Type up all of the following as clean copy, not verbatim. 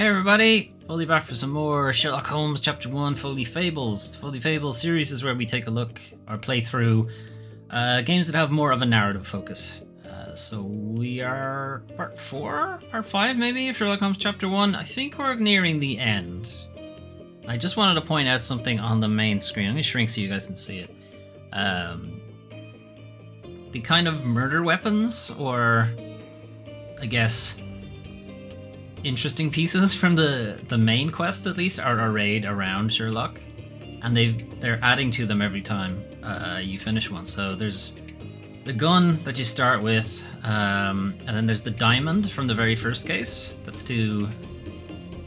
Hey everybody, Foley back for some more Sherlock Holmes Chapter 1 Foley Fables. The Foley Fables series is where we take a look or play through games that have more of a narrative focus. So we are part 4? Part 5 maybe of Sherlock Holmes Chapter 1. I think we're nearing the end. I just wanted to point out something on the main screen. I'm going to shrink so you guys can see it. The kind of murder weapons, or I guess interesting pieces from the main quest at least are arrayed around Sherlock, and they're adding to them every time you finish one. So there's the gun that you start with, and then there's the diamond from the very first case that's to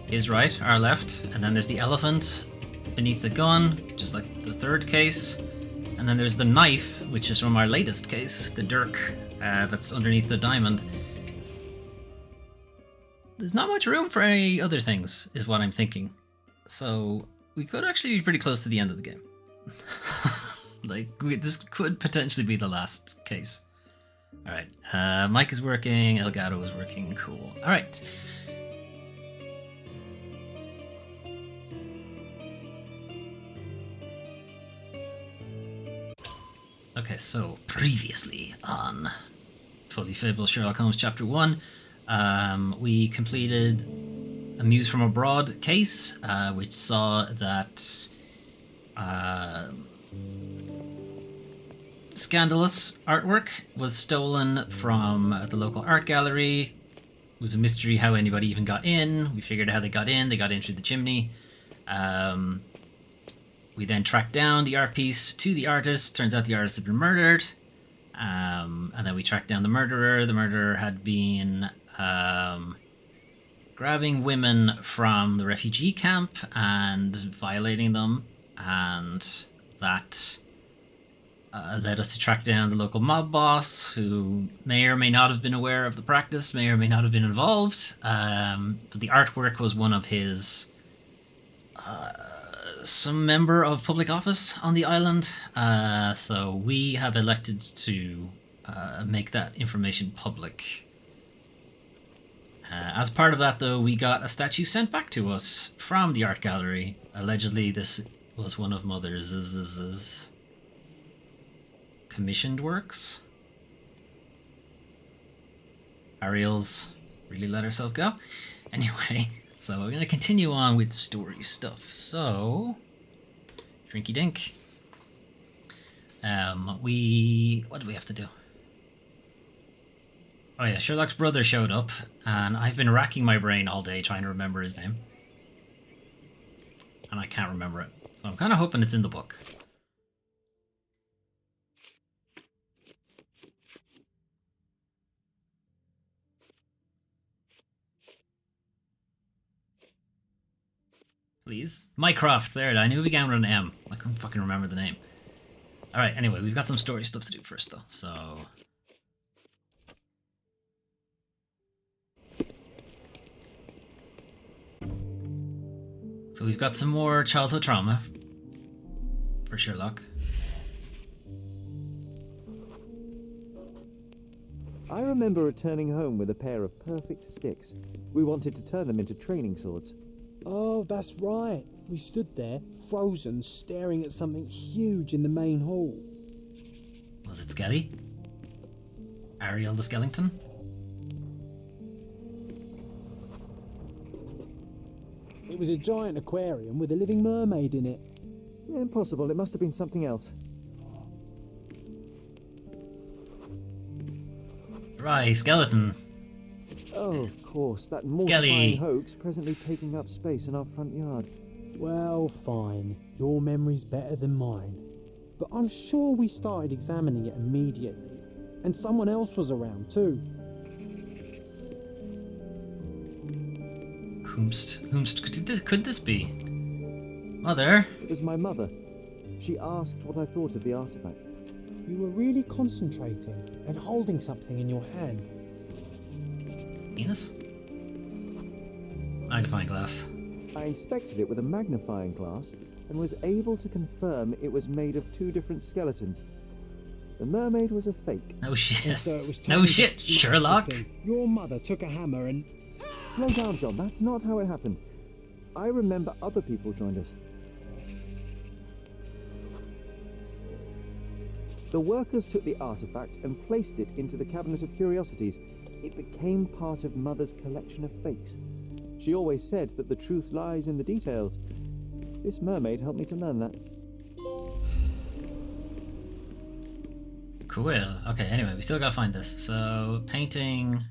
his right, our left, and then there's the elephant beneath the gun, just like the third case, and then there's the knife, which is from our latest case, the dirk, that's underneath the diamond. There's not much room for any other things, is what I'm thinking. So we could actually be pretty close to the end of the game. This could potentially be the last case. Alright, Mike is working, Elgato is working, cool. Alright. Okay, so previously on Foley Fables Sherlock Holmes Chapter 1, we completed a Muse from Abroad case, which saw that scandalous artwork was stolen from the local art gallery. It was a mystery how anybody even got in. We figured out how they got in. They got in through the chimney. We then tracked down the art piece to the artist. Turns out the artist had been murdered. And then we tracked down the murderer. The murderer had been grabbing women from the refugee camp and violating them, and that led us to track down the local mob boss, who may or may not have been aware of the practice, may or may not have been involved, but the artwork was one of his some member of public office on the island, so we have elected to make that information public. As part of that, though, we got a statue sent back to us from the art gallery. Allegedly, this was one of Mother's commissioned works. Ariel's really let herself go. Anyway, so we're going to continue on with story stuff. So, Shrinky Dink. What do we have to do? Oh yeah, Sherlock's brother showed up, and I've been racking my brain all day trying to remember his name. And I can't remember it. So I'm kind of hoping it's in the book. Please? Mycroft, there it is. I knew it began with an M. I couldn't fucking remember the name. Alright, anyway, we've got some story stuff to do first, though, so... So we've got some more childhood trauma for Sherlock. I remember returning home with a pair of perfect sticks. We wanted to turn them into training swords. Oh, that's right. We stood there, frozen, staring at something huge in the main hall. Was it Skelly? Ariel the Skellington? It was a giant aquarium with a living mermaid in it. Impossible, it must have been something else. Right, skeleton. Oh, of course, that mortifying Skelly. hoax presently taking up space in our front yard. Well, fine. Your memory's better than mine. But I'm sure we started examining it immediately. And someone else was around too. Whomst could this be? Mother? It was my mother. She asked what I thought of the artifact. You were really concentrating and holding something in your hand. Venus? Magnifying glass. I inspected it with a magnifying glass and was able to confirm it was made of two different skeletons. The mermaid was a fake. No shit. And so it was No time to shit, smash the Sherlock. thing. Your mother took a hammer and... Slow down, John. That's not how it happened. I remember other people joined us. The workers took the artifact and placed it into the Cabinet of Curiosities. It became part of Mother's collection of fakes. She always said that the truth lies in the details. This mermaid helped me to learn that. Cool. Okay, anyway, we still gotta find this. So, painting...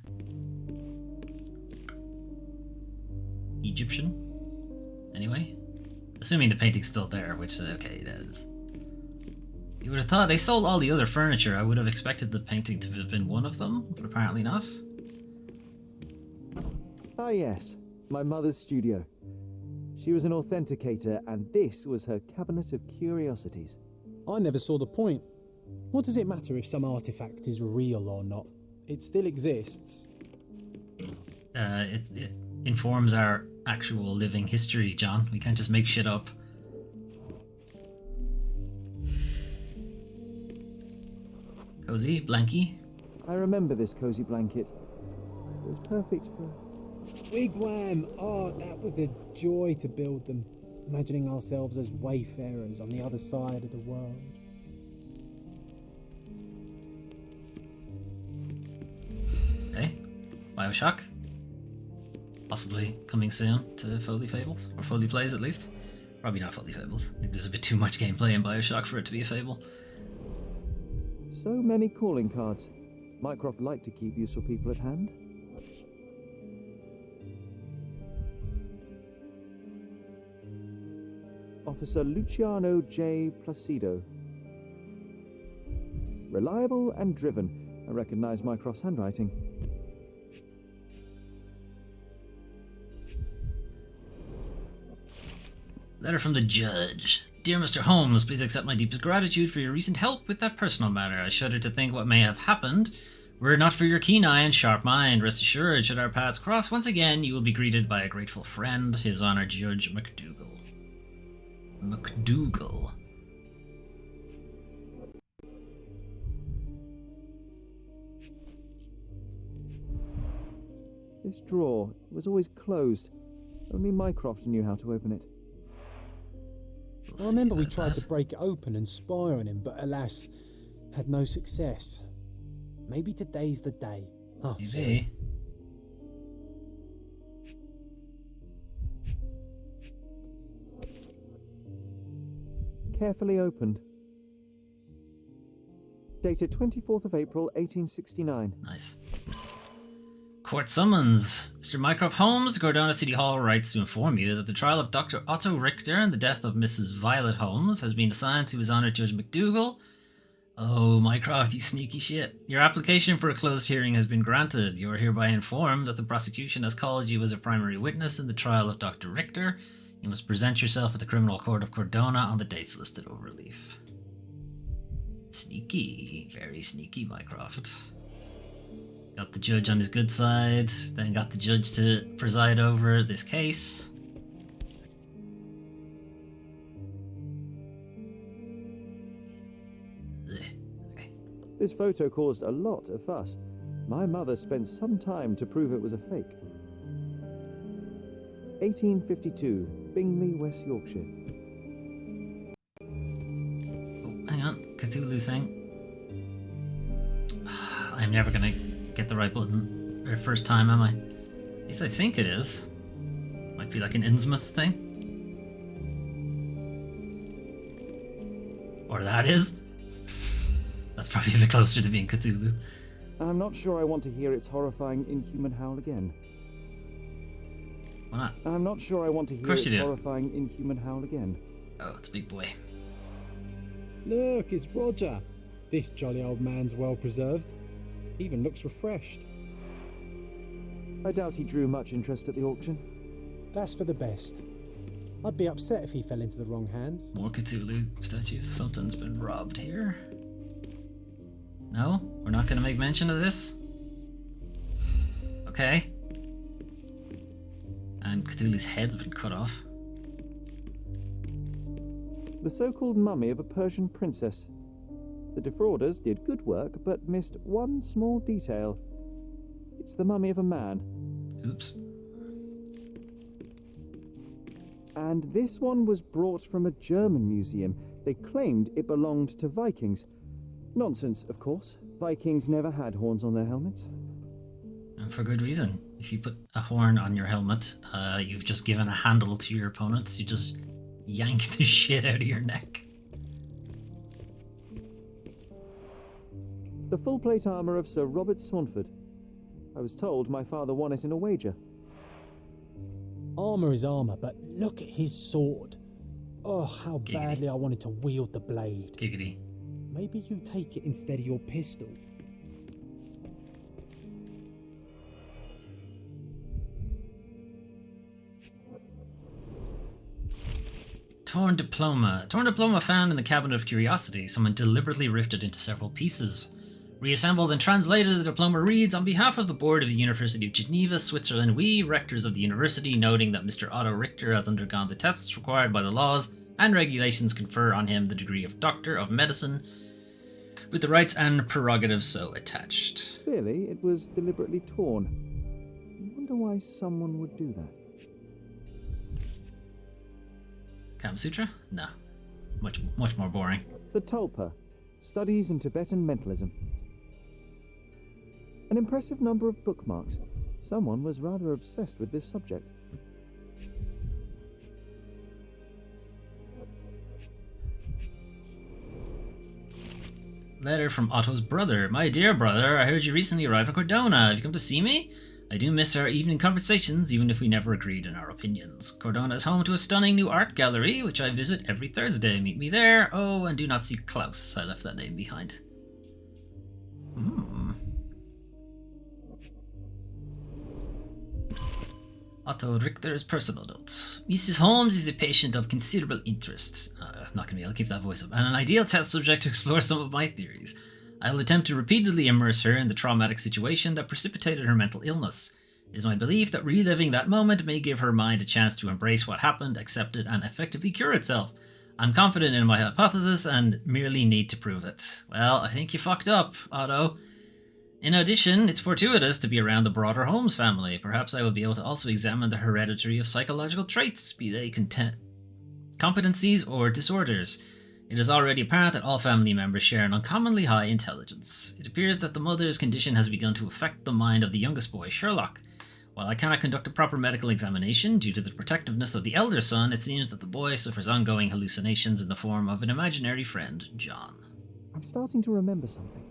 Egyptian? Anyway? Assuming the painting's still there, which, okay, it is. You would have thought they sold all the other furniture. I would have expected the painting to have been one of them, but apparently not. Ah yes, my mother's studio. She was an authenticator, and this was her Cabinet of Curiosities. I never saw the point. What does it matter if some artifact is real or not? It still exists. It informs our actual living history, John. We can't just make shit up. Cozy, blankie. I remember this cozy blanket. It was perfect for... Wigwam! Oh, that was a joy to build them. Imagining ourselves as wayfarers on the other side of the world. Okay. Bioshock. Possibly coming soon to Foley Fables. Or Foley Plays, at least. Probably not Foley Fables. I think there's a bit too much gameplay in Bioshock for it to be a fable. So many calling cards. Mycroft liked to keep useful people at hand. Officer Luciano J. Placido. Reliable and driven. I recognize Mycroft's handwriting. Letter from the judge. Dear Mr. Holmes, please accept my deepest gratitude for your recent help with that personal matter. I shudder to think what may have happened. Were it not for your keen eye and sharp mind, rest assured, should our paths cross once again, you will be greeted by a grateful friend, His Honor Judge McDougal. McDougal. This drawer was always closed. Only Mycroft knew how to open it. I remember we tried to break it open and spy on him, but alas, had no success. Maybe today's the day. Oh, Maybe. Carefully opened. Dated 24th of April, 1869. Nice. Court summons. Mr. Mycroft Holmes, the Gordona City Hall writes to inform you that the trial of Dr. Otto Richter and the death of Mrs. Violet Holmes has been assigned to His Honor Judge McDougal. Oh, Mycroft, you sneaky shit. Your application for a closed hearing has been granted. You are hereby informed that the prosecution has called you as a primary witness in the trial of Dr. Richter. You must present yourself at the Criminal Court of Cordona on the dates listed over leaf. Sneaky. Very sneaky, Mycroft. Got the judge on his good side, then got the judge to preside over this case. Okay. This photo caused a lot of fuss. My mother spent some time to prove it was a fake. 1852, Bingley, West Yorkshire. Oh, hang on. Cthulhu thing. I'm never gonna get the right button first time, am I? At least I think it is. Might be like an Innsmouth thing. Or that is. That's probably a bit closer to being Cthulhu. I'm not sure I want to hear its horrifying inhuman howl again. Why not? I'm not sure I want to hear course its you do. horrifying inhuman howl again. Oh, it's a big boy. look, it's Roger. This jolly old man's well preserved. Even looks refreshed. I doubt he drew much interest at the auction. That's for the best. I'd be upset if he fell into the wrong hands. More Cthulhu statues. Something's been robbed here. No? We're not going to make mention of this? Okay. And Cthulhu's head's been cut off. The so-called mummy of a Persian princess. The defrauders did good work, but missed one small detail. It's the mummy of a man. Oops. And this one was brought from a German museum. They claimed it belonged to Vikings. Nonsense, of course. Vikings never had horns on their helmets. And for good reason. If you put a horn on your helmet, you've just given a handle to your opponents. You just yank the shit out of your neck. The full plate armour of Sir Robert Saunford. I was told my father won it in a wager. Armour is armour, but look at his sword. Oh, how Giggity. badly I wanted to wield the blade. Giggity. Maybe you take it instead of your pistol. Torn diploma. Torn diploma found in the cabinet of curiosity. Someone deliberately ripped it into several pieces. Reassembled and translated, the diploma reads, "On behalf of the board of the University of Geneva, Switzerland, we, rectors of the university, noting that Mr. Otto Richter has undergone the tests required by the laws and regulations confer on him the degree of Doctor of Medicine, with the rights and prerogatives so attached." Clearly, it was deliberately torn. I wonder why someone would do that. Kama Sutra? No. Much more boring. The Tulpa, Studies in Tibetan Mentalism. An impressive number of bookmarks. Someone was rather obsessed with this subject. Letter from Otto's brother. "My dear brother, I heard you recently arrived in Cordona. Have you come to see me? I do miss our evening conversations, even if we never agreed in our opinions. Cordona is home to a stunning new art gallery, which I visit every Thursday. Meet me there. Oh, and do not see Klaus. I left that name behind." Otto Richter's personal notes. "Mrs. Holmes is a patient of considerable interest." I'm not going to be able to keep that voice up. "And an ideal test subject to explore some of my theories. I will attempt to repeatedly immerse her in the traumatic situation that precipitated her mental illness. It is my belief that reliving that moment may give her mind a chance to embrace what happened, accept it, and effectively cure itself. I'm confident in my hypothesis and merely need to prove it." Well, I think you fucked up, Otto. "In addition, it's fortuitous to be around the broader Holmes family. Perhaps I will be able to also examine the hereditary of psychological traits, be they competencies or disorders. It is already apparent that all family members share an uncommonly high intelligence. It appears that the mother's condition has begun to affect the mind of the youngest boy, Sherlock. While I cannot conduct a proper medical examination due to the protectiveness of the elder son, it seems that the boy suffers ongoing hallucinations in the form of an imaginary friend, John." I'm starting to remember something.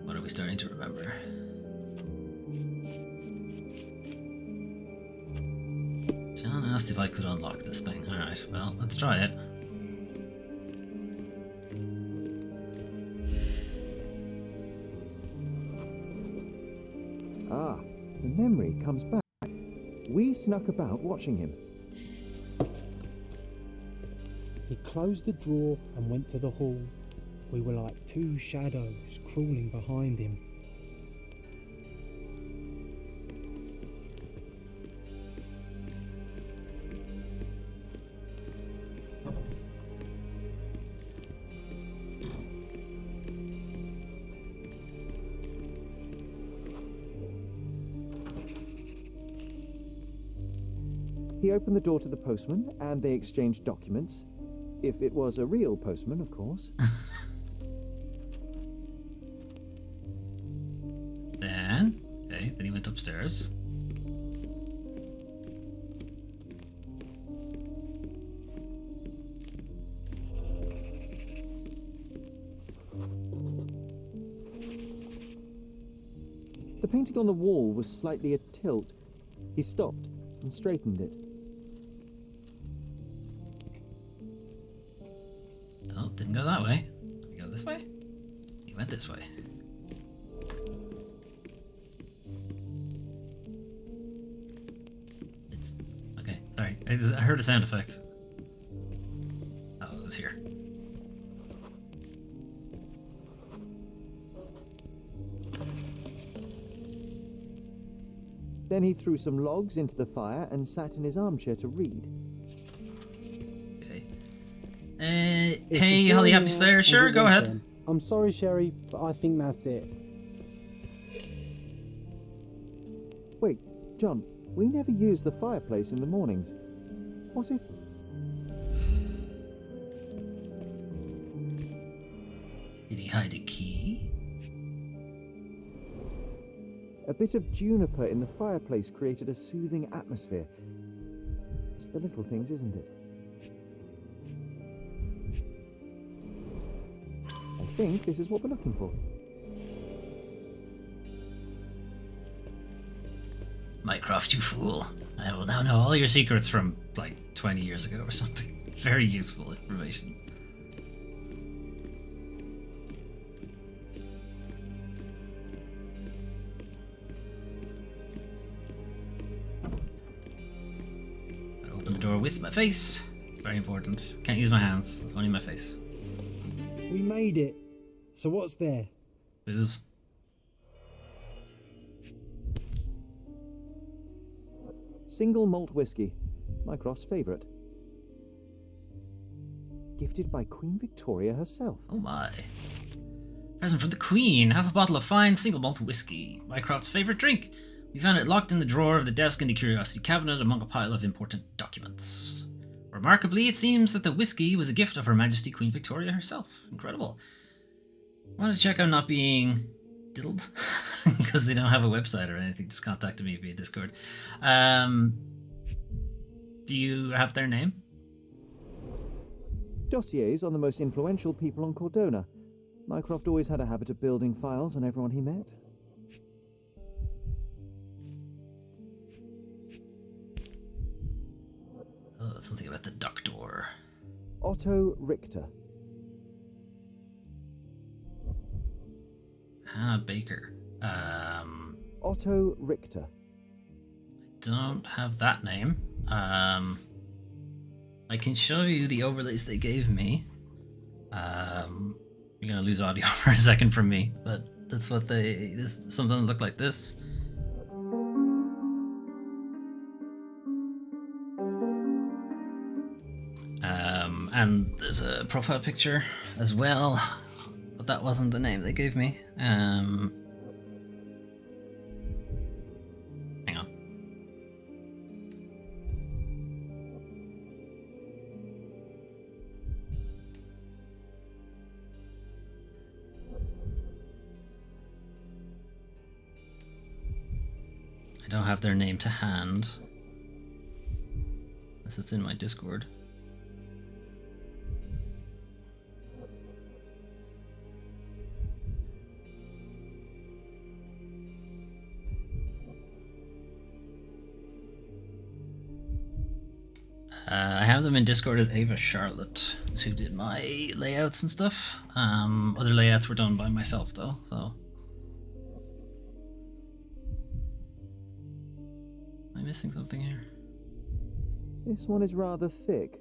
What are we starting to remember? John asked if I could unlock this thing. Alright, well, let's try it. Ah, the memory comes back. We snuck about watching him. He closed the drawer and went to the hall. We were like two shadows crawling behind him. He opened the door to the postman, and they exchanged documents. If it was a real postman, of course. Then he went upstairs. The painting on the wall was slightly a tilt. He stopped and straightened it. Oh, didn't go that way. Did he go this way? He went this way. Okay, sorry. I heard a sound effect. Oh, it was here. Then he threw some logs into the fire and sat in his armchair to read. Okay. It's Hey, secure Holly now, Happy Slayer, as sure, it go was ahead. then. I'm sorry, Sherry, but I think that's it. Wait, John, we never use the fireplace in the mornings. What if... Did he hide a key? A bit of juniper in the fireplace created a soothing atmosphere. It's the little things, isn't it? I think this is what we're looking for. Mycroft, you fool. I will now know all your secrets from, like, 20 years ago or something. Very useful information. I open the door with my face. Very important. Can't use my hands, only my face. We made it. So what's there? Booze. Single malt whiskey, Mycroft's favourite. Gifted by Queen Victoria herself. Oh my. Present from the Queen. Have a bottle of fine single malt whiskey. Mycroft's favourite drink. We found it locked in the drawer of the desk in the curiosity cabinet among a pile of important documents. Remarkably, it seems that the whiskey was a gift of Her Majesty Queen Victoria herself. Incredible. I want to check I'm not being diddled because they don't have a website or anything. Just contacted me via Discord. Do you have their name? Dossiers on the most influential people on Cordona. Mycroft always had a habit of building files on everyone he met. Oh, it's something about the doctor. Otto Richter. Hannah Baker. Otto Richter. Don't have that name. I can show you the overlays they gave me. You're gonna lose audio for a second from me, but that's what something that looked like this. And there's a profile picture as well, but that wasn't the name they gave me. Hang on. I don't have their name to hand, unless it's in my Discord. I have them in Discord as Ava Charlotte, who did my layouts and stuff. Other layouts were done by myself though, so. Am I missing something here? This one is rather thick.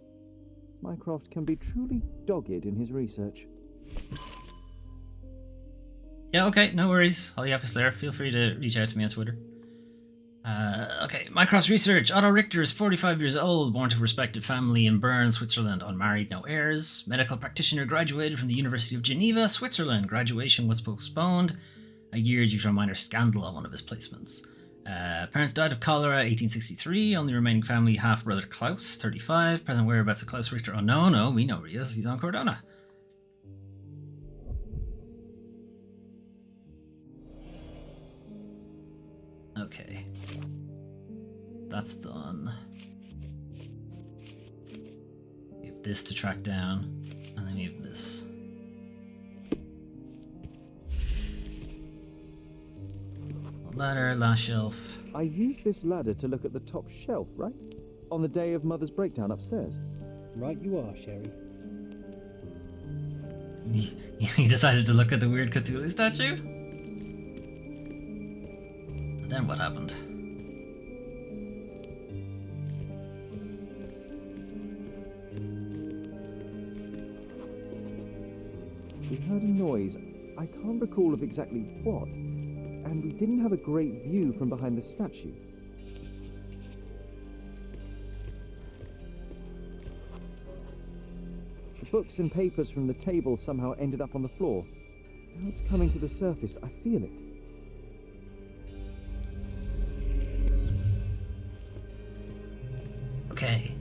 Mycroft can be truly dogged in his research. Yeah, okay, no worries. Holly Happy Slayer, feel free to reach out to me on Twitter. Okay, Mycroft's research. Otto Richter is 45 years old, born to a respected family in Bern, Switzerland, unmarried, no heirs. Medical practitioner, graduated from the University of Geneva, Switzerland. Graduation was postponed a year due to a minor scandal on one of his placements. Parents died of cholera, 1863. Only remaining family, half-brother Klaus, 35. Present whereabouts of Klaus Richter. Oh, no, we know where he is. He's on Cordona. Okay. That's done. We have this to track down, and then we have this. Ladder, last shelf. I used this ladder to look at the top shelf, right? On the day of Mother's breakdown upstairs. Right you are, Sherry. You decided to look at the weird Cthulhu statue? And then what happened? We heard a noise. I can't recall of exactly what, and we didn't have a great view from behind the statue. The books and papers from the table somehow ended up on the floor. Now it's coming to the surface. I feel it. Okay,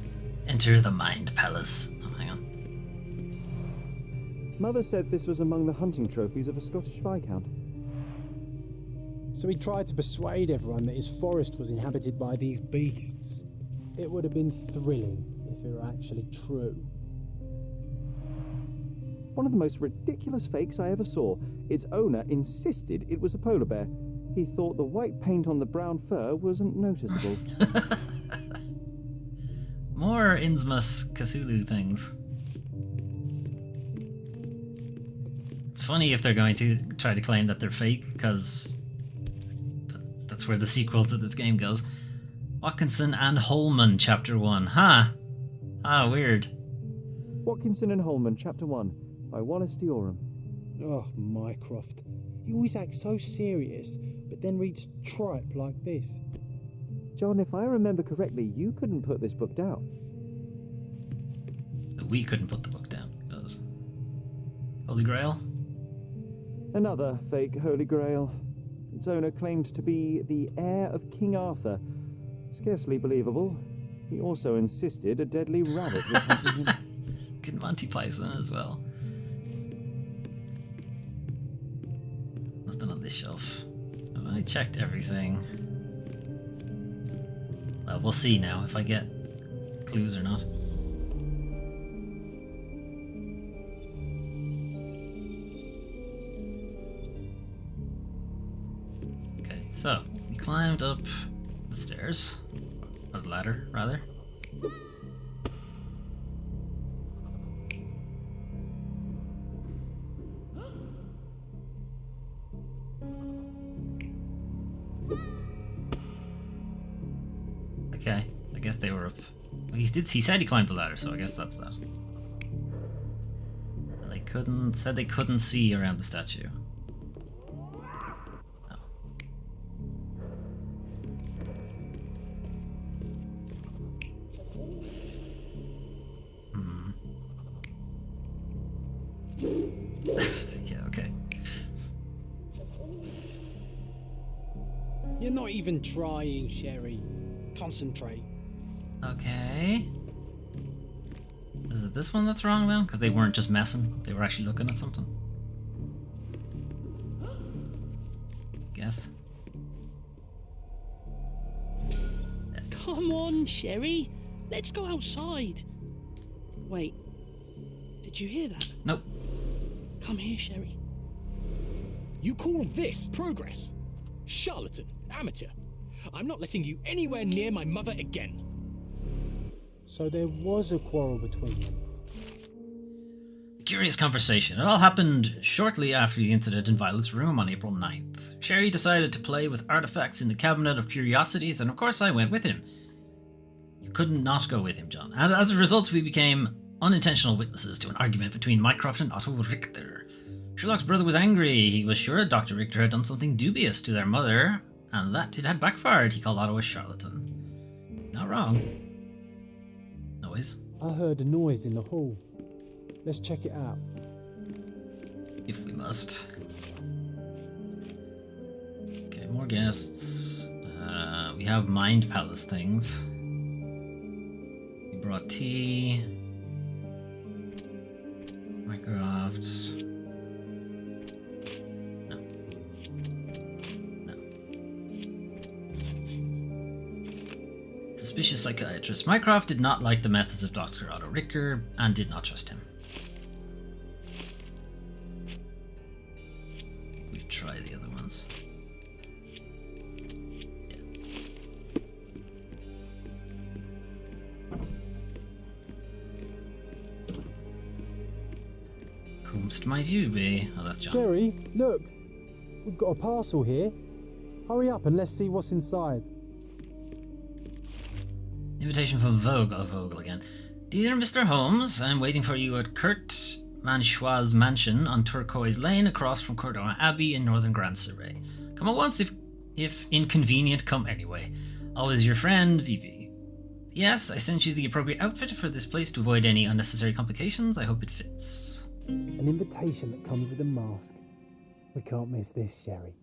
enter the Mind Palace. Oh, hang on. Mother said this was among the hunting trophies of a Scottish Viscount. So he tried to persuade everyone that his forest was inhabited by these beasts. It would have been thrilling if it were actually true. One of the most ridiculous fakes I ever saw. Its owner insisted it was a polar bear. He thought the white paint on the brown fur wasn't noticeable. More Innsmouth Cthulhu things. It's funny if they're going to try to claim that they're fake, because that's where the sequel to this game goes. Watkinson and Holman, Chapter 1. Huh. Ah, weird. Watkinson and Holman, Chapter 1, by Wallace Dioram. Oh, Mycroft. He always acts so serious, but then reads tripe like this. John, if I remember correctly, you couldn't put this book down. So we couldn't put the book down. Because Holy Grail? Another fake Holy Grail. Its owner claimed to be the heir of King Arthur. Scarcely believable. He also insisted a deadly rabbit was hunting him. Good Monty Python as well. Nothing on this shelf. I checked everything. Well, we'll see now if I get clues or not. Okay, so we climbed up the stairs, or the ladder, rather. Okay, I guess they were up. Well, he said he climbed the ladder, so I guess that's that. And said they couldn't see around the statue. Oh. Yeah, okay. You're not even trying, Sherry. Concentrate. Okay. Is it this one that's wrong then? Because they weren't just messing, they were actually looking at something. Guess. Yeah. Come on, Sherry. Let's go outside. Wait. Did you hear that? Nope. Come here, Sherry. You call this progress? Charlatan, amateur. I'm not letting you anywhere near my mother again. So there was a quarrel between them. Curious conversation. It all happened shortly after the incident in Violet's room on April 9th. Sherry decided to play with artifacts in the Cabinet of Curiosities, and of course I went with him. You couldn't not go with him, John. And as a result, we became unintentional witnesses to an argument between Mycroft and Otto Richter. Sherlock's brother was angry. He was sure Dr. Richter had done something dubious to their mother, and that it had backfired. He called Otto a charlatan. Not wrong. Noise. I heard a noise in the hall. Let's check it out. If we must. Okay, more guests. We have Mind Palace things. We brought tea. Mycroft. Suspicious psychiatrist. Mycroft did not like the methods of Dr. Otto Richter and did not trust him. We've tried the other ones. Yeah. Whomst might you be? Oh, that's John. Sherry, look. We've got a parcel here. Hurry up and let's see what's inside. Invitation from Vogue. Oh, Vogel again. Dear Mr. Holmes, I'm waiting for you at Kurt Manchois' mansion on Turquoise Lane across from Cordona Abbey in northern Grand Surrey. Come at once if inconvenient, come anyway. Always your friend, Vivi. Yes, I sent you the appropriate outfit for this place to avoid any unnecessary complications. I hope it fits. An invitation that comes with a mask. We can't miss this, Sherry.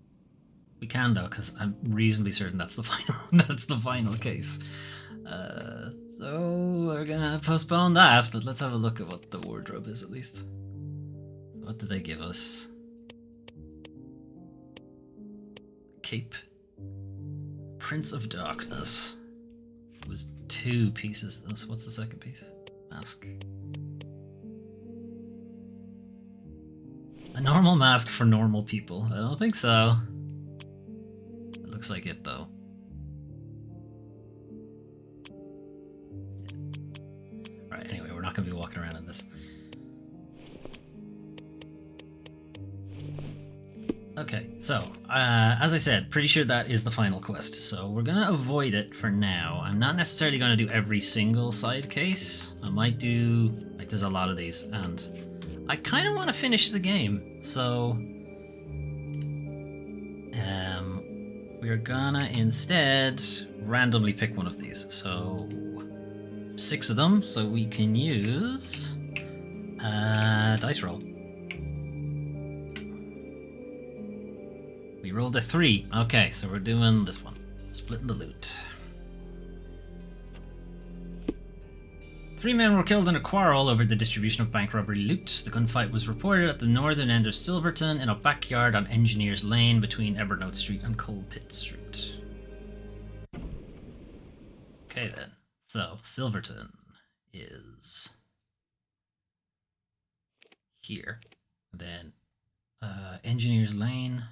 We can though, because I'm reasonably certain that's the final. That's the final case. So we're gonna postpone that, but let's have a look at what the wardrobe is at least. What did they give us? Cape. Prince of Darkness. It was 2 pieces. So what's the second piece? Mask. A normal mask for normal people. I don't think so. It looks like it though. Right, anyway, we're not going to be walking around in this. Okay, so, as I said, pretty sure that is the final quest, so we're gonna avoid it for now. I'm not necessarily gonna do every single side case. I might do, like, there's a lot of these, and I kind of want to finish the game, so we're gonna instead randomly pick one of these. So 6 of them, so we can use dice roll. We rolled a 3. Okay, so we're doing this one. Splitting the loot. 3 men were killed in a quarrel over the distribution of bank robbery loot. The gunfight was reported at the northern end of Silverton in a backyard on Engineers Lane between Evernote Street and Coal Pit Street. Okay then, so Silverton is here. Then Engineers Lane.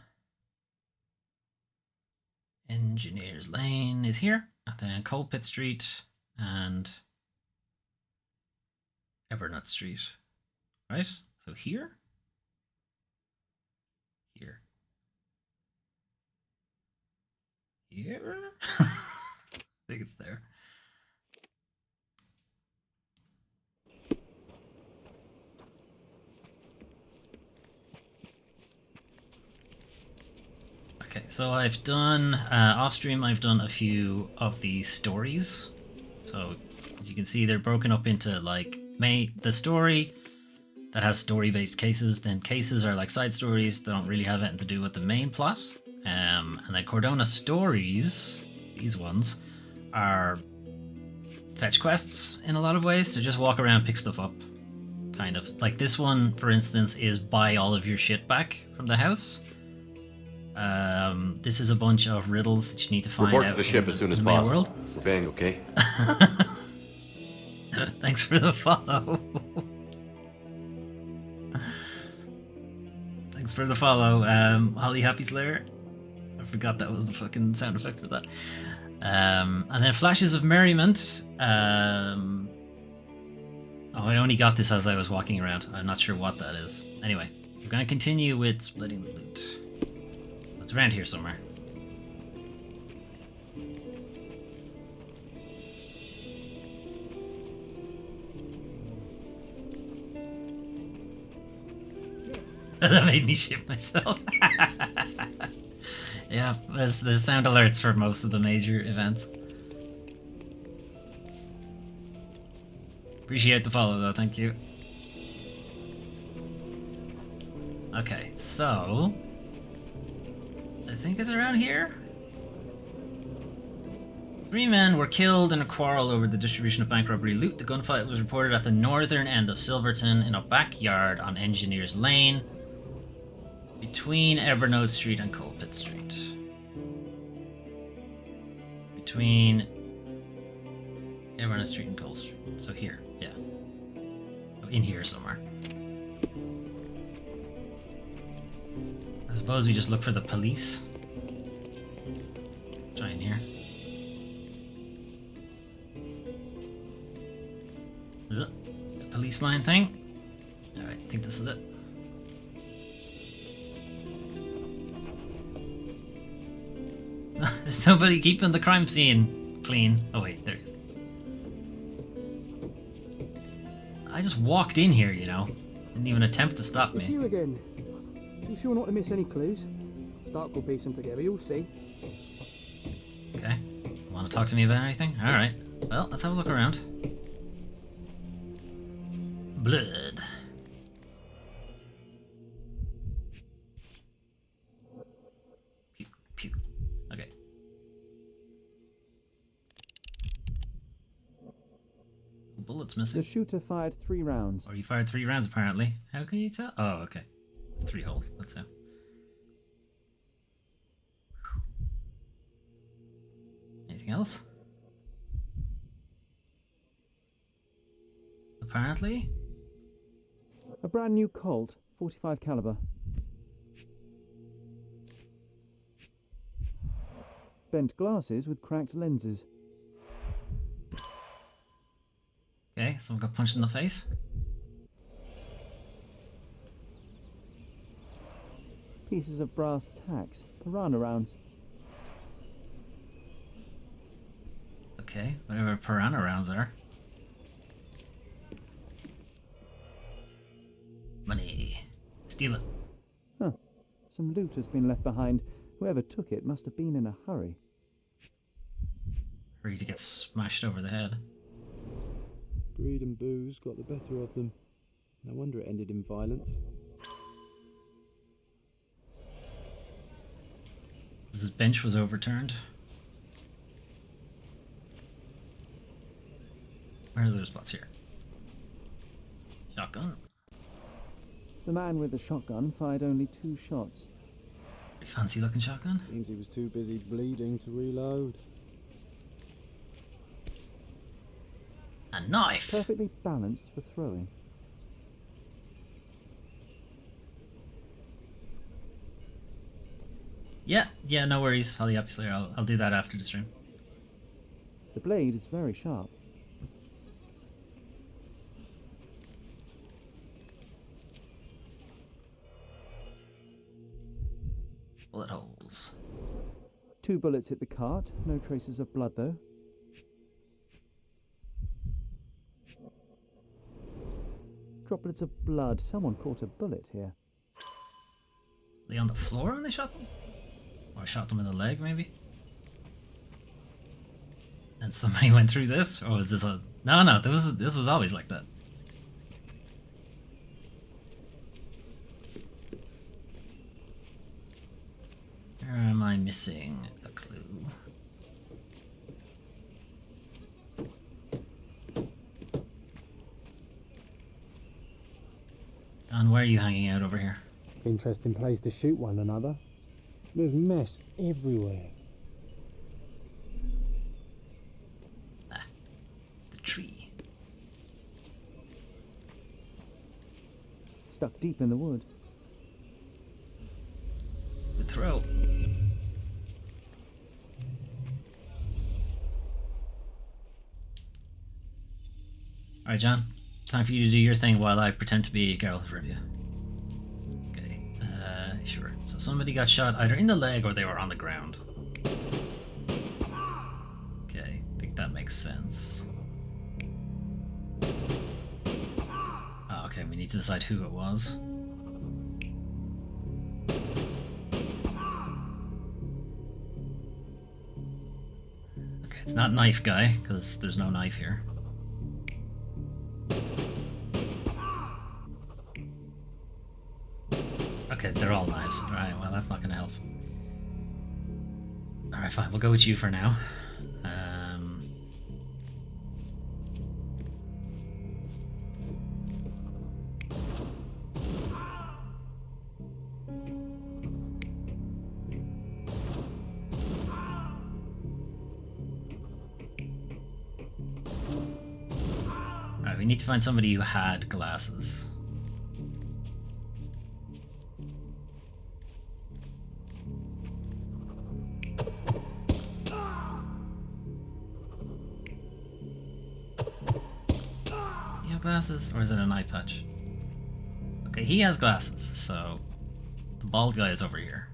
Engineers Lane is here, and then Coal Pit Street and Evernote Street, right? So here, here, here. I think it's there. Okay, so I've done, off stream, I've done a few of the stories. So, as you can see, they're broken up into, like, the story that has story-based cases, then cases are like side stories that don't really have anything to do with the main plot. And then Cordona stories, these ones, are fetch quests in a lot of ways. So just walk around, pick stuff up, kind of. Like this one, for instance, is buy all of your shit back from the house. This is a bunch of riddles that you need to find Report out to the ship as soon as in the main possible. world. We're bang, okay? Thanks for the follow. Thanks for the follow, Holly Happy Slayer. I forgot that was the fucking sound effect for that. And then Flashes of Merriment. Oh, I only got this as I was walking around. I'm not sure what that is. Anyway, we're going to continue with splitting the loot. It's around here somewhere. That made me shit myself. Yeah, there's sound alerts for most of the major events. Appreciate the follow though, thank you. Okay, so I think it's around here. 3 men were killed in a quarrel over the distribution of bank robbery loot. The gunfight was reported at the northern end of Silverton in a backyard on Engineers Lane between Evernote Street and Coal Pit Street. Between Evernote Street and Coal Street. So here, yeah. In here somewhere. I suppose we just look for the police. Try in here. The police line thing. Alright, I think this is it. There's nobody keeping the crime scene clean. Oh wait, there is. I just walked in here, you know. Didn't even attempt to stop It's me. you again. You sure not to miss any clues? Stark will piece them together, you'll see. Okay. Want to talk to me about anything? Alright. Well, let's have a look around. Blood. Pew, pew. Okay. Bullets missing. The shooter fired 3 rounds. Or you fired 3 rounds, apparently. How can you tell? Oh, okay. It's 3 holes. That's how. Anything else? Apparently. A brand new Colt, 45 caliber. Bent glasses with cracked lenses. Okay, someone got punched in the face. Pieces of brass tacks, piranha rounds. Okay, whatever piranha rounds are. Money. Steal it. Huh. Some loot has been left behind. Whoever took it must have been in a hurry. Hurry to get smashed over the head. Greed and booze got the better of them. No wonder it ended in violence. His bench was overturned. Where are those spots here? Shotgun. The man with the shotgun fired only 2 shots. Pretty fancy looking shotgun. Seems he was too busy bleeding to reload. A knife. Perfectly balanced for throwing. Yeah, no worries. I'll obviously I'll do that after the stream. The blade is very sharp. Bullet holes. 2 bullets hit the cart. No traces of blood, though. Droplets of blood. Someone caught a bullet here. Were they on the floor when they shot them? Or shot them in the leg, maybe? And somebody went through this? Or was this a... No, this was always like that. Where am I missing a clue? Don, why are you hanging out over here? Interesting place to shoot one another. There's mess everywhere. Ah, the tree. Stuck deep in the wood. Good throw. Alright, John. Time for you to do your thing while I pretend to be Geralt Rivia. Okay, sure. So somebody got shot either in the leg or they were on the ground. Okay, I think that makes sense. Oh, okay, we need to decide who it was. Okay, it's not Knife Guy, because there's no knife here. Okay, they're all knives. Alright, well, that's not gonna help. Alright, fine, we'll go with you for now. Alright, we need to find somebody who had glasses. Glasses, or is it an eye patch? Okay, he has glasses, so the bald guy is over here.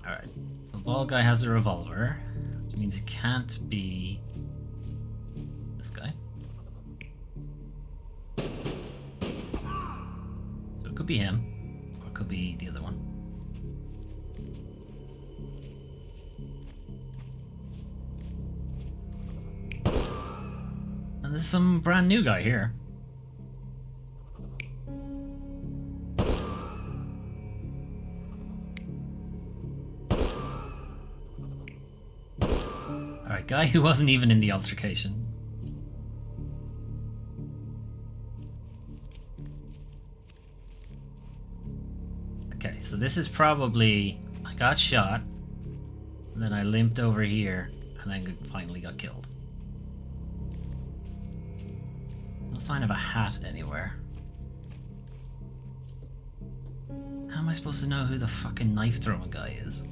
Alright, so the bald guy has a revolver, which means it can't be this guy. So it could be him, or it could be the other one. There's some brand new guy here. Alright, guy who wasn't even in the altercation. Okay, so this is probably... I got shot, and then I limped over here, and then finally got killed. No sign of a hat anywhere. How am I supposed to know who the fucking knife-throwing guy is?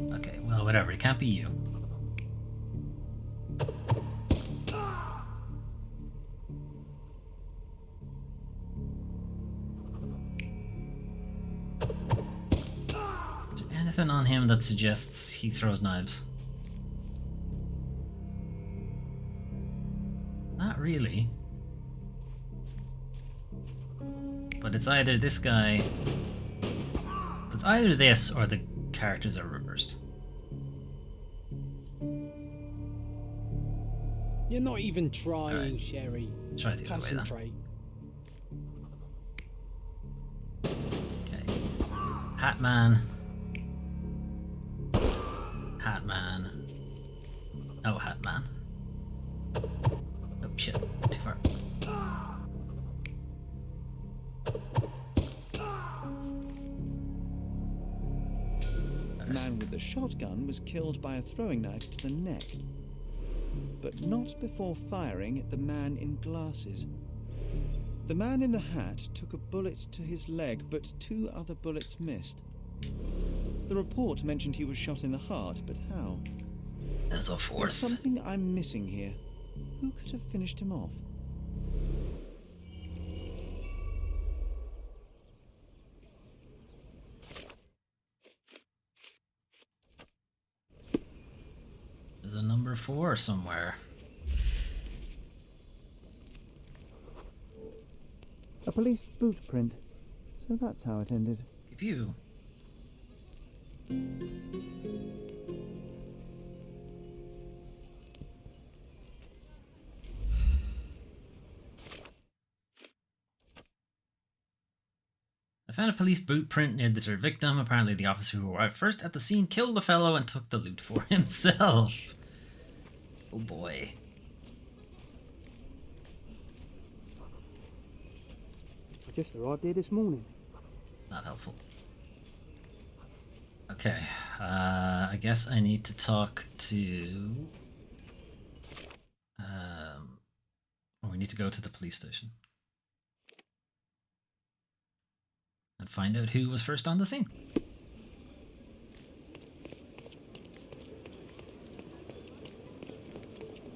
Okay, well, whatever. It can't be you. Is there anything on him that suggests he throws knives? Not really. But it's either this guy... It's either this or the characters are reversed. You're not even trying, Alright. Sherry. Try the other way then. Concentrate. Okay. Hatman. Hatman. Oh, Hatman. Oh shit, too far. The man with the shotgun was killed by a throwing knife to the neck, but not before firing at the man in glasses. The man in the hat took a bullet to his leg, but 2 other bullets missed. The report mentioned he was shot in the heart, but how? There's a There's fourth. something I'm missing here. Who could have finished him off? There's a number 4 somewhere. A police boot print. So that's how it ended. Pew. I found a police boot print near the third victim. Apparently the officer who arrived first at the scene killed the fellow and took the loot for himself. Oh boy. I just arrived here this morning. Not helpful. Okay, I guess I need to talk to... we need to go to the police station. And find out who was first on the scene.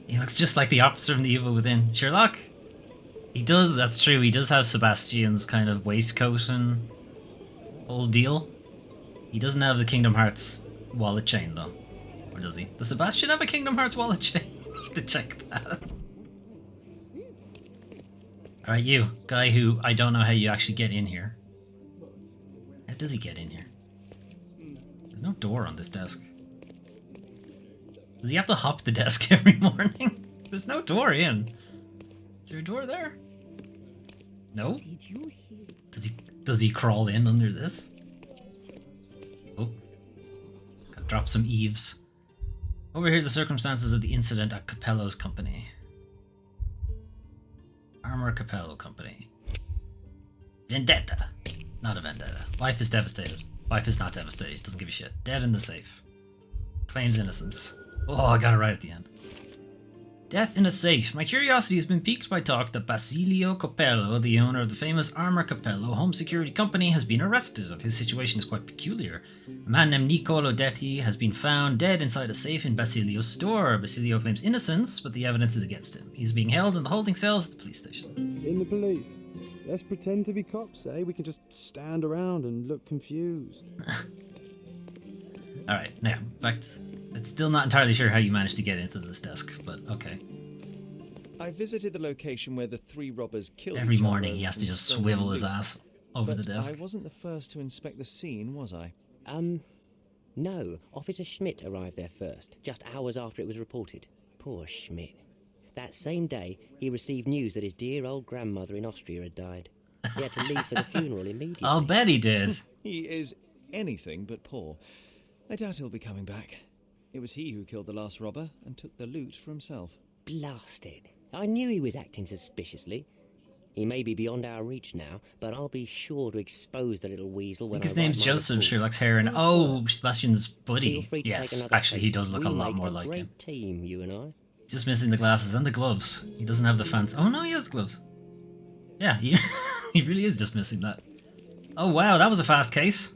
He looks just like the officer from The Evil Within. Sherlock? He does, that's true, he does have Sebastian's kind of waistcoat and whole deal. He doesn't have the Kingdom Hearts wallet chain though. Or does he? Does Sebastian have a Kingdom Hearts wallet chain? I need to check that. Alright, you, guy who I don't know how you actually get in here. How does he get in here? There's no door on this desk. Does he have to hop the desk every morning? There's no door in. Is there a door there? No? Did you hear? Does he crawl in under this? Oh. Gotta drop some eaves. Overhear the circumstances of the incident at Capello's company. Armor Capello Company. Vendetta. Not a vendetta. Wife is devastated. Wife is not devastated. Doesn't give a shit. Dead in the safe. Claims innocence. Oh, I got it right at the end. Death in a safe. My curiosity has been piqued by talk that Basilio Capello, the owner of the famous Armor Capello home security company, has been arrested. His situation is quite peculiar. A man named Niccolo Detti has been found dead inside a safe in Basilio's store. Basilio claims innocence, but the evidence is against him. He's being held in the holding cells at the police station. In the police. Let's pretend to be cops, eh? We can just stand around and look confused. Alright, now, back to... It's still not entirely sure how you managed to get into this desk, but okay. I visited the location where the 3 robbers killed Every each other morning he over has to some just stolen swivel his loot. ass over the But desk. I wasn't the first to inspect the scene, was I? No, Officer Schmidt arrived there first, just hours after it was reported. Poor Schmidt. That same day, he received news that his dear old grandmother in Austria had died. He had to leave for the funeral immediately. I'll bet he did. He is anything but poor. I doubt he'll be coming back. It was he who killed the last robber and took the loot for himself. Blast it. I knew he was acting suspiciously. He may be beyond our reach now, but I'll be sure to expose the little weasel I when think his write name's my Joseph, report. Sherlock's hair, and oh, Sebastian's Feel buddy. free to take Yes, another actually, he case. does look We a lot make more like great him. team, you and I. He's just missing the glasses and the gloves. He doesn't have the fancy. Oh no, he has the gloves. Yeah, he, he really is just missing that. Oh wow, that was a fast case.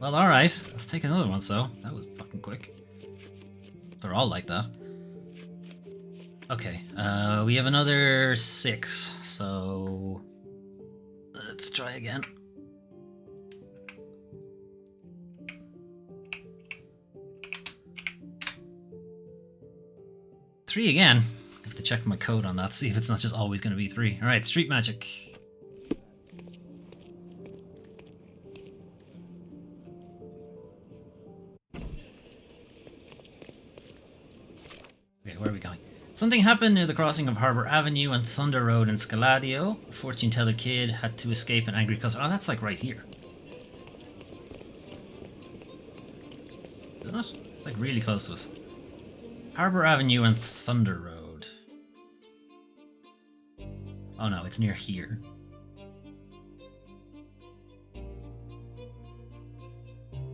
Well, alright. Let's take another one, so. That was fucking quick. They're all like that. Okay, we have another 6, so... Let's try again. Three again. I have to check my code on that, see if it's not just always going to be 3. Alright, street magic. Okay, where are we going? Something happened near the crossing of Harbour Avenue and Thunder Road in Scaladio. A fortune teller kid had to escape an angry customer. Oh, that's like right here. Isn't it? It's like really close to us. Harbour Avenue and Thunder Road. Oh no, it's near here.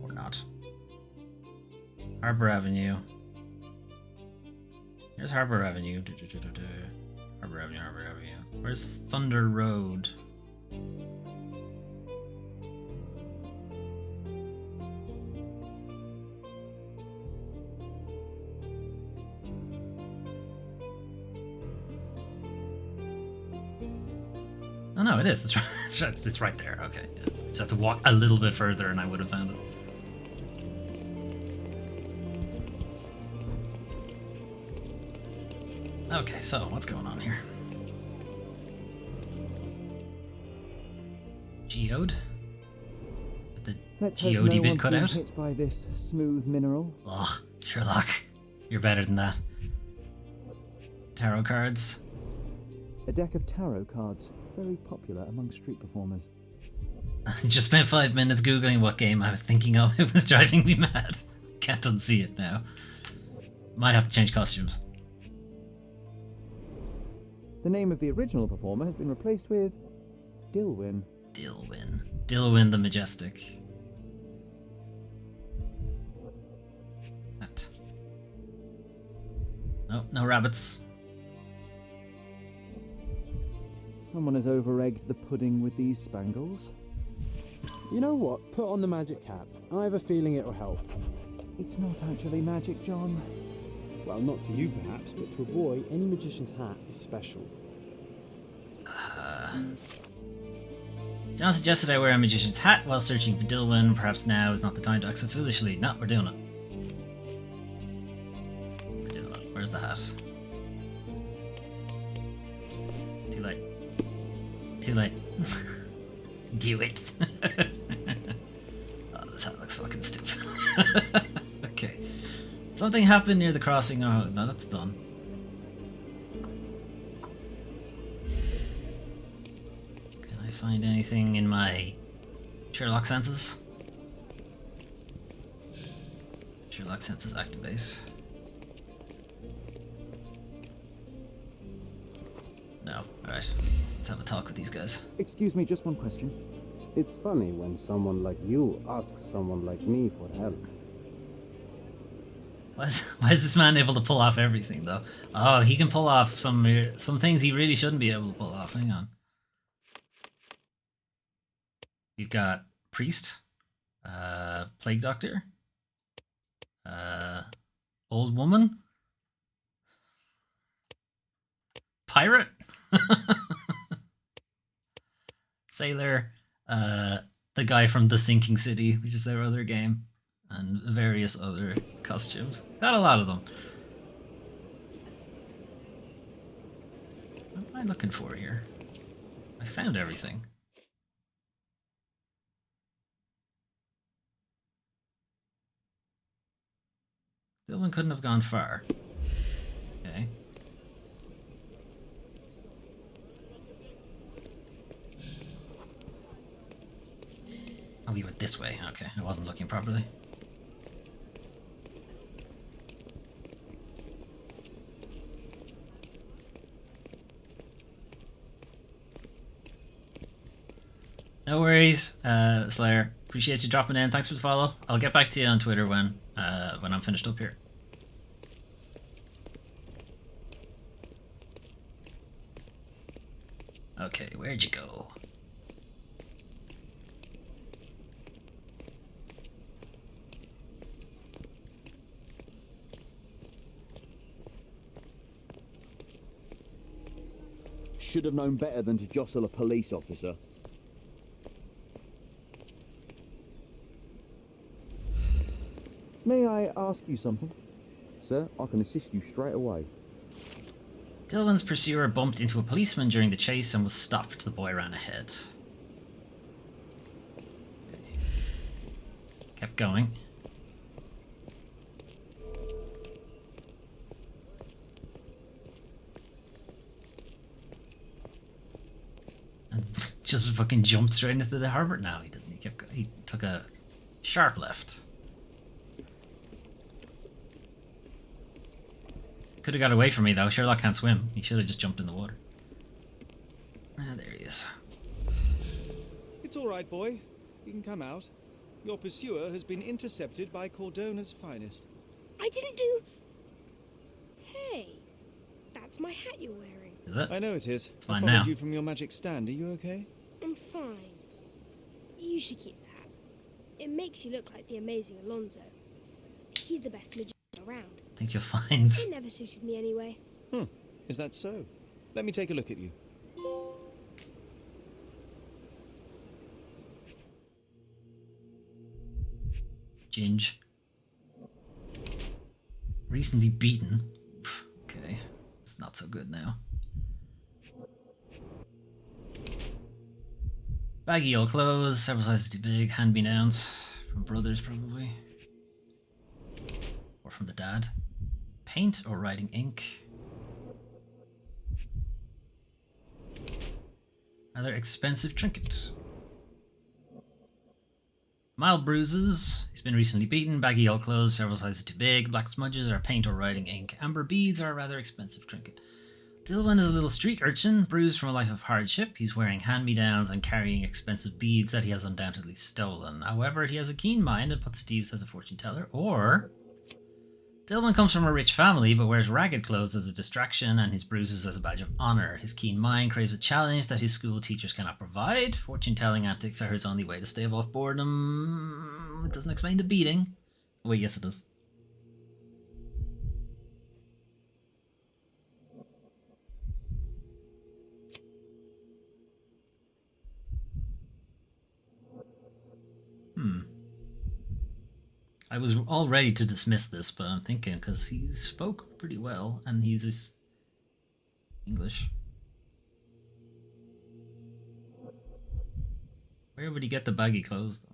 Or not. Harbour Avenue. Here's Harbour Avenue. Harbour Avenue, Harbour Avenue. Where's Thunder Road? Oh no, it is. It's right, it's right there. Okay. Just have to walk a little bit further and I would have found it. Okay, so what's going on here? Geode? With the Let's hope geode no bit one's cut been out? hit by this smooth mineral. Ugh, Sherlock. You're better than that. Tarot cards. A deck of tarot cards, very popular among street performers. Just spent 5 minutes googling what game I was thinking of. It was driving me mad. Can't unsee it now. Might have to change costumes. The name of the original performer has been replaced with Dilwyn. Dilwyn. Dilwyn the Majestic. That. No, no rabbits. Someone has over-egged the pudding with these spangles. You know what? Put on the magic cap. I have a feeling it'll help. It's not actually magic, John. Well, not to you perhaps, but to a boy, any magician's hat is special. John suggested I wear a magician's hat while searching for Dilwyn. Perhaps now is not the time to act so foolishly. No, we're doing it. We're doing it. Where's the hat? Too late. Too late. Do it. Oh, this hat looks fucking stupid. Okay. Something happened near the crossing. Oh, no, that's done. Can I find anything in my Sherlock senses? Sherlock senses activate. No. Alright. Let's have a talk with these guys. Excuse me, just one question. It's funny when someone like you asks someone like me for help. Why is this man able to pull off everything, though? Oh, he can pull off some things he really shouldn't be able to pull off. Hang on. We've got Priest, Plague Doctor, Old Woman, Pirate, Sailor, the guy from The Sinking City, which is their other game, and various other costumes. Got a lot of them. What am I looking for here? I found everything. Dillman couldn't have gone far. Okay. Oh, we went this way. Okay, I wasn't looking properly. No worries, Slayer. Appreciate you dropping in. Thanks for the follow. I'll get back to you on Twitter when I'm finished up here. Okay, where'd you go? Should have known better than to jostle a police officer. May I ask you something? Sir, I can assist you straight away. Dillman's pursuer bumped into a policeman during the chase and was stopped. The boy ran ahead. Kept going. And just fucking jumped straight into the harbor. No, he didn't. He took a sharp left. Could have got away from me though. Sherlock can't swim. He should have just jumped in the water. Ah, there he is. It's all right, boy. You can come out. Your pursuer has been intercepted by Cordona's finest. I didn't do... Hey, that's my hat you're wearing. Is it? I know it is. It's fine I followed now. you from your magic stand. Are you okay? I'm fine. You should keep the hat. It makes you look like the amazing Alonzo. He's the best magician around. I think you'll find. It never suited me anyway. Is that so? Let me take a look at you. Ginge. Recently beaten. Okay, it's not so good now. Baggy old clothes, several sizes too big, hand-me-downs. From brothers, probably. Or from the dad. Paint or writing ink. Rather expensive trinket. Mild bruises. He's been recently beaten. Baggy old clothes, several sizes too big. Black smudges are paint or writing ink. Amber beads are a rather expensive trinket. Dillman is a little street urchin, bruised from a life of hardship. He's wearing hand-me-downs and carrying expensive beads that he has undoubtedly stolen. However, he has a keen mind and puts it to use as a fortune teller. Or Dillman comes from a rich family, but wears ragged clothes as a distraction and his bruises as a badge of honor. His keen mind craves a challenge that his school teachers cannot provide. Fortune-telling antics are his only way to stave off boredom. It doesn't explain the beating. Oh, wait, yes it does. I was all ready to dismiss this, but I'm thinking because he spoke pretty well and he's English. Where would he get the baggy clothes though?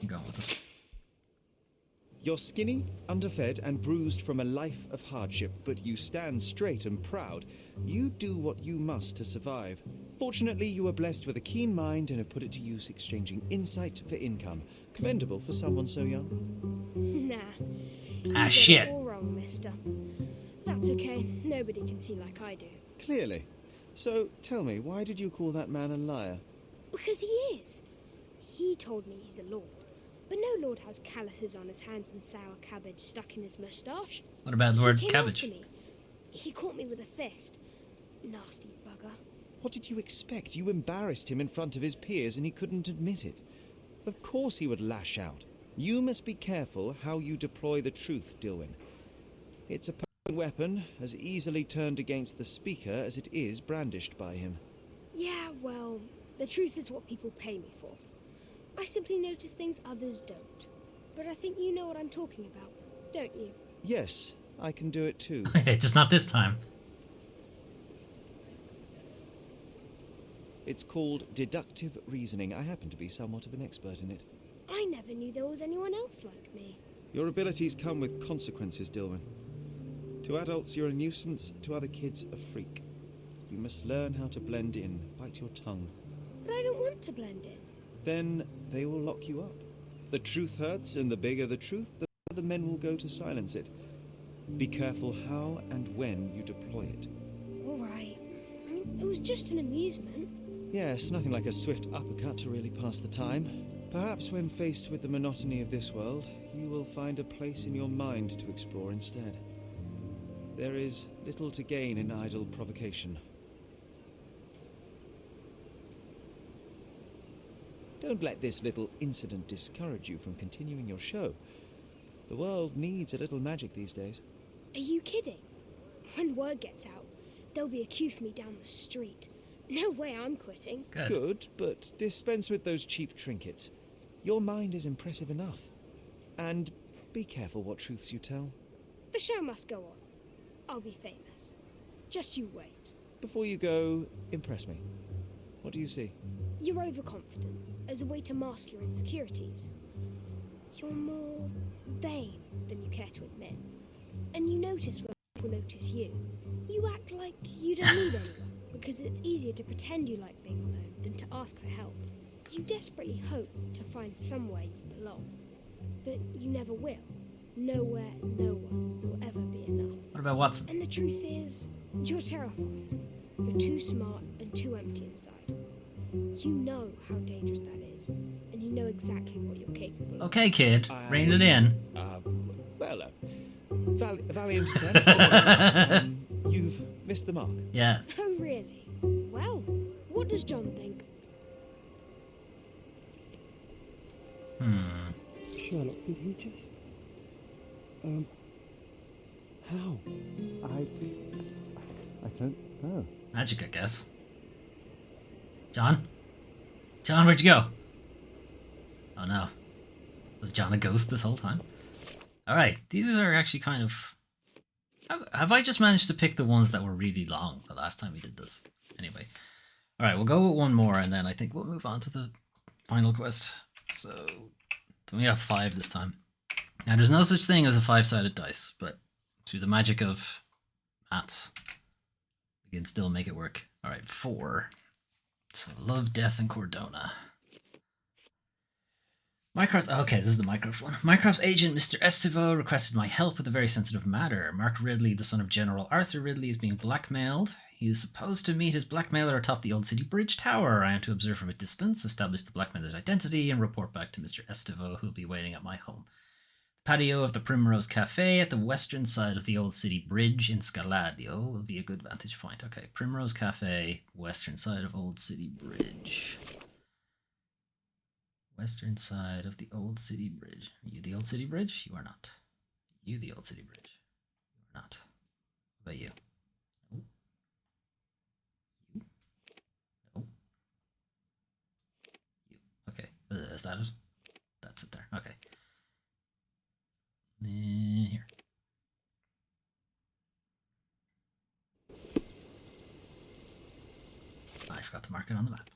Go with this. You're skinny, underfed, and bruised from a life of hardship, but you stand straight and proud. You do what you must to survive. Fortunately, you were blessed with a keen mind and have put it to use exchanging insight for income. Commendable for someone so young. Nah. Shit. All wrong, mister. That's okay. Nobody can see like I do. Clearly. So, tell me, why did you call that man a liar? Because he is. He told me he's a lord. But no lord has calluses on his hands and sour cabbage stuck in his moustache. What about Lord He came Cabbage? after me. He caught me with a fist. Nasty bugger. What did you expect? You embarrassed him in front of his peers and he couldn't admit it. Of course he would lash out. You must be careful how you deploy the truth, Dilwyn. It's a potent weapon, as easily turned against the speaker as it is brandished by him. Yeah, well, the truth is what people pay me for. I simply notice things others don't. But I think you know what I'm talking about, don't you? Yes, I can do it too. Just not this time. It's called deductive reasoning. I happen to be somewhat of an expert in it. I never knew there was anyone else like me. Your abilities come with consequences, Dilwyn. To adults, you're a nuisance. To other kids, a freak. You must learn how to blend in. Bite your tongue. But I don't want to blend in. Then they will lock you up. The truth hurts, and the bigger the truth, the more the men will go to silence it. Be careful how and when you deploy it. All right. I mean, it was just an amusement. Yes, nothing like a swift uppercut to really pass the time. Perhaps when faced with the monotony of this world, you will find a place in your mind to explore instead. There is little to gain in idle provocation. Don't let this little incident discourage you from continuing your show. The world needs a little magic these days. Are you kidding? When word gets out, there'll be a queue for me down the street. No way I'm quitting. Good, but dispense with those cheap trinkets. Your mind is impressive enough. And be careful what truths you tell. The show must go on. I'll be famous. Just you wait. Before you go, impress me. What do you see? You're overconfident, as a way to mask your insecurities. You're more vain than you care to admit. And you notice when people notice you. You act like you don't need anyone, because it's easier to pretend you like being alone than to ask for help. You desperately hope to find somewhere you belong. But you never will. Nowhere, no one will ever be enough. What about Watson? And the truth is, you're terrified. You're too smart and too empty inside. You know how dangerous that is, and you know exactly what you're capable of. Okay, kid, rein it in. Valiant attempt. You've missed the mark. Yeah. Oh, really? Well, what does John think? Sherlock, did he just... how? I don't know. Magic, I guess. John? John, where'd you go? Oh no. Was John a ghost this whole time? Alright, these are actually kind of... Have I just managed to pick the ones that were really long the last time we did this? Anyway. Alright, we'll go with one more and then I think we'll move on to the final quest. So, we have 5 this time. Now, there's no such thing as a 5-sided dice, but through the magic of maths, we can still make it work. Alright, 4. So, Love, Death, and Cordona. Mycroft's... Okay, this is the Mycroft one. Mycroft's agent, Mr. Estivo, requested my help with a very sensitive matter. Mark Ridley, the son of General Arthur Ridley, is being blackmailed. He is supposed to meet his blackmailer atop the Old City Bridge Tower. I am to observe from a distance, establish the blackmailer's identity, and report back to Mr. Estivo, who will be waiting at my home. The patio of the Primrose Cafe at the western side of the Old City Bridge in Scaladio will be a good vantage point. Okay, Primrose Cafe, western side of Old City Bridge. Western side of the Old City Bridge. Are you the Old City Bridge? You are not. You the Old City Bridge. You are not. What about you? No. You? No. You. Okay. Is that it? That's it there. Okay. Here. I forgot to mark it on the map.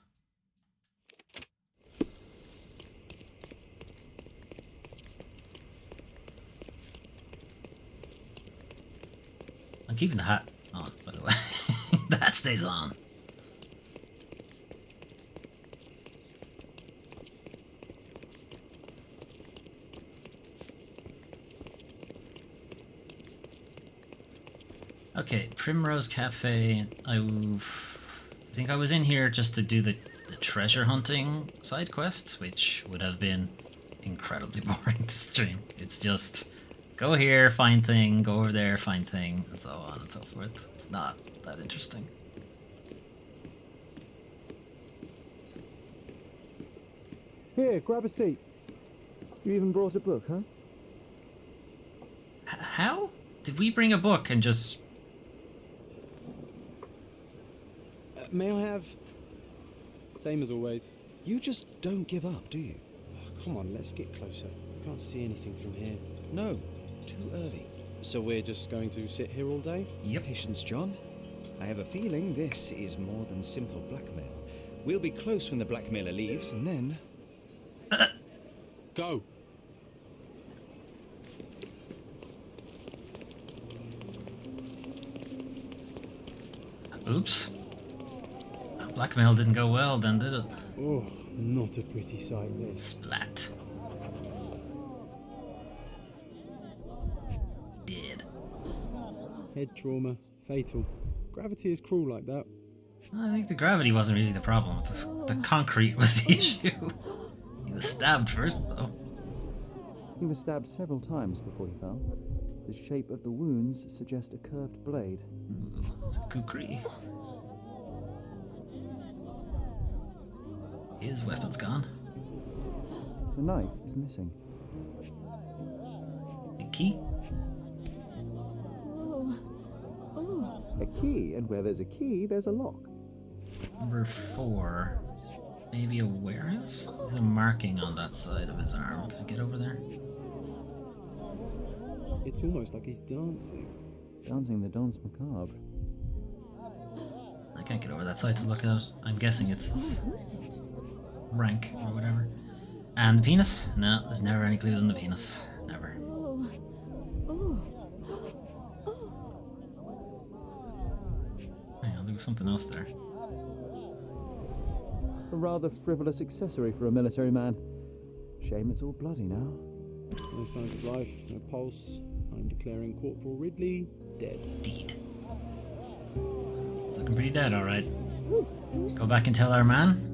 I'm keeping the hat on, by the way. The hat stays on. Okay, Primrose Cafe. I think I was in here just to do the treasure hunting side quest, which would have been incredibly boring to stream. It's just go here, find thing, go over there, find thing, and so on and so forth. It's not that interesting. Here, grab a seat. You even brought a book, huh? How? Did we bring a book and just... May I have... Same as always. You just don't give up, do you? Come on, let's get closer. I can't see anything from here. No, too early. So we're just going to sit here all day? Yep. Patience, John. I have a feeling this is more than simple blackmail. We'll be close when the blackmailer leaves, and then... Go! Oops. Blackmail didn't go well then, did it? Oh, not a pretty sight, this. Splat. Dead. Head trauma. Fatal. Gravity is cruel like that. I think the gravity wasn't really the problem. The concrete was the issue. He was stabbed first, though. He was stabbed several times before he fell. The shape of the wounds suggest a curved blade. Ooh, it's a kukri. His weapon's gone. The knife is missing. A key? A key, and where there's a key, there's a lock. Number 4. Maybe a warehouse? There's a marking on that side of his arm. Can I get over there? It's almost like he's dancing. Dancing the dance macabre. I can't get over that side to look at it. I'm guessing it's his rank or whatever. And the penis? No, there's never any clues on the penis. Never. Hang on, there was something else there. A rather frivolous accessory for a military man. Shame it's all bloody now. No signs of life, no pulse. I'm declaring Corporal Ridley dead. Deed. It's looking pretty dead, alright. Go back and tell our man.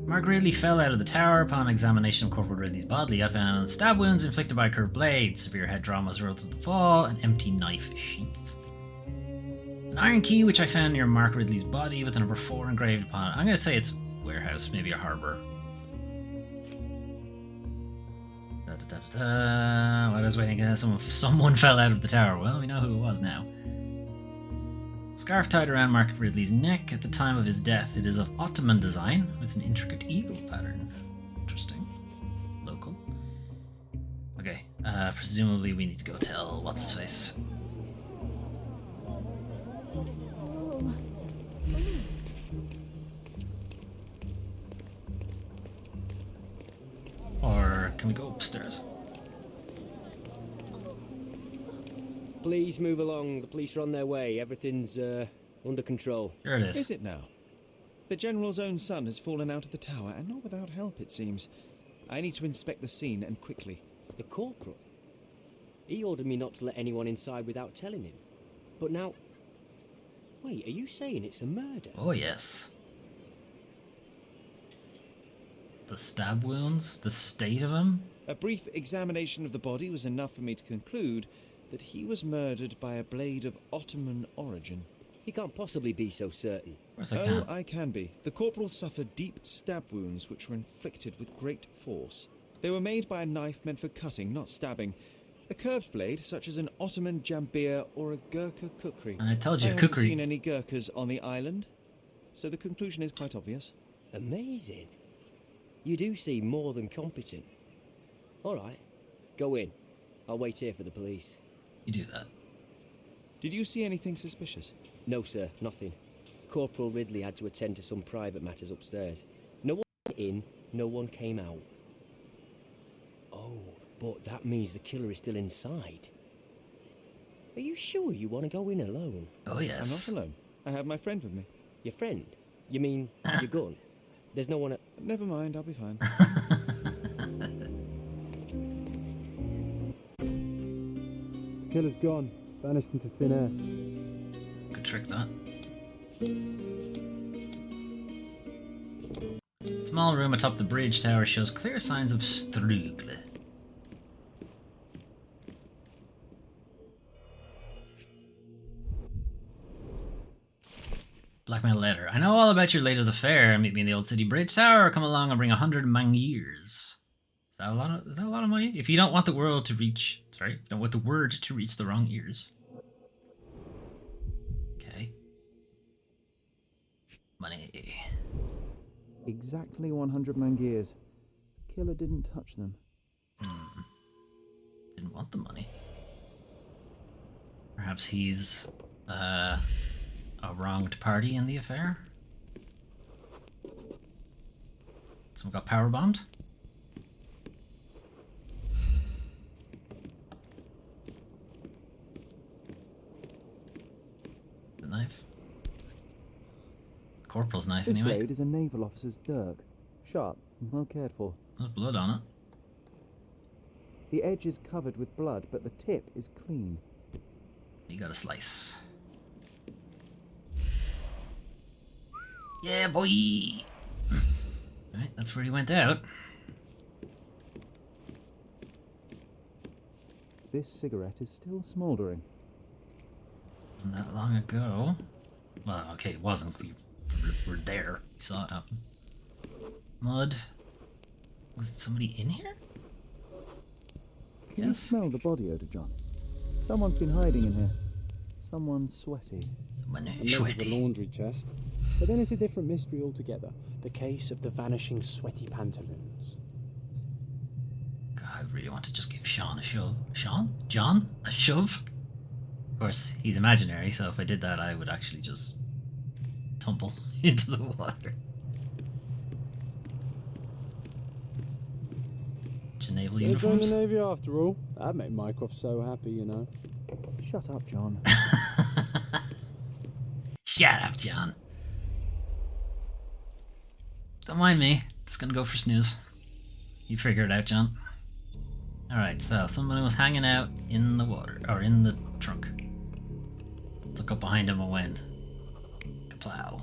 Mark Ridley fell out of the tower. Upon examination of Corporal Ridley's body, I found stab wounds inflicted by a curved blade, severe head trauma as a result of the fall, an empty knife sheath. An iron key which I found near Mark Ridley's body with a number 4 engraved upon it. I'm going to say it's warehouse, maybe a harbour. What I was waiting at, someone fell out of the tower. Well, we know who it was now. Scarf tied around Mark Ridley's neck at the time of his death. It is of Ottoman design with an intricate eagle pattern. Interesting. Local. Okay, presumably we need to go tell what's-his-face. Or can we go upstairs? Please move along. The police are on their way. Everything's under control. Here it is. Is it now? The General's own son has fallen out of the tower, and not without help, it seems. I need to inspect the scene, and quickly. The corporal? He ordered me not to let anyone inside without telling him. But now... Wait, are you saying it's a murder? Oh, yes. The stab wounds, the state of him. A brief examination of the body was enough for me to conclude that he was murdered by a blade of Ottoman origin. You can't possibly be so certain. Of course I can. I can be. The corporal suffered deep stab wounds which were inflicted with great force. They were made by a knife meant for cutting, not stabbing. A curved blade, such as an Ottoman jambir or a Gurkha kukri. And I told you, I haven't kukri. seen any Gurkhas on the island, so the conclusion is quite obvious. Amazing. You do seem more than competent. All right, go in. I'll wait here for the police. You do that. Did you see anything suspicious? No, sir, nothing. Corporal Ridley had to attend to some private matters upstairs. No one went in, no one came out. Oh, but that means the killer is still inside. Are you sure you want to go in alone? Oh, yes. I'm not alone. I have my friend with me. Your friend? You mean your gun? There's no one at... Never mind, I'll be fine. The killer's gone. Vanished into thin air. Good trick, that. Small room atop the bridge tower shows clear signs of struggle. Blackmail letter. I know all about your latest affair. Meet me in the old city bridge tower, or come along and bring 100 mangiers. Is that a lot of money? If you don't want the world to reach, don't want the word to reach the wrong ears. Okay. Money. Exactly 100 mangears. The killer didn't touch them. Didn't want the money. Perhaps he's a wronged party in the affair? Someone got power bombed? The knife? The corporal's knife, This anyway. blade is a naval officer's dirk. Sharp and well cared for. There's blood on it. The edge is covered with blood, but the tip is clean. You got a slice. Yeah, boy! Alright, that's where he went out. This cigarette is still smouldering. Wasn't that long ago. Well, okay, it wasn't. We were there. We saw it happen. Mud. Was it somebody in here? Can you smell the body odor, John? Someone's been hiding in here. Someone sweaty. Someone Unless it's the laundry chest. But then it's a different mystery altogether. The case of the vanishing sweaty pantaloons. God, I really want to just give Sean a shove. Sean? John? A shove? Of course, he's imaginary, so if I did that, I would actually just tumble into the water. Naval Gonna join uniforms? the Navy after all. That made Mycroft so happy, you know. Shut up, John. Shut up, John. Don't mind me. Just gonna go for snooze. You figure it out, John. Alright, so someone was hanging out in the water, or in the trunk. Look up behind him and went. Kaplow.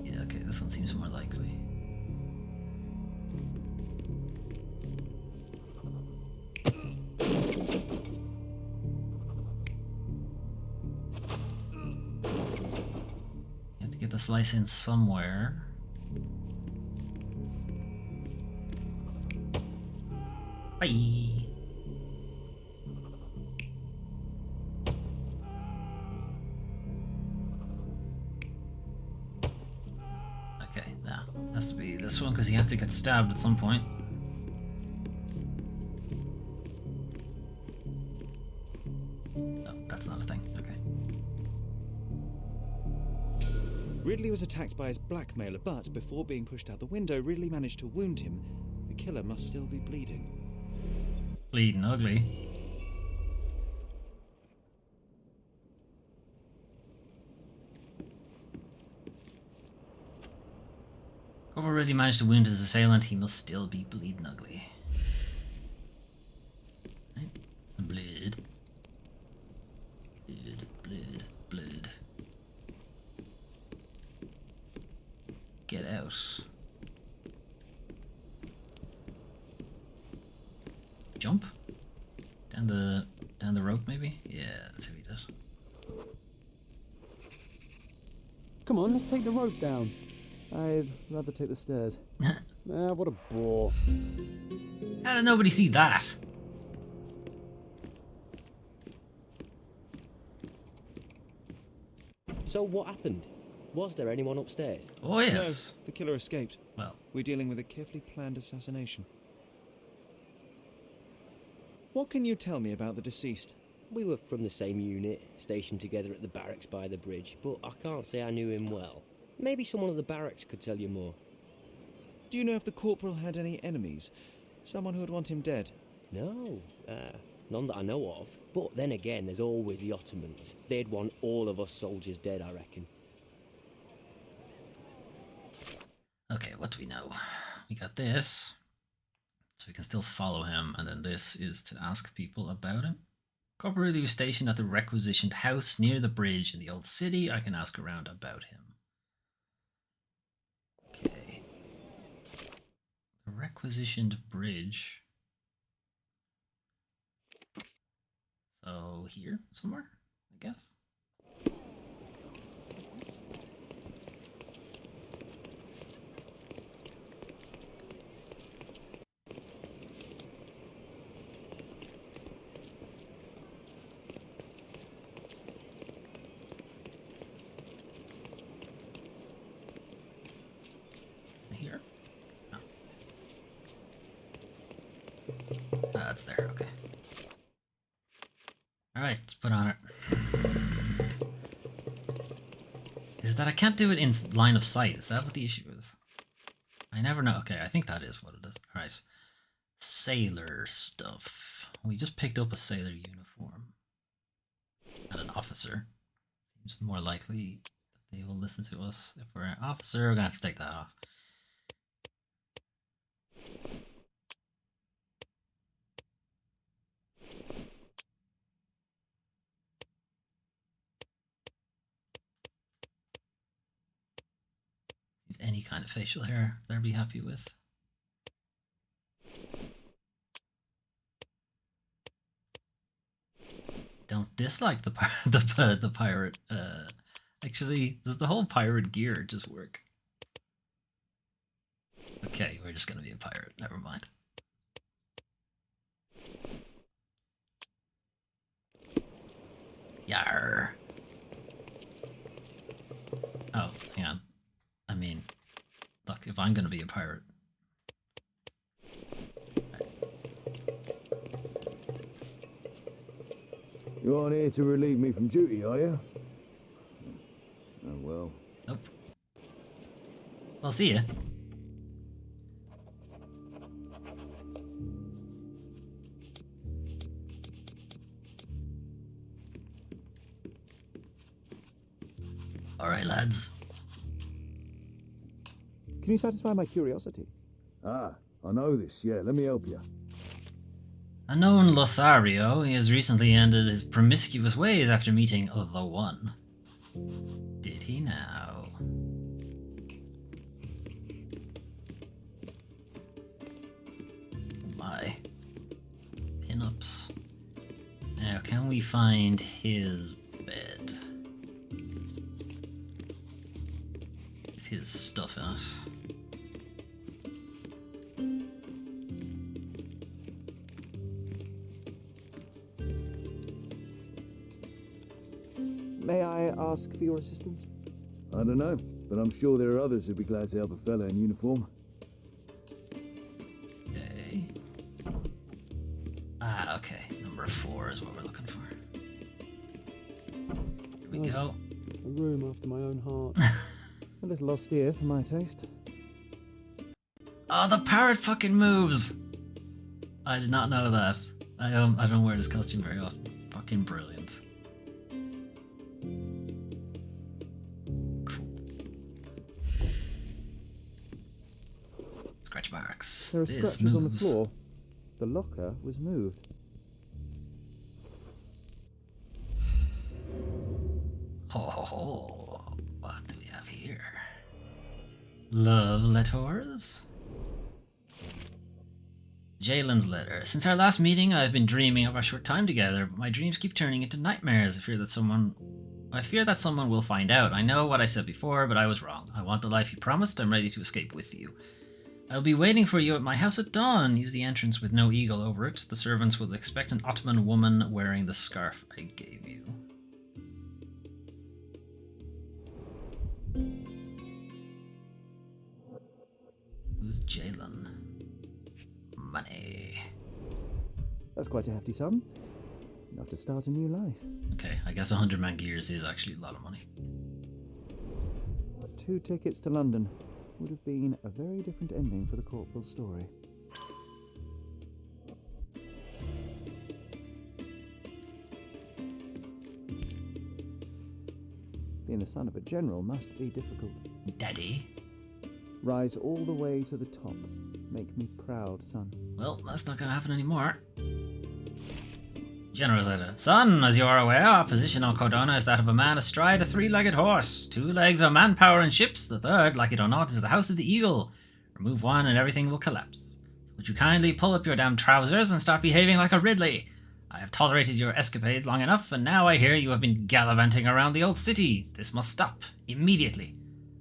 Yeah, okay, this one seems more likely. You have to get the slice in somewhere. Bye. Okay, now has to be this one because you have to get stabbed at some point. Oh, that's not a thing. Okay. Ridley was attacked by his blackmailer, but before being pushed out the window, Ridley managed to wound him. The killer must still be bleeding. Bleeding ugly. I've already managed to wound his assailant, he must still be bleeding ugly. Right? Some blood. Blood, blood, blood. Get out. Jump? Down the rope maybe? Yeah, that's how he does. Come on, let's take the rope down. I'd rather take the stairs. What a bore. How did nobody see that? So what happened? Was there anyone upstairs? Oh yes. No, the killer escaped. Well, we're dealing with a carefully planned assassination. What can you tell me about the deceased? We were from the same unit, stationed together at the barracks by the bridge, but I can't say I knew him well. Maybe someone at the barracks could tell you more. Do you know if the corporal had any enemies? Someone who would want him dead? No, none that I know of. But then again, there's always the Ottomans. They'd want all of us soldiers dead, I reckon. okay, what do we know? We got this. So we can still follow him, and then this is to ask people about him. Corporal Ridley was stationed at the requisitioned house near the bridge in the old city. I can ask around about him. Okay. The requisitioned bridge. So here, somewhere, I guess. it's there. Okay. Alright, let's put on it. Is it that I can't do it in line of sight? Is that what the issue is? I never know. Okay, I think that is what it is. Alright. Sailor stuff. We just picked up a sailor uniform. And an officer. Seems more likely that they will listen to us. If we're an officer, we're gonna have to take that off. Any kind of facial hair they'll be happy with. Don't dislike the pirate. Actually, does the whole pirate gear just work? Okay, we're just gonna be a pirate. Never mind. Yar. Oh, hang on. I mean, look, if I'm gonna be a pirate. You aren't here to relieve me from duty, are you? Oh well. Nope. Well, see ya. Alright, lads. Can you satisfy my curiosity? Ah, I know this, yeah, let me help you. A known Lothario, he has recently ended his promiscuous ways after meeting the One. Did he now? My pinups. Now, can we find his bed? With his stuff in it. May I ask for your assistance? I don't know, but I'm sure there are others who'd be glad to help a fella in uniform. Okay. Ah, okay. Number 4 is what we're looking for. Here we go. A room after my own heart. A little austere for my taste. Oh, the parrot fucking moves! I did not know that. I don't wear this costume very often. Fucking brilliant. Cool. Scratch marks. There are This scratches on the moves. floor. The locker was moved. Ho ho ho. What do we have here? Love letters? Jalen's letter. Since our last meeting, I've been dreaming of our short time together, but my dreams keep turning into nightmares. I fear that someone will find out. I know what I said before, but I was wrong. I want the life you promised. I'm ready to escape with you. I'll be waiting for you at my house at dawn. Use the entrance with no eagle over it. The servants will expect an Ottoman woman wearing the scarf I gave you. Who's Jalen? Money. That's quite a hefty sum. Enough to start a new life. Okay, I guess 100 man gears is actually a lot of money. 2 tickets to London. Would have been a very different ending for the corporal's story. Being the son of a general must be difficult. Daddy? Rise all the way to the top. Make me proud, son. Well, that's not gonna happen anymore. General's letter. Son, as you are aware, our position on Cordona is that of a man astride a 3-legged horse. 2 legs are manpower and ships. The third, like it or not, is the House of the Eagle. Remove one and everything will collapse. So would you kindly pull up your damn trousers and start behaving like a Ridley? I have tolerated your escapades long enough, and now I hear you have been gallivanting around the old city. This must stop. Immediately.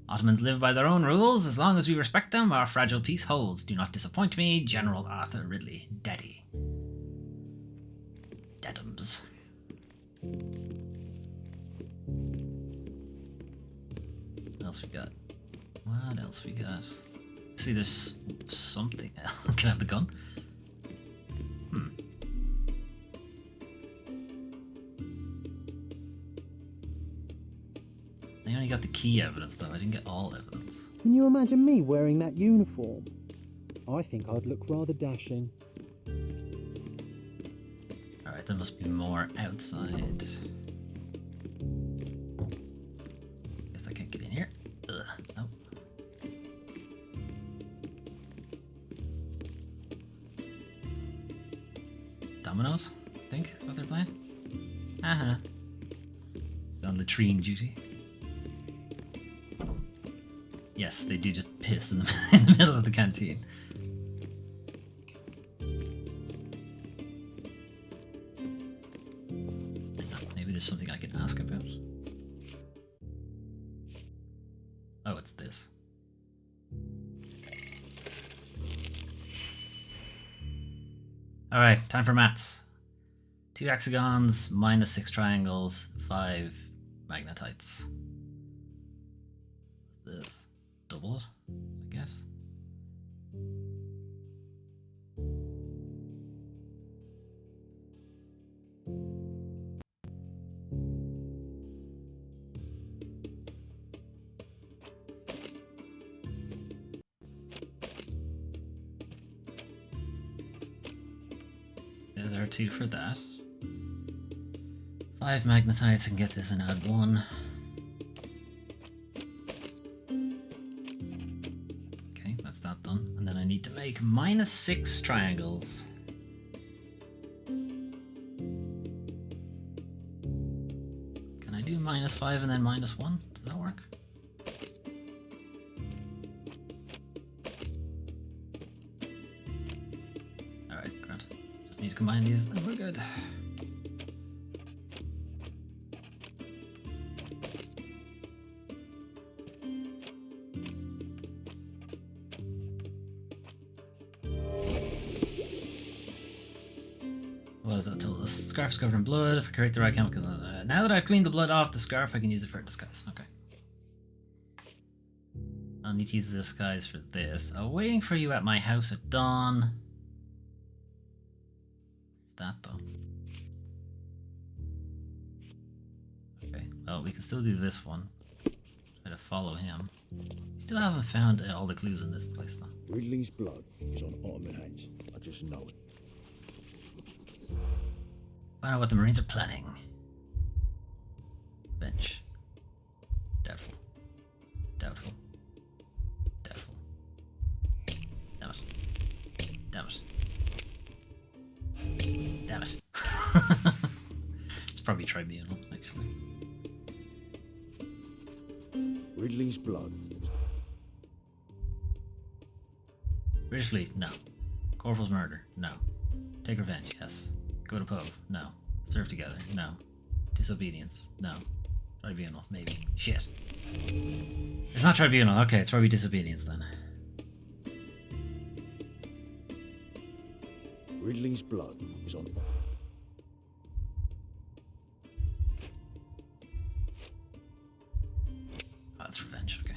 Ottomans live by their own rules. As long as we respect them, our fragile peace holds. Do not disappoint me, General Arthur Ridley. Daddy. Dadums. What else we got? What else we got? See, there's something else. Can I have the gun? only got the key evidence though, I didn't get all evidence. Can you imagine me wearing that uniform? I think I'd look rather dashing. Alright, there must be more outside. Guess I can't get in here. Ugh, nope. Dominoes, I think is what they're playing. Uh-huh. On latrine duty. Yes, they do just piss in the middle of the canteen. Hang on, maybe there's something I can ask about. Oh, it's this. Alright, time for maths. 2 hexagons, minus 6 triangles, 5 magnetites. What's this? Double it, I guess. There's our 2 for that. 5 magnetites, I can get this and add 1. Okay, that's that done. And then I need to make minus 6 triangles. Can I do minus 5 and then minus 1? Does that work? Alright, great. Just need to combine these and we're good. What is that total? The scarf is covered in blood. If I create the right chemical. Now that I've cleaned the blood off the scarf, I can use it for a disguise. Okay. I'll need to use the disguise for this. I'm waiting for you at my house at dawn. Where's that though? Okay, well, we can still do this one. Try to follow him. We still haven't found all the clues in this place though. Ridley's blood is on Ottoman hands. I just know it. Find out what the Marines are planning. Bench. Doubtful. Doubtful. Doubtful. Damn it. Damn it. Damn it. It's probably tribunal, actually. Ridley's blood. British Fleet, no. Corporal's murder, no. Take revenge, yes. Go to pub, no. Serve together, no. Disobedience, no. Tribunal, maybe. Shit. It's not tribunal, okay, it's probably disobedience then. Ridley's blood is on. Oh, it's revenge, okay.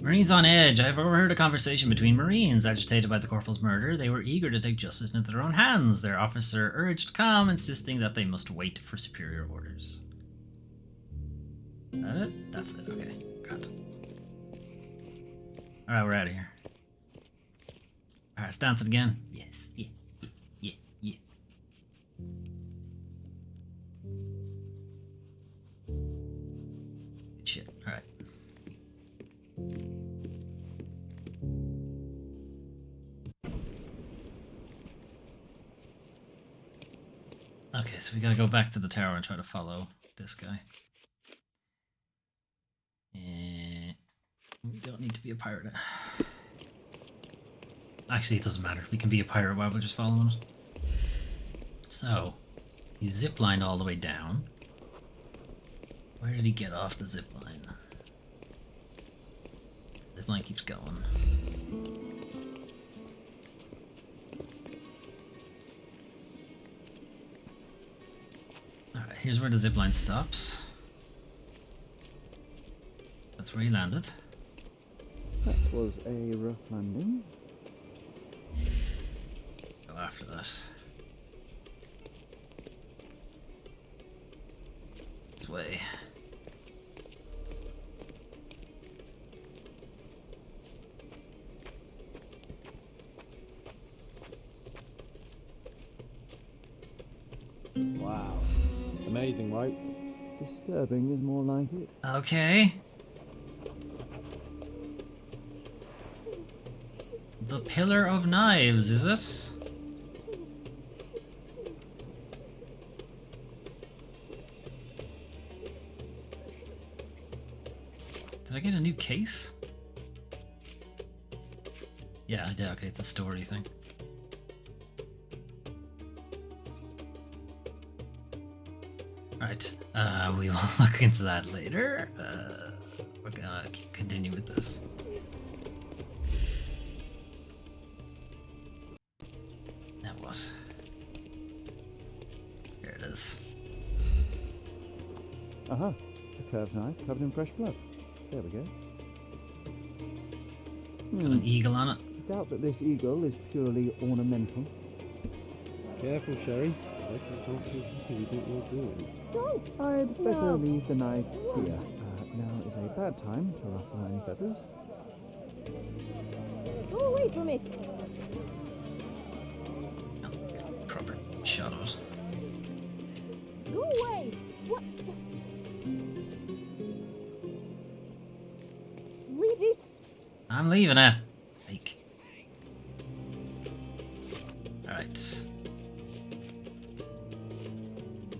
Marines on edge. I've overheard a conversation between Marines agitated by the corporal's murder. They were eager to take justice into their own hands. Their officer urged calm, insisting that they must wait for superior orders. Is that it? That's it. Okay. Grant. Alright, we're out of here. Alright, let's dance it again. Yes. Yeah. Yeah. Yeah. Yeah. Good shit. Alright. Okay, so we gotta go back to the tower and try to follow this guy. And we don't need to be a pirate. Actually, it doesn't matter. We can be a pirate while we're just following it. So, he ziplined all the way down. Where did he get off the zipline? Zipline keeps going. Alright, here's where the zipline stops. That's where he landed. That was a rough landing. Go after that. This way. Wow. Amazing, right? Disturbing is more like it. Okay. The Pillar of Knives, is it? Did I get a new case? Yeah, I did. Okay, it's a story thing. Right. We will look into that later. We're gonna continue with this. Now what? Here it is. Aha, a curved knife covered in fresh blood. There we go. Got an eagle on it. Doubt that this eagle is purely ornamental. Careful, Sherry. Locals aren't too happy with what you're doing. Don't! I'd better leave the knife here. Now is a bad time to ruffle any feathers. Go away from it! Proper shot of it. Go away! What? Leave it! I'm leaving it. Fake. Alright.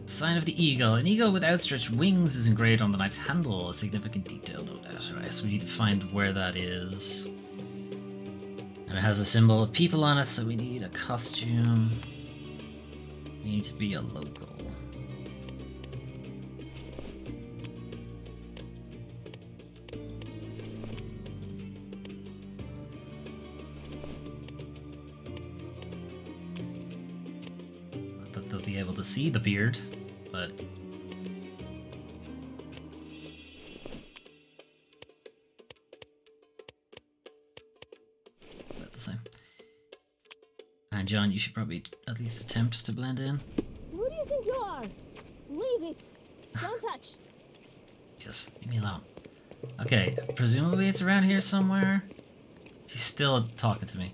Sign of the eagle. An eagle with outstretched wings is engraved on the knife's handle. A significant detail, no doubt. Alright, so we need to find where that is. And it has a symbol of people on it, so we need a costume. We need to be a local. Not that they'll be able to see the beard, but about the same. And John, you should probably at least attempt to blend in. Who do you think you are? Leave it! Don't touch! Just leave me alone. Okay, presumably it's around here somewhere. She's still talking to me.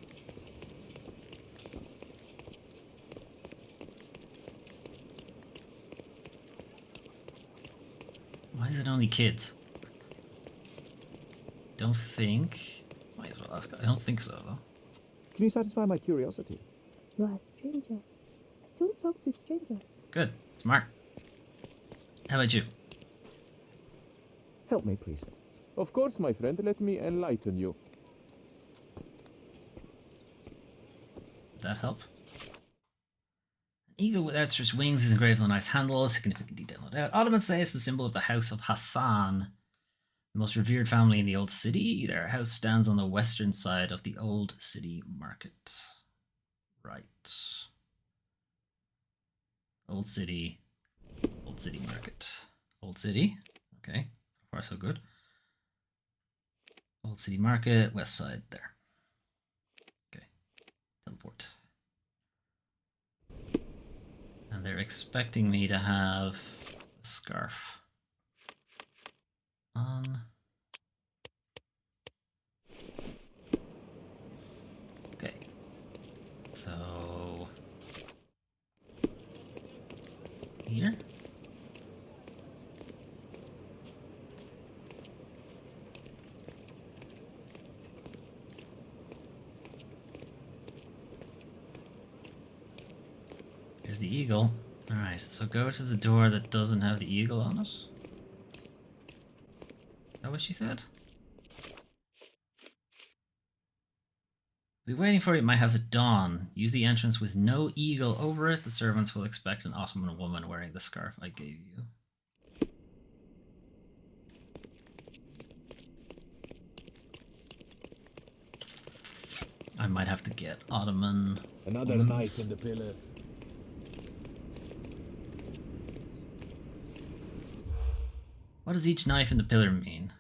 Why is it only kids? Don't think. Might as well ask. I don't think so, though. Can you satisfy my curiosity? You are a stranger. I don't talk to strangers. Good. Smart. How about you? Help me, please. Of course, my friend. Let me enlighten you. Would that help? An eagle with outstretched wings is engraved on a nice handle, significant detail no doubt. Ottomans say it's the symbol of the House of Hassan, the most revered family in the Old City. Their house stands on the western side of the Old City Market. Right. Old City Market. Old City. Okay, so far so good. Old City Market, west side there. Okay, teleport. And they're expecting me to have a scarf on. Okay, so here. Here's the eagle. Alright, so go to the door that doesn't have the eagle on it. Is that what she said? Be waiting for you at my house at dawn. Use the entrance with no eagle over it. The servants will expect an Ottoman woman wearing the scarf I gave you. I might have to get Ottoman. Another knife in the pillar. What does each knife in the pillar mean?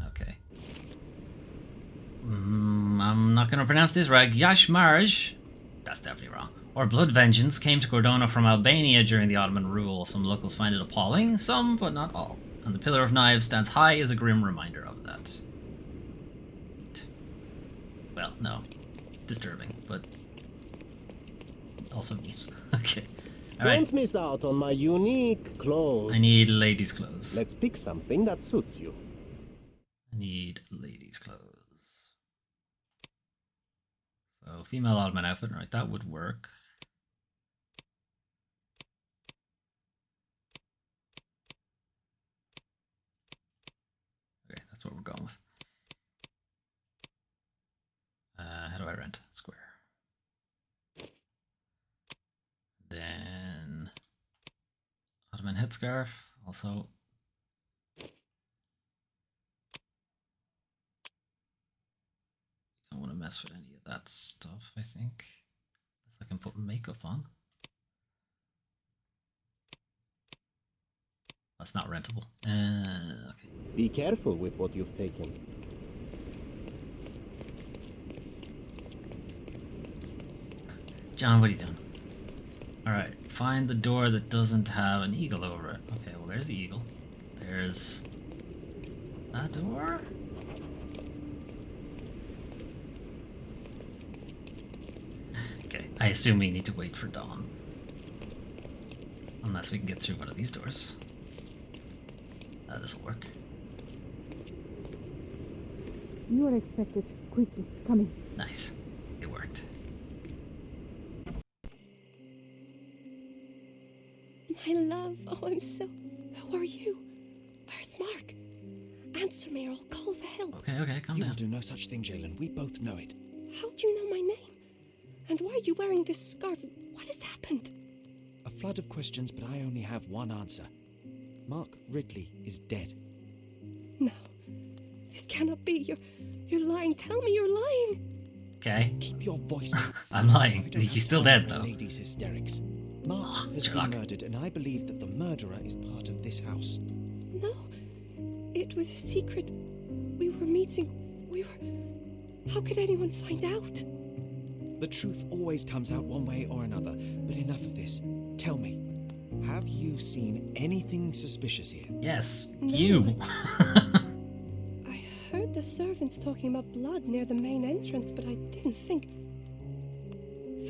Okay. not going to pronounce this right. Yashmarj, that's definitely wrong, or Blood Vengeance came to Cordona from Albania during the Ottoman rule. Some locals find it appalling, some, but not all. And the Pillar of Knives stands high as a grim reminder of that. Well, no. Disturbing, but also neat. Okay. Don't miss out on my unique clothes. I need ladies' clothes. Let's pick something that suits you. I need ladies' clothes. So, female Ottoman outfit, right, that would work. Okay, that's what we're going with. How do I rent? Square. Then Ottoman headscarf, also. Don't want to mess with any of that stuff, I think. Unless I can put makeup on. That's not rentable. Okay. Be careful with what you've taken. John, what are you doing? Alright, find the door that doesn't have an eagle over it. Okay, well there's the eagle. There's that door? Okay, I assume we need to wait for dawn. Unless we can get through one of these doors. This'll work. You are expected. Quickly, come in. Nice. It worked. My love, oh, I'm so... Who are you? Where's Mark? Answer me or I'll call for help. Okay, calm You down. will do no such thing, Jalen. We both know it. How do you know my name? And why are you wearing this scarf? What has happened? A flood of questions, but I only have one answer. Mark Ridley is dead. No, this cannot be. You're lying. Tell me you're lying. Okay. Keep your voice down. I'm lying. He's still dead, though. Ladies' hysterics. Mark has Sherlock. been murdered, and I believe that the murderer is part of this house. No, it was a secret. We were meeting. How could anyone find out? The truth always comes out one way or another, but enough of this. Tell me, have you seen anything suspicious here? Yes, No. you. I heard the servants talking about blood near the main entrance, but I didn't think...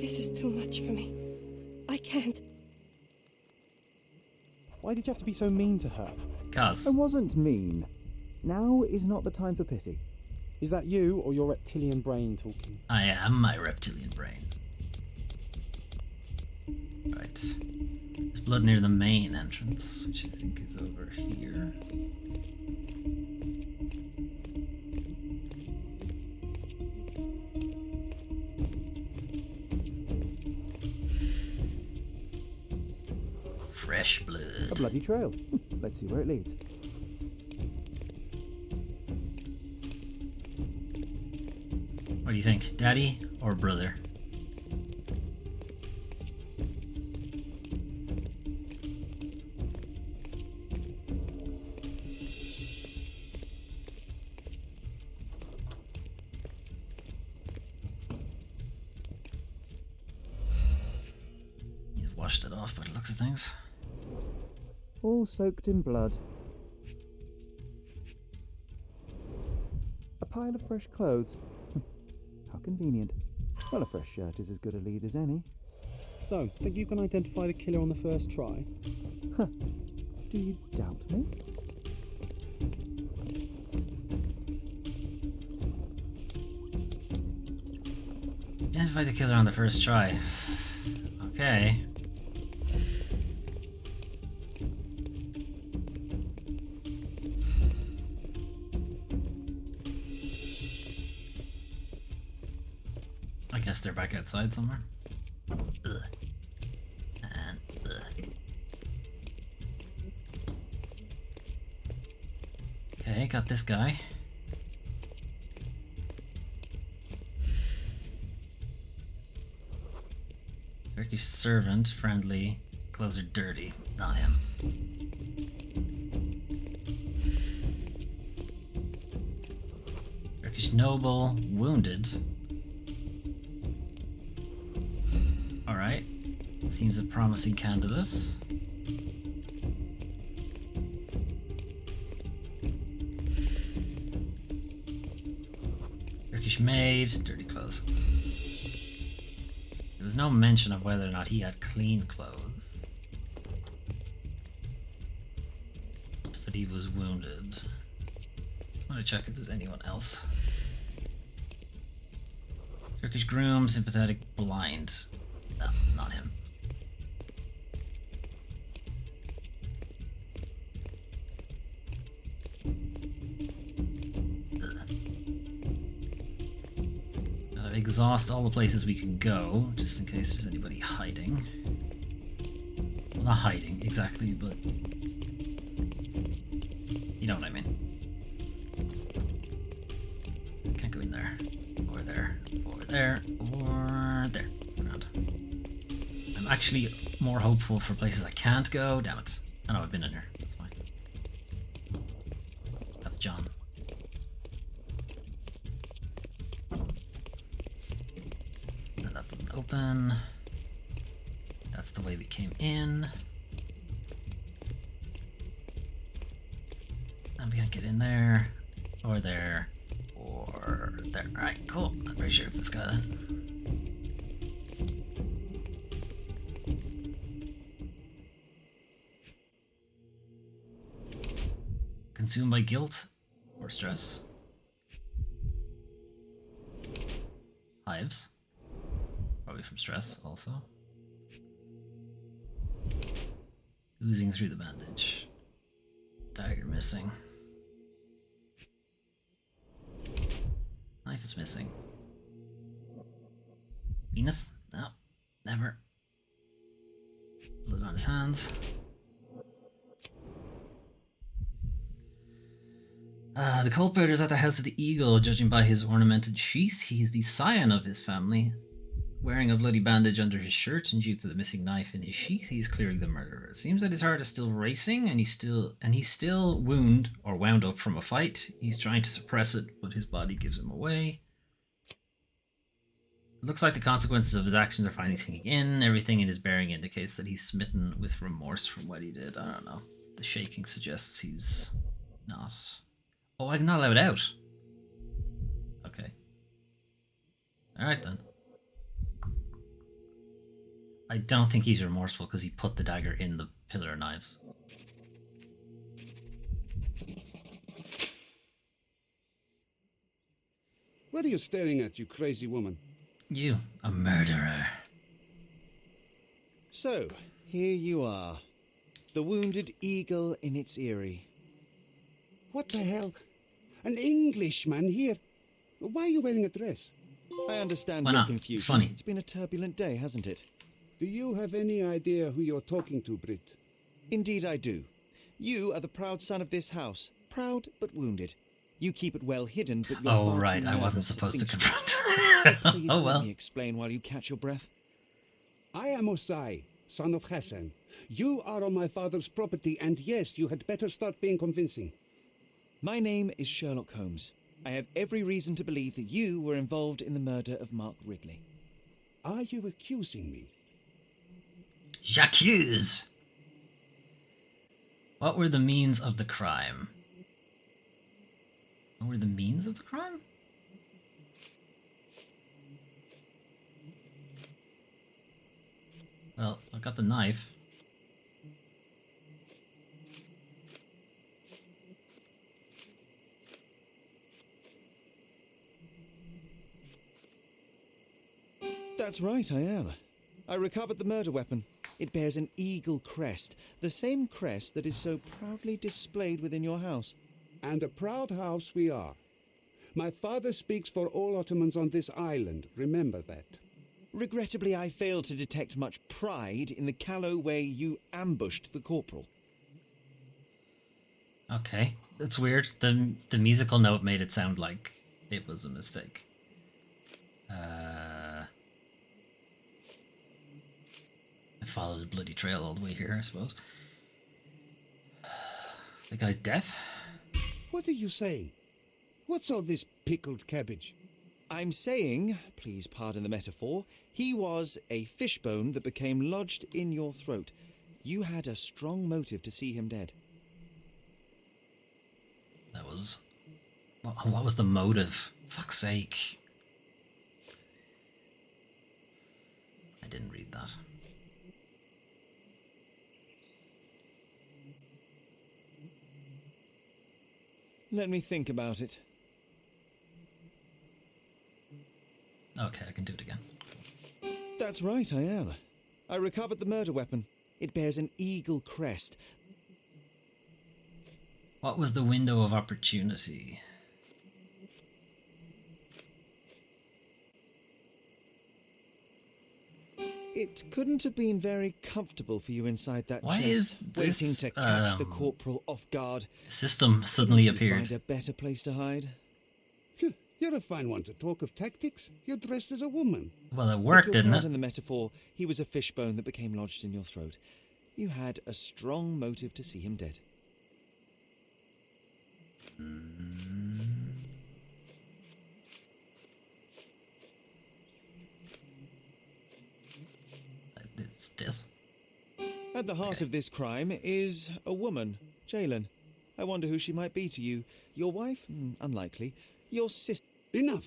This is too much for me. I can't. Why did you have to be so mean to her? Cuz. I wasn't mean. Now is not the time for pity. Is that you or your reptilian brain talking? I am my reptilian brain. Right. There's blood near the main entrance, which I think is over here. Fresh blood. A bloody trail. Let's see where it leads. What do you think, daddy or brother? He's washed it off by the looks of things. All soaked in blood. A pile of fresh clothes. How convenient. Well, a fresh shirt is as good a lead as any. So, think you can identify the killer on the first try? Huh. Do you doubt me? Identify the killer on the first try. Okay. I guess they're back outside somewhere. Ugh. And ugh. Okay, got this guy. Turkish servant, friendly, clothes are dirty. Not him. Turkish noble, wounded. Alright. Seems a promising candidate. Turkish maid, dirty clothes. There was no mention of whether or not he had clean clothes. Just that he was wounded. I want to check if there's anyone else. Turkish groom, sympathetic, blind. No, not him. Gotta exhaust all the places we can go, just in case there's anybody hiding. Well, not hiding exactly, but you know what I mean. Can't go in there, or there, or there, or there. Around. I'm actually more hopeful for places I can't go. Damn it. I know I've been in here. That's fine. That's John. And that doesn't open. That's the way we came in. And we can't get in there, or there, or there. Alright, cool. I'm pretty sure it's this guy then. Consumed by guilt or stress. Hives. Probably from stress also. Oozing through the bandage. Dagger missing. Knife is missing. Penis? No, never. Blood on his hands. The culprit is at the House of the Eagle, judging by his ornamented sheath. He is the scion of his family. Wearing a bloody bandage under his shirt, and due to the missing knife in his sheath, he is clearly the murderer. It seems that his heart is still racing, and he's still wound up from a fight. He's trying to suppress it, but his body gives him away. It looks like the consequences of his actions are finally sinking in. Everything in his bearing indicates that he's smitten with remorse from what he did. I don't know. The shaking suggests he's not. Oh, I'm not allowed out. Okay. Alright then. I don't think he's remorseful because he put the dagger in the pillar of knives. What are you staring at, you crazy woman? You, a murderer. So, here you are. The wounded eagle in its eyrie. What the hell? An Englishman here? Why are you wearing a dress? I understand Why your not? confusion. It's funny. It's been a turbulent day, hasn't it? Do you have any idea who you're talking to, Brit? Indeed I do. You are the proud son of this house. Proud, but wounded. You keep it well hidden, but you're Oh, far right. too I wasn't nervous supposed to speak. confront. So please Oh, well. let me explain while you catch your breath. I am Osai, son of Hassan. You are on my father's property, and yes, you had better start being convincing. My name is Sherlock Holmes. I have every reason to believe that you were involved in the murder of Mark Ridley. Are you accusing me? J'accuse! What were the means of the crime? What were the means of the crime? Well, I got the knife. That's right, I am. I recovered the murder weapon. It bears an eagle crest, the same crest that is so proudly displayed within your house. And a proud house we are. My father speaks for all Ottomans on this island, remember that. Regrettably, I failed to detect much pride in the callow way you ambushed the corporal. Okay, that's weird. The musical note made it sound like it was a mistake. I followed the bloody trail all the way here, I suppose. The guy's death? What are you saying? What's all this pickled cabbage? I'm saying, please pardon the metaphor, he was a fishbone that became lodged in your throat. You had a strong motive to see him dead. That was... What was the motive? Fuck's sake. I didn't read that. Let me think about it. Okay, I can do it again. That's right, I am. I recovered the murder weapon. It bears an eagle crest. What was the window of opportunity? It couldn't have been very comfortable for you inside that Why chest, is this, waiting to catch the corporal off guard. System suddenly Couldn't you appeared. Find a better place to hide. You're a fine one to talk of tactics. You're dressed as a woman. Well, it worked, didn't it? Pardon the metaphor. He was a fishbone that became lodged in your throat. You had a strong motive to see him dead. It's this. At the heart of this crime is a woman, Jalen. I wonder who she might be to you. Your wife? Unlikely. Your sister? Enough.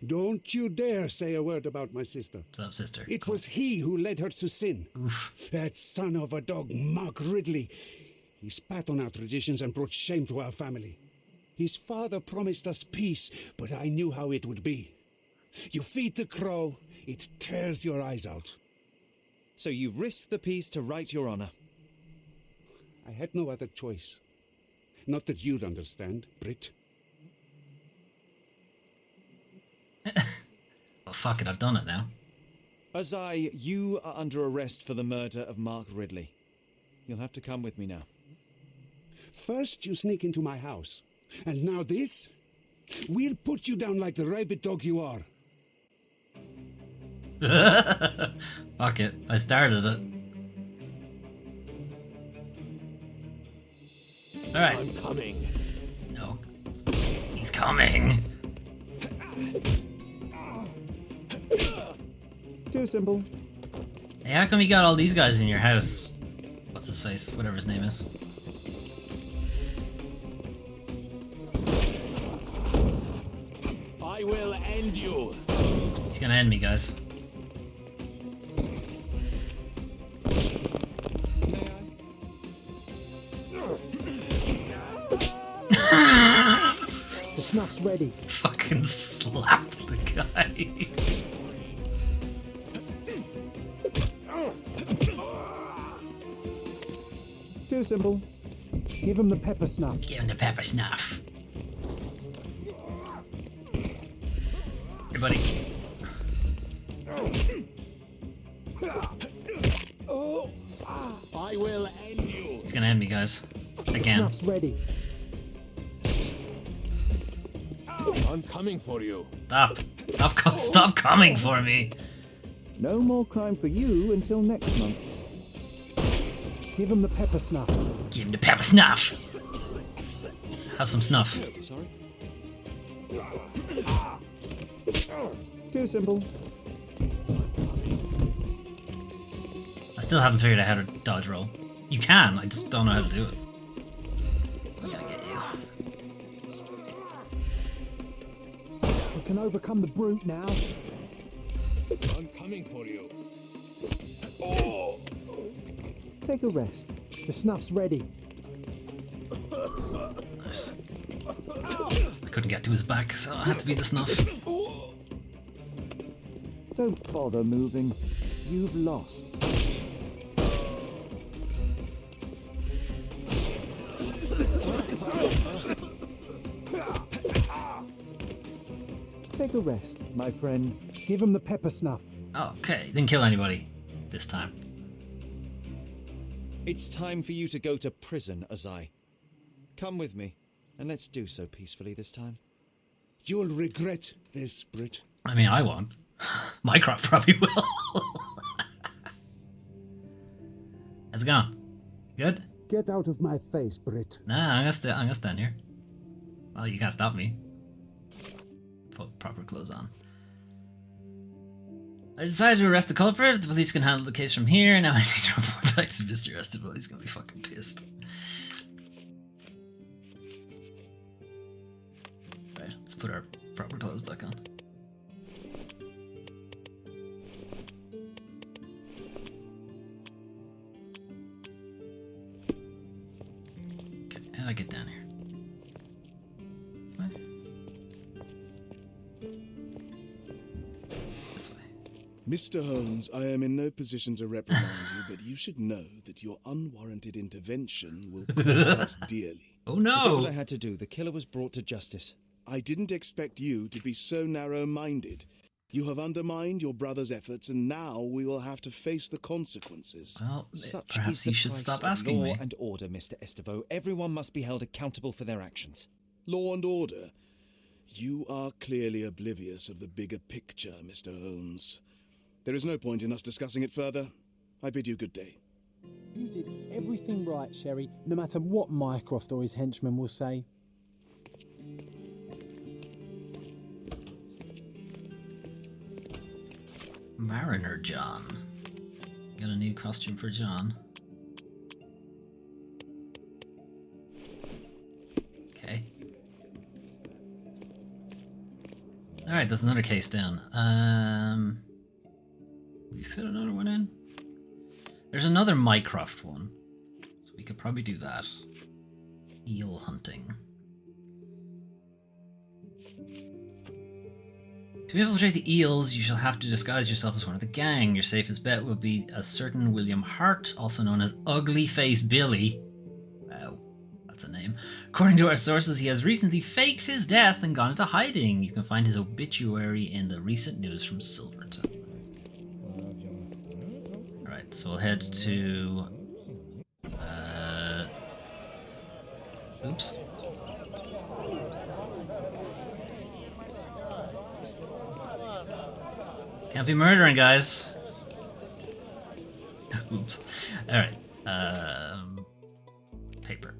Don't you dare say a word about my sister. What's up, sister? It was he who led her to sin. Oof. That son of a dog, Mark Ridley. He spat on our traditions and brought shame to our family. His father promised us peace, but I knew how it would be. You feed the crow, it tears your eyes out. So you risked the peace to right your honor. I had no other choice. Not that you'd understand, Brit. Well, fuck it, I've done it now. Azai, you are under arrest for the murder of Mark Ridley. You'll have to come with me now. First you sneak into my house, and now this? We'll put you down like the rabid dog you are. Fuck it, I started it. Alright. I'm coming. No. He's coming. Too simple. Hey, how come you got all these guys in your house? What's his face? Whatever his name is. I will end you. He's gonna end me, guys. The snuff's ready. Fucking slapped the guy. Too simple. Give him the pepper snuff. Give him the pepper snuff. Hey, buddy. I will end you. He's gonna end me, guys. Again. Snuff's ready. I'm coming for you. Stop. Stop coming for me. No more crime for you until next month. Give him the pepper snuff. Give him the pepper snuff. Have some snuff. Sorry? Too simple. I still haven't figured out how to dodge roll. You can, I just don't know how to do it. I'm gonna get you. We can overcome the brute now. I'm coming for you. Oh! Take a rest. The snuff's ready. Nice. I couldn't get to his back, so I had to be the snuff. Don't bother moving. You've lost. Take a rest, my friend. Give him the pepper snuff. Okay, didn't kill anybody this time. It's time for you to go to prison, Azai. Come with me, and let's do so peacefully this time. You'll regret this, Brit. I mean, I won't. My crop probably will. How's it going? Good? Get out of my face, Brit. Nah, I'm gonna stand here. Well, you can't stop me. put proper clothes on. I decided to arrest the culprit. The police can handle the case from here. Now I need to report back to Mr. Estival. He's gonna be fucking pissed. Right, let's put our proper clothes back on. Okay, how do I get down here? Mr. Holmes, I am in no position to reprimand you, but you should know that your unwarranted intervention will cost us dearly. Oh no! I did what I had to do. The killer was brought to justice. I didn't expect you to be so narrow-minded. You have undermined your brother's efforts, and now we will have to face the consequences. Well, Such perhaps is he the should price stop of asking law me. and order, Mr. Estival. Everyone must be held accountable for their actions. Law and order? You are clearly oblivious of the bigger picture, Mr. Holmes. There is no point in us discussing it further. I bid you good day. You did everything right, Sherry, no matter what Mycroft or his henchmen will say. Mariner John. Got a new costume for John. Okay. Alright, that's another case down. We fit another one in? There's another Mycroft one. So we could probably do that. Eel hunting. To infiltrate the eels, you shall have to disguise yourself as one of the gang. Your safest bet will be a certain William Hart, also known as Ugly Face Billy. Wow, that's a name. According to our sources, he has recently faked his death and gone into hiding. You can find his obituary in the recent news from Silverton. Alright, so we'll head to... Oops. Can't be murdering, guys. Oops. Alright. Paper.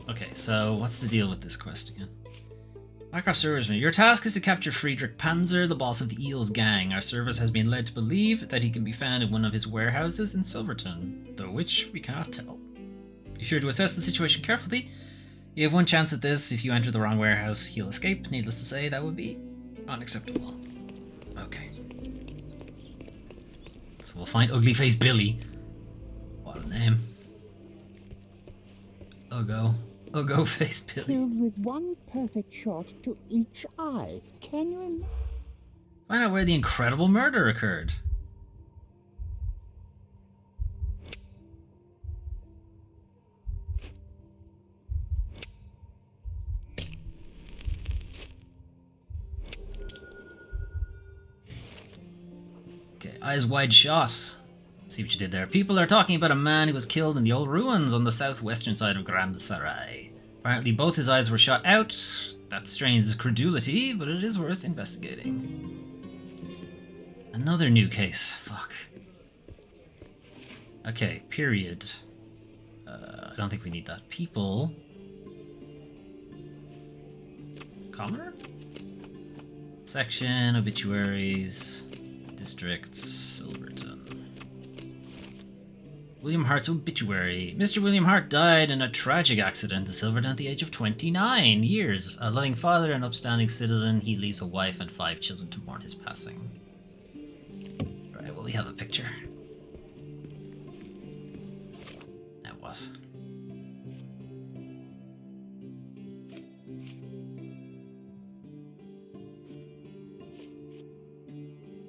Okay, so what's the deal with this quest again? Mycroft Serviceman, your task is to capture Friedrich Panzer, the boss of the Eels gang. Our service has been led to believe that he can be found in one of his warehouses in Silverton, though which we cannot tell. Be sure to assess the situation carefully. You have one chance at this. If you enter the wrong warehouse, he'll escape. Needless to say, that would be unacceptable. Okay. So we'll find Ugly Face Billy. What a name. Uggo Face Billy. Killed with one perfect shot to each eye. Can you imagine? Find out where the incredible murder occurred. Okay, eyes wide shut. See what you did there. People are talking about a man who was killed in the old ruins on the southwestern side of Grand Sarai. Apparently both his eyes were shot out. That strains his credulity, but it is worth investigating. Another new case. Fuck. Okay, period. I don't think we need that. People. Commoner? Section, obituaries, districts, Silverton. William Hart's obituary. Mr. William Hart died in a tragic accident in Silverton at the age of 29 years. A loving father and upstanding citizen, he leaves a wife and 5 children to mourn his passing. Right, well, we have a picture. Now what?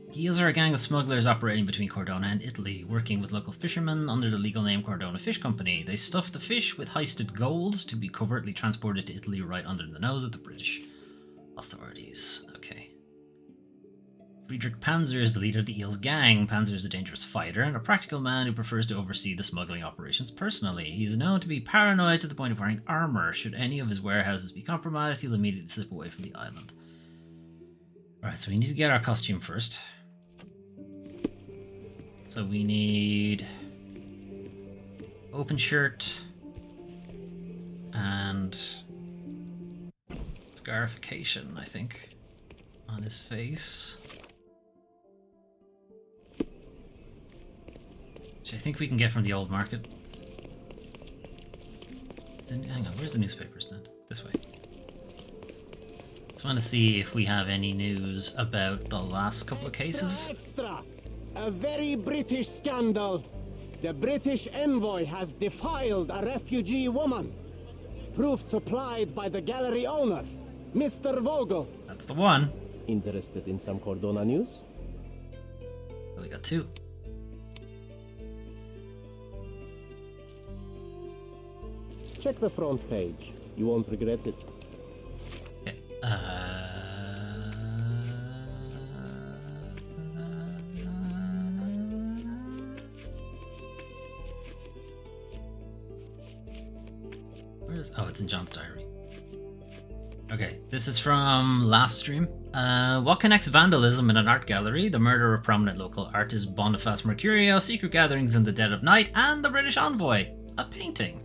The Eels are a gang of smugglers operating between Cordona and Italy, working with local fishermen under the legal name Cordona Fish Company. They stuff the fish with heisted gold to be covertly transported to Italy right under the nose of the British authorities. Okay. Friedrich Panzer is the leader of the Eels gang. Panzer is a dangerous fighter and a practical man who prefers to oversee the smuggling operations personally. He is known to be paranoid to the point of wearing armor. Should any of his warehouses be compromised, he'll immediately slip away from the island. Alright, so we need to get our costume first. So we need open shirt, and scarification, I think, on his face. Which I think we can get from the old market. Hang on, where's the newspaper stand? This way. Just want to see if we have any news about the last couple of cases. Extra! A very British scandal. The British envoy has defiled a refugee woman. Proof supplied by the gallery owner, Mr. Vogel. That's the one. Interested in some Cordona news? Oh, we got two. Check the front page. You won't regret it. Okay. Where is? Oh, it's in John's diary. Okay, this is from last stream. What connects vandalism in an art gallery, the murder of prominent local artist Boniface Mercurio, secret gatherings in the dead of night, and the British envoy? A painting.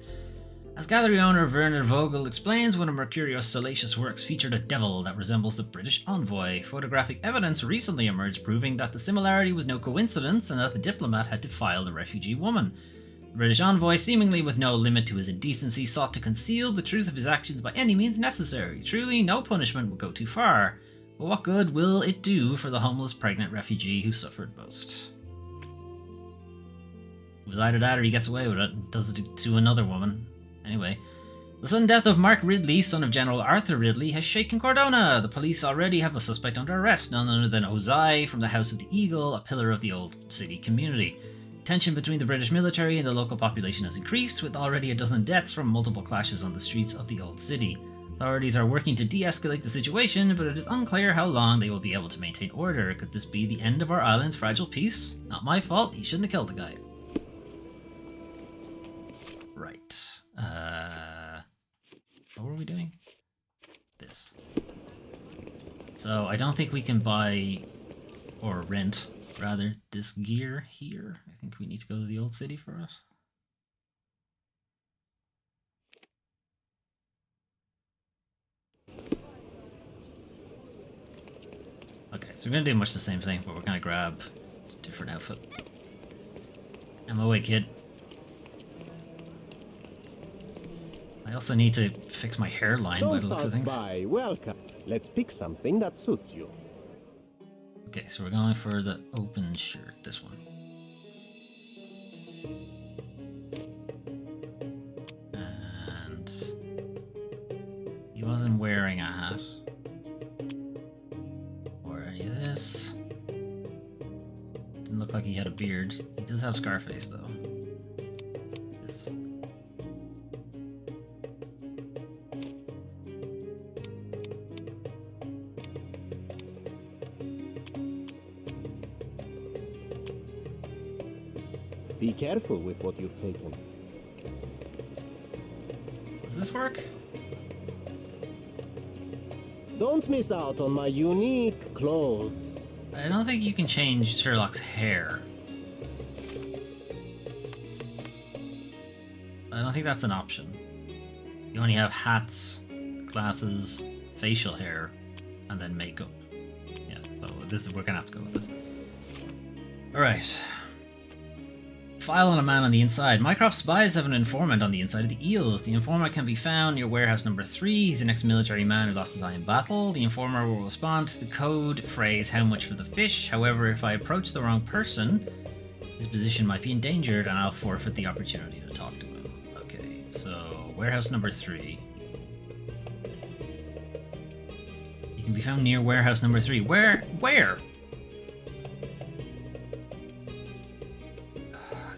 As gallery owner Werner Vogel explains, one of Mercurio's salacious works featured a devil that resembles the British envoy. Photographic evidence recently emerged proving that the similarity was no coincidence and that the diplomat had defiled a refugee woman. The British envoy, seemingly with no limit to his indecency, sought to conceal the truth of his actions by any means necessary. Truly, no punishment would go too far. But what good will it do for the homeless pregnant refugee who suffered most? It was either that or he gets away with it and does it to another woman. Anyway, the sudden death of Mark Ridley, son of General Arthur Ridley, has shaken Cordona. The police already have a suspect under arrest, none other than Ozai from the House of the Eagle, a pillar of the old city community. Tension between the British military and the local population has increased, with already a dozen deaths from multiple clashes on the streets of the old city. Authorities are working to de-escalate the situation, but it is unclear how long they will be able to maintain order. Could this be the end of our island's fragile peace? Not my fault, he shouldn't have killed the guy. Right. What were we doing? This. So I don't think we can buy, or rent, rather, this gear here. I think we need to go to the old city for it. Okay, so we're gonna do much the same thing, but we're gonna grab a different outfit. I'm away, kid. I also need to fix my hairline by the looks of things. By. Welcome. Let's pick something that suits you. Okay, so we're going for the open shirt, this one. And he wasn't wearing a hat. Or any of this. Didn't look like he had a beard. He does have Scarface though. This. Be careful with what you've taken. Does this work? Don't miss out on my unique clothes. I don't think you can change Sherlock's hair. I don't think that's an option. You only have hats, glasses, facial hair, and then makeup. Yeah, so we're gonna have to go with this. Alright. File on a man on the inside. Mycroft spies have an informant on the inside of the Eels. The informant can be found near warehouse number 3. He's an ex-military man who lost his eye in battle. The informer will respond to the code phrase, "How much for the fish?" However, if I approach the wrong person, his position might be endangered and I'll forfeit the opportunity to talk to him. Okay, so warehouse number 3. He can be found near warehouse number 3. Where?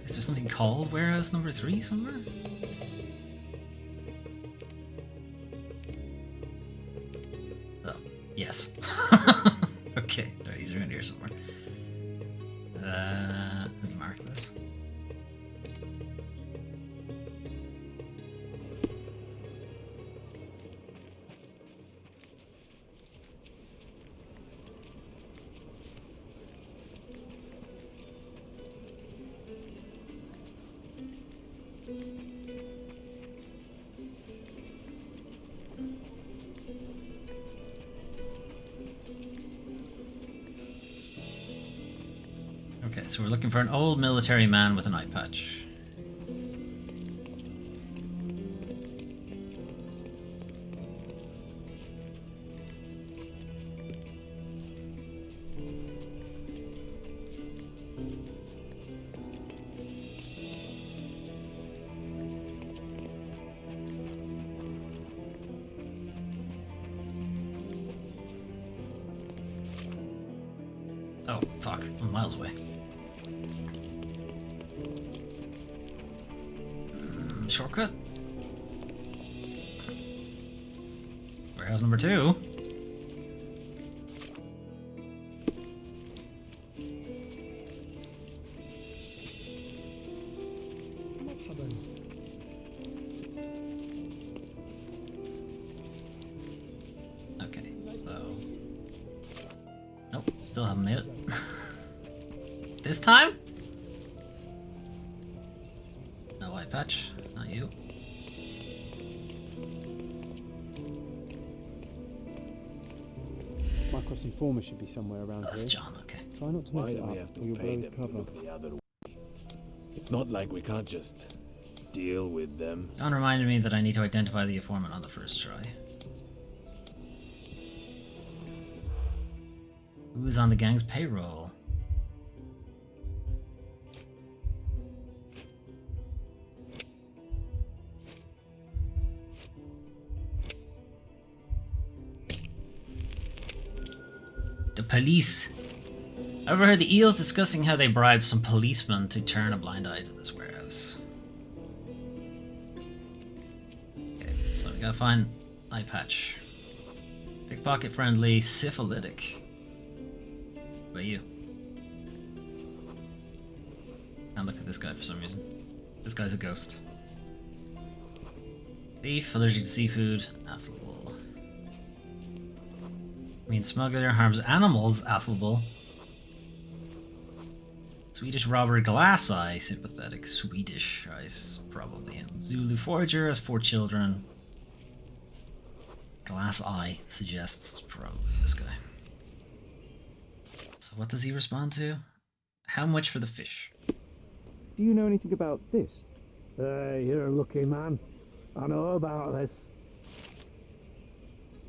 Is there something called warehouse number 3 somewhere? Oh, yes. Okay, right, he's around here somewhere. Let me mark this. Okay, so we're looking for an old military man with an eye patch. Oh, fuck. I'm miles away. Shortcut? Warehouse number 2. Okay, so... Nope, still haven't made it. This time? No eye patch, not you. My cross informer should be somewhere around That's here. John, okay. Try not to mess it up, or you'll blow his cover. The other way. It's not like we can't just deal with them. John reminded me that I need to identify the informant on the first try. Who is on the gang's payroll? The police. I overheard the Eels discussing how they bribed some policemen to turn a blind eye to this warehouse. Okay, so we gotta find eye patch. Pickpocket friendly, syphilitic. What about you? And look at this guy for some reason. This guy's a ghost. Thief, allergic to seafood, affable. Smuggler, harms animals, affable. Swedish robber, glass eye, sympathetic. Swedish eyes, probably him. Zulu forager has 4 children. Glass eye suggests probably this guy. So what does he respond to? How much for the fish? Do you know anything about this? You're a lucky man. I know about this.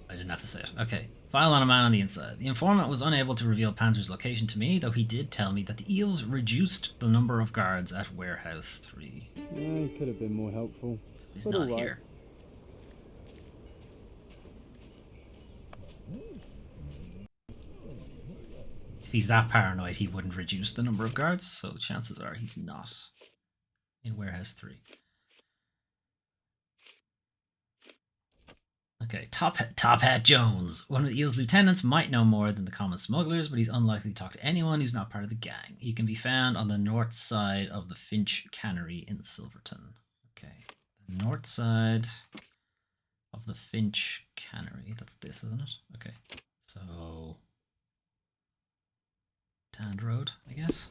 I didn't have to say it. Okay. File on a man on the inside. The informant was unable to reveal Panzer's location to me, though he did tell me that the Eels reduced the number of guards at Warehouse 3. Yeah, he could have been more helpful. So he's not here. If he's that paranoid, he wouldn't reduce the number of guards, so chances are he's not in Warehouse 3. Okay, Top Hat Jones. One of the Eel's lieutenants might know more than the common smugglers, but he's unlikely to talk to anyone who's not part of the gang. He can be found on the north side of the Finch Cannery in Silverton. Okay, the north side of the Finch Cannery. That's this, isn't it? Okay, so... Tand Road, I guess.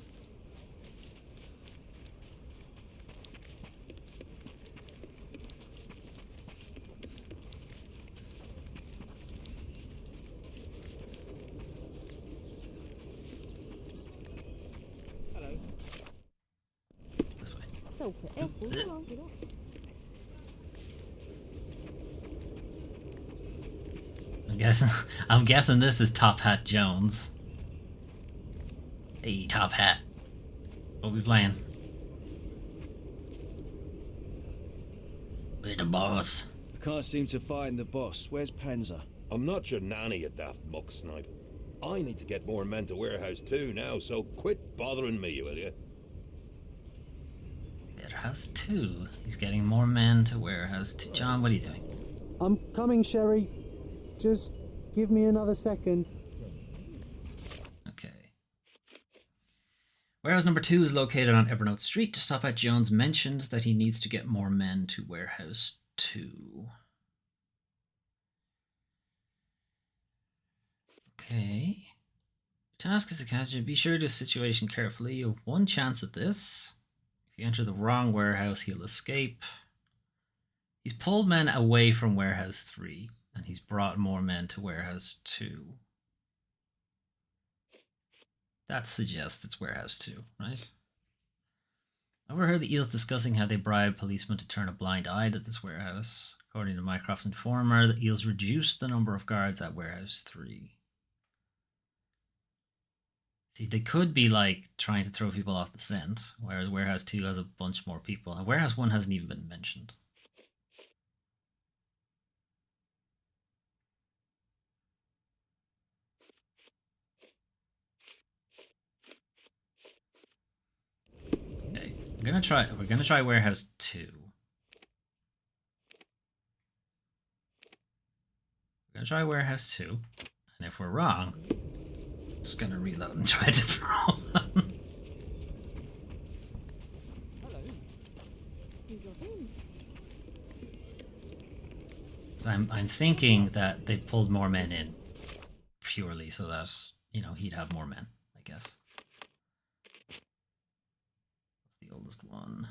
I'm guessing this is Top Hat Jones. Hey, Top Hat. What are we playing? We're the boss. I can't seem to find the boss. Where's Panzer? I'm not your nanny, you daft muck snipe. I need to get more men to Warehouse 2 now, so quit bothering me, will you? Warehouse 2? He's getting more men to Warehouse 2. John, what are you doing? I'm coming, Sherry. Just give me another second. Okay. Warehouse number 2 is located on Evernote Street. Top Hat Jones mentioned that he needs to get more men to Warehouse 2. Okay. Task is a catcher. Be sure to situation carefully. You have one chance at this. If you enter the wrong warehouse, he'll escape. He's pulled men away from Warehouse 3, and he's brought more men to Warehouse 2. That suggests it's warehouse 2, right? I overheard the eels discussing how they bribed policemen to turn a blind eye to this warehouse. According to Mycroft's informer, the eels reduced the number of guards at warehouse 3. See, they could be like trying to throw people off the scent, whereas warehouse 2 has a bunch more people, and warehouse 1 hasn't even been mentioned. Okay, we're gonna try warehouse 2. We're gonna try warehouse 2, and if we're wrong, I'm just gonna reload and try a different one. So I'm thinking that they pulled more men in purely so that, you know, he'd have more men, I guess. What's the oldest one?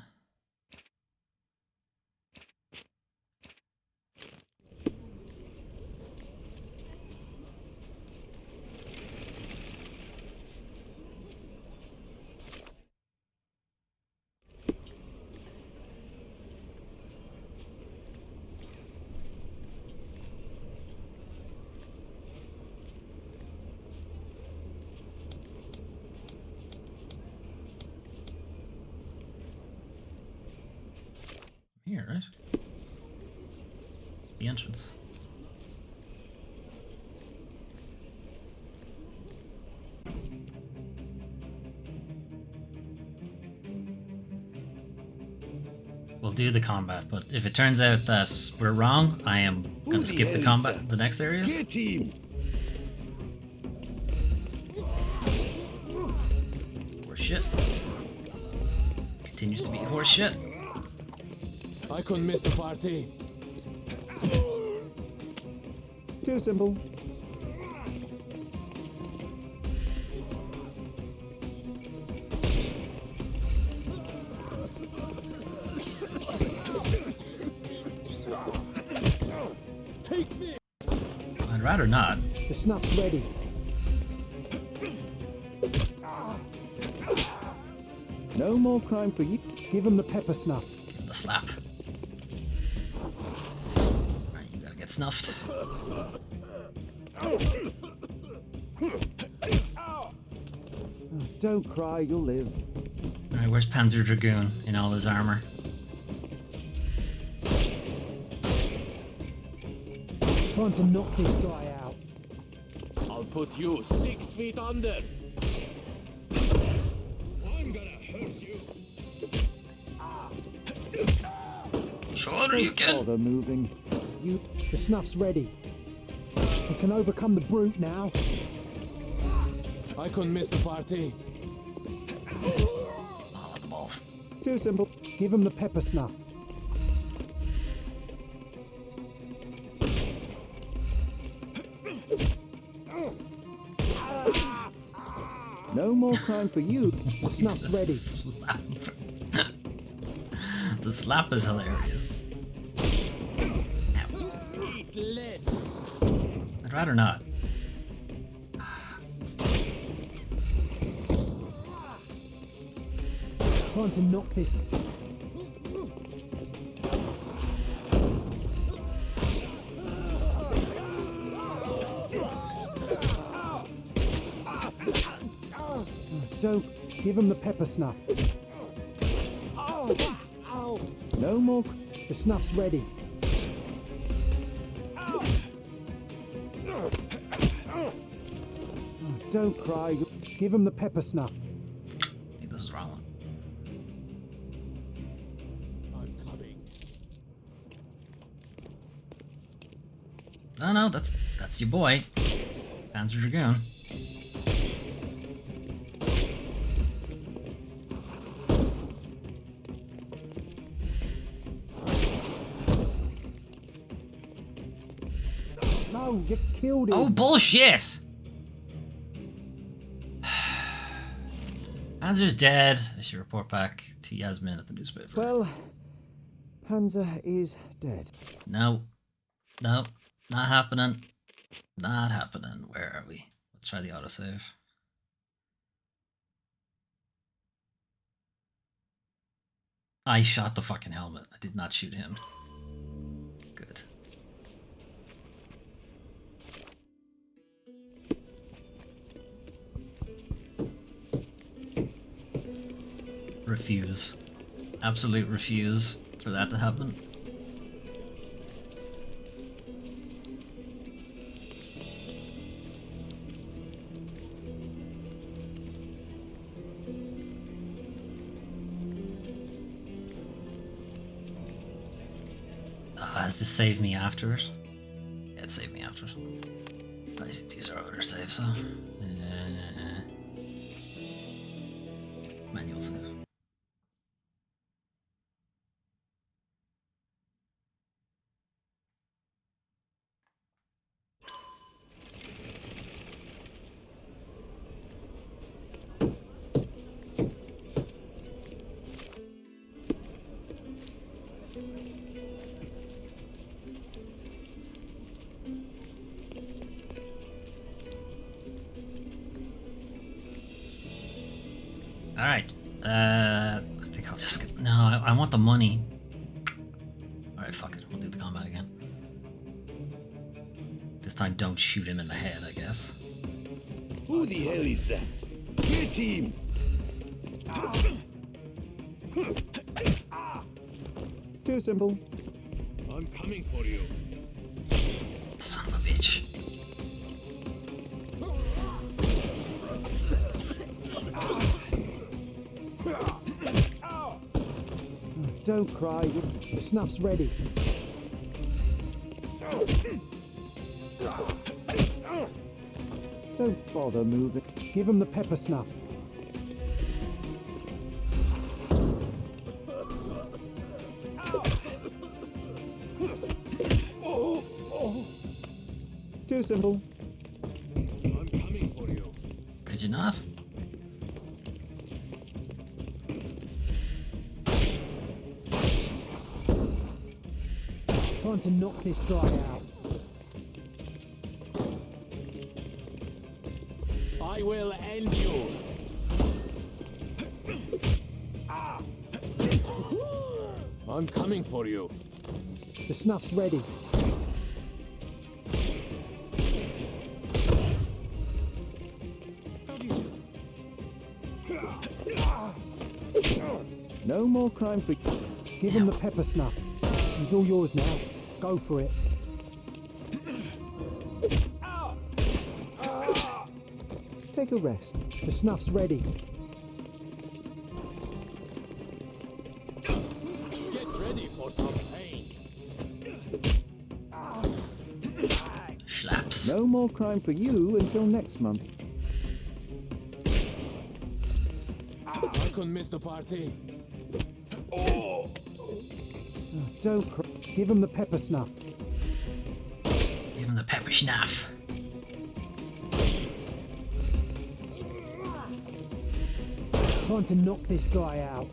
Here, right? The entrance. We'll do the combat, but if it turns out that we're wrong, I am going to skip the combat, the next areas. Get him! Horse shit. Continues to be horse shit. I couldn't miss the party. Too simple. Take this. I'd rather not. The snuff's ready. No more crime for you. Give him the pepper snuff. Give him the slap. Alright, you gotta get snuffed. Oh, don't cry, you'll live. Alright, where's Panzer Dragoon in all his armor? Time to knock this guy out. I'll put you 6 feet under. I'm gonna hurt you. Sure, you can. Bother moving. The snuff's ready. We can overcome the brute now. I couldn't miss the party. Oh, the balls. Too simple. Give him the pepper snuff. No more crime for you. The snuff's ready. Slap. The slap is hilarious. Eat lead. I'd rather not. Time to knock this. Don't give him the pepper snuff. No more. The snuff's ready. Don't cry. Give him the pepper snuff. I think this is the wrong one. I'm coming. No, that's your boy, Panzer Dragoon. No, you killed him. Oh, bullshit! Panzer's dead. I should report back to Yasmin at the newspaper. Well, Panzer is dead. No, not happening. Not happening. Where are we? Let's try the autosave. I shot the fucking helmet. I did not shoot him. Good. Refuse. Absolute refuse for that to happen. Has this saved me after it? Yeah, it saved me after it. I need to use our other save, so. Manual save. Alright. I think I'll just get... No, I want the money. Alright, fuck it. We'll do the combat again. This time don't shoot him in the head, I guess. Who the hell is that? Get him! Too simple. I'm coming for you. Son of a bitch. Don't cry, the snuff's ready. Don't bother moving. Give him the pepper snuff. Too simple. I'm coming for you. Could you not? Time to knock this guy out. I will end you. I'm coming for you. The snuff's ready. No more crime for... Give him the pepper snuff. He's all yours now. Go for it. Take a rest. The snuff's ready. Get ready for some pain. Schlaps. No more crime for you until next month. I couldn't miss the party. Don't cry. Give him the pepper snuff. Give him the pepper snuff. Time to knock this guy out.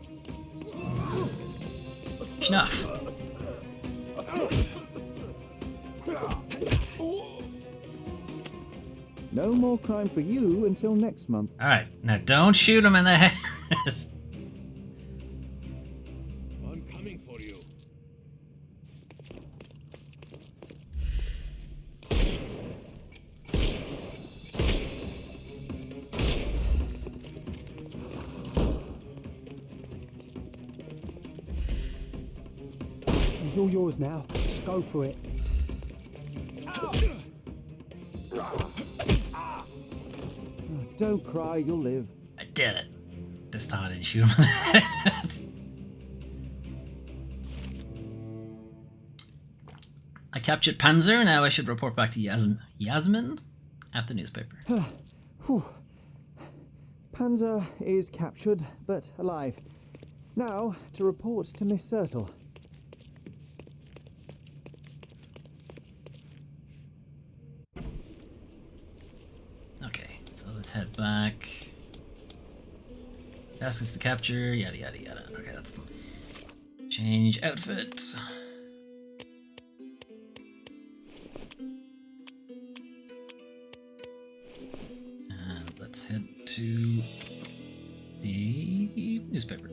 Snuff. No more crime for you until next month. Alright, now don't shoot him in the head. I'm coming for you. He's all yours now. Go for it. Don't cry, you'll live. I did it. This time I didn't shoot him in the head. I captured Panzer, now I should report back to Yasmin at the newspaper. Panzer is captured, but alive. Now, to report to Miss Sertle. Okay, so let's head back. Task is to capture, yada yada yada. Okay, that's the change outfit. And let's head to the newspaper.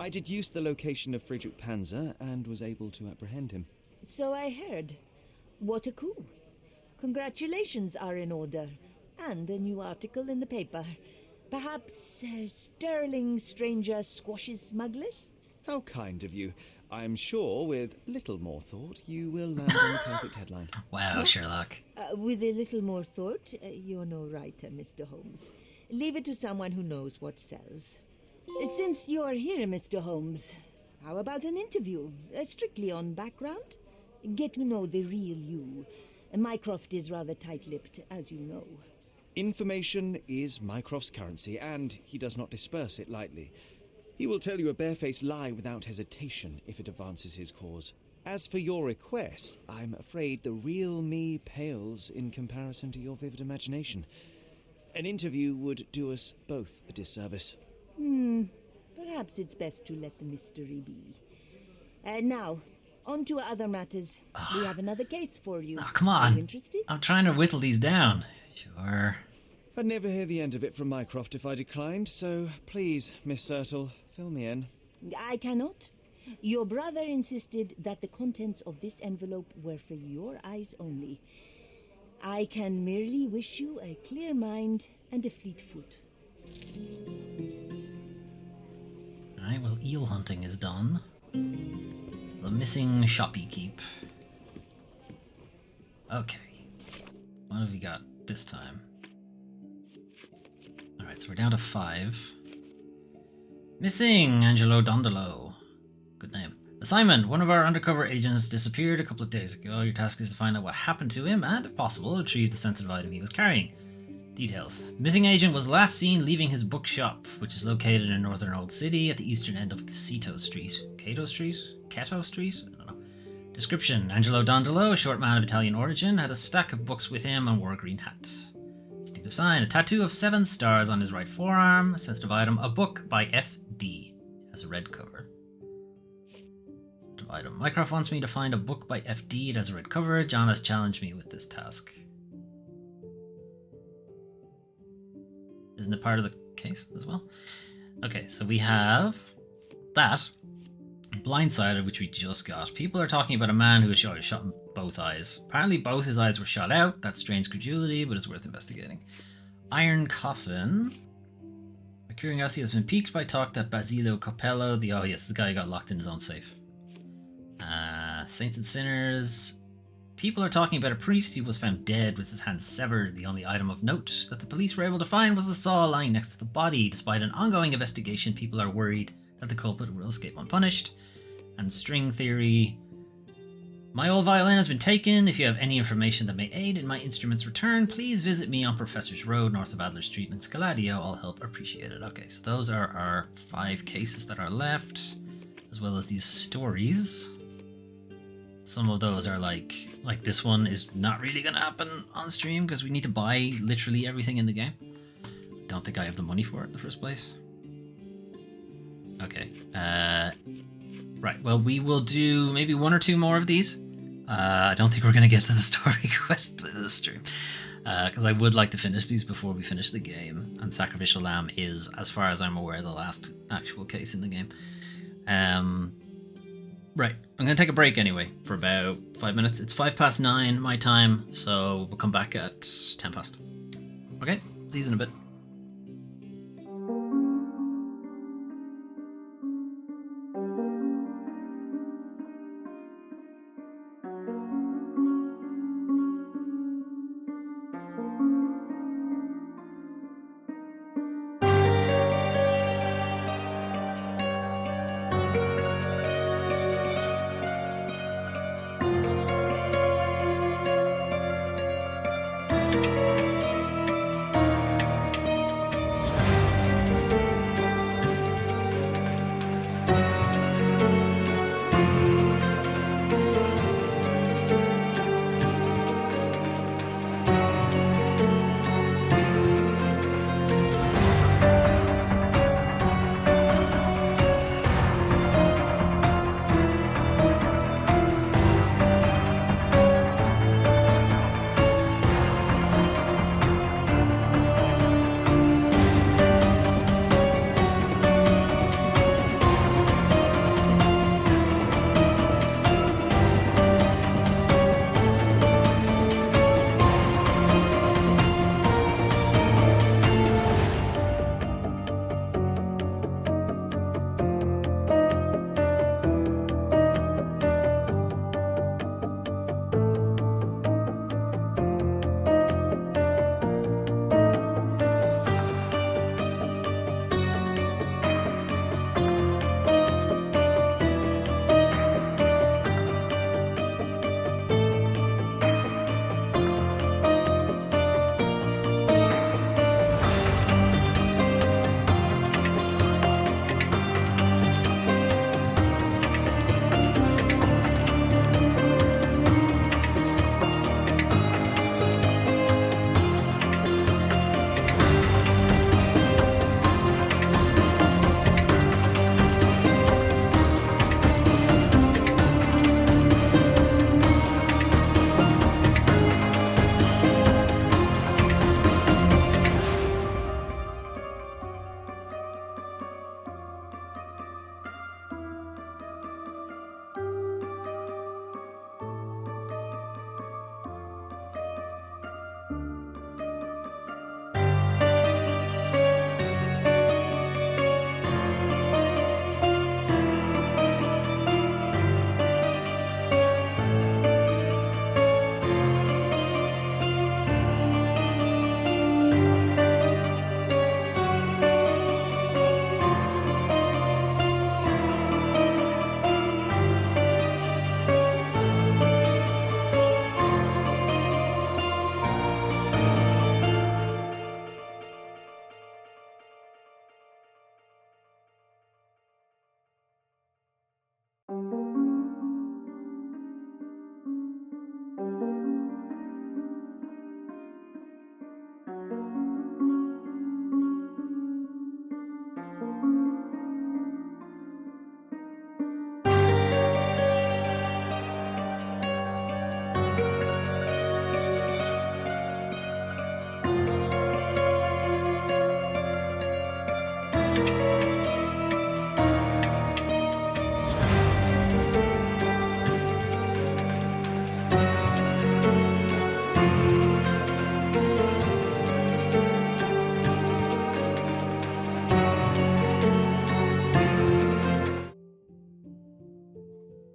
I deduced the location of Friedrich Panzer and was able to apprehend him. So I heard. What a coup. Congratulations are in order. And a new article in the paper. Perhaps sterling stranger squashes smugglers? How kind of you. I'm sure with little more thought you will land on the perfect headline. Wow, Sherlock. With a little more thought, you're no writer, Mr. Holmes. Leave it to someone who knows what sells. Since you're here, Mr. Holmes, how about an interview? Strictly on background? Get to know the real you. Mycroft is rather tight-lipped, as you know. Information is Mycroft's currency, and he does not disperse it lightly. He will tell you a barefaced lie without hesitation if it advances his cause. As for your request, I'm afraid the real me pales in comparison to your vivid imagination. An interview would do us both a disservice. Perhaps it's best to let the mystery be. Now, on to other matters. We have another case for you. Oh, come on. Are you interested? I'm trying to whittle these down. Sure. I'd never hear the end of it from Mycroft if I declined, so please, Miss Sertle, fill me in. I cannot. Your brother insisted that the contents of this envelope were for your eyes only. I can merely wish you a clear mind and a fleet foot. Alright, well, eel hunting is done. The missing shoppy keep. Okay. What have we got this time? Alright, so we're down to 5. Missing Angelo Dondolo. Good name. Assignment. One of our undercover agents disappeared a couple of days ago. Your task is to find out what happened to him and, if possible, retrieve the sensitive item he was carrying. Details. The missing agent was last seen leaving his bookshop, which is located in northern Old City at the eastern end of Cato Street. Cato Street? Cato Street? I don't know. Description. Angelo Dondolo, a short man of Italian origin, had a stack of books with him and wore a green hat. Distinctive sign. A tattoo of 7 stars on his right forearm. Sensitive item. A book by F.D. It has a red cover. Sensitive item. Mycroft wants me to find a book by F.D. It has a red cover. John has challenged me with this task. Isn't it part of the case as well? Okay, so we have that. Blindsided, which we just got. People are talking about a man who was shot in both eyes. Apparently both his eyes were shot out. That strains credulity, but it's worth investigating. Iron Coffin. My curiosity has been piqued by talk that Basilio Capello, the guy who got locked in his own safe. Saints and Sinners. People are talking about a priest who was found dead with his hands severed. The only item of note that the police were able to find was a saw lying next to the body. Despite an ongoing investigation, people are worried that the culprit will escape unpunished. And String Theory. My old violin has been taken. If you have any information that may aid in my instrument's return, please visit me on Professor's Road, north of Adler Street in Scaladio. All help appreciated. Okay, so those are our 5 cases that are left, as well as these stories. Some of those are like this one is not really going to happen on stream because we need to buy literally everything in the game. Don't think I have the money for it in the first place. Okay. Right, well, we will do maybe 1 or 2 more of these. I don't think we're going to get to the story quest with this stream. Because I would like to finish these before we finish the game. And Sacrificial Lamb is, as far as I'm aware, the last actual case in the game. Right, I'm going to take a break anyway for about 5 minutes. It's 9:05 my time, so we'll come back at 10 past. Okay, see you in a bit.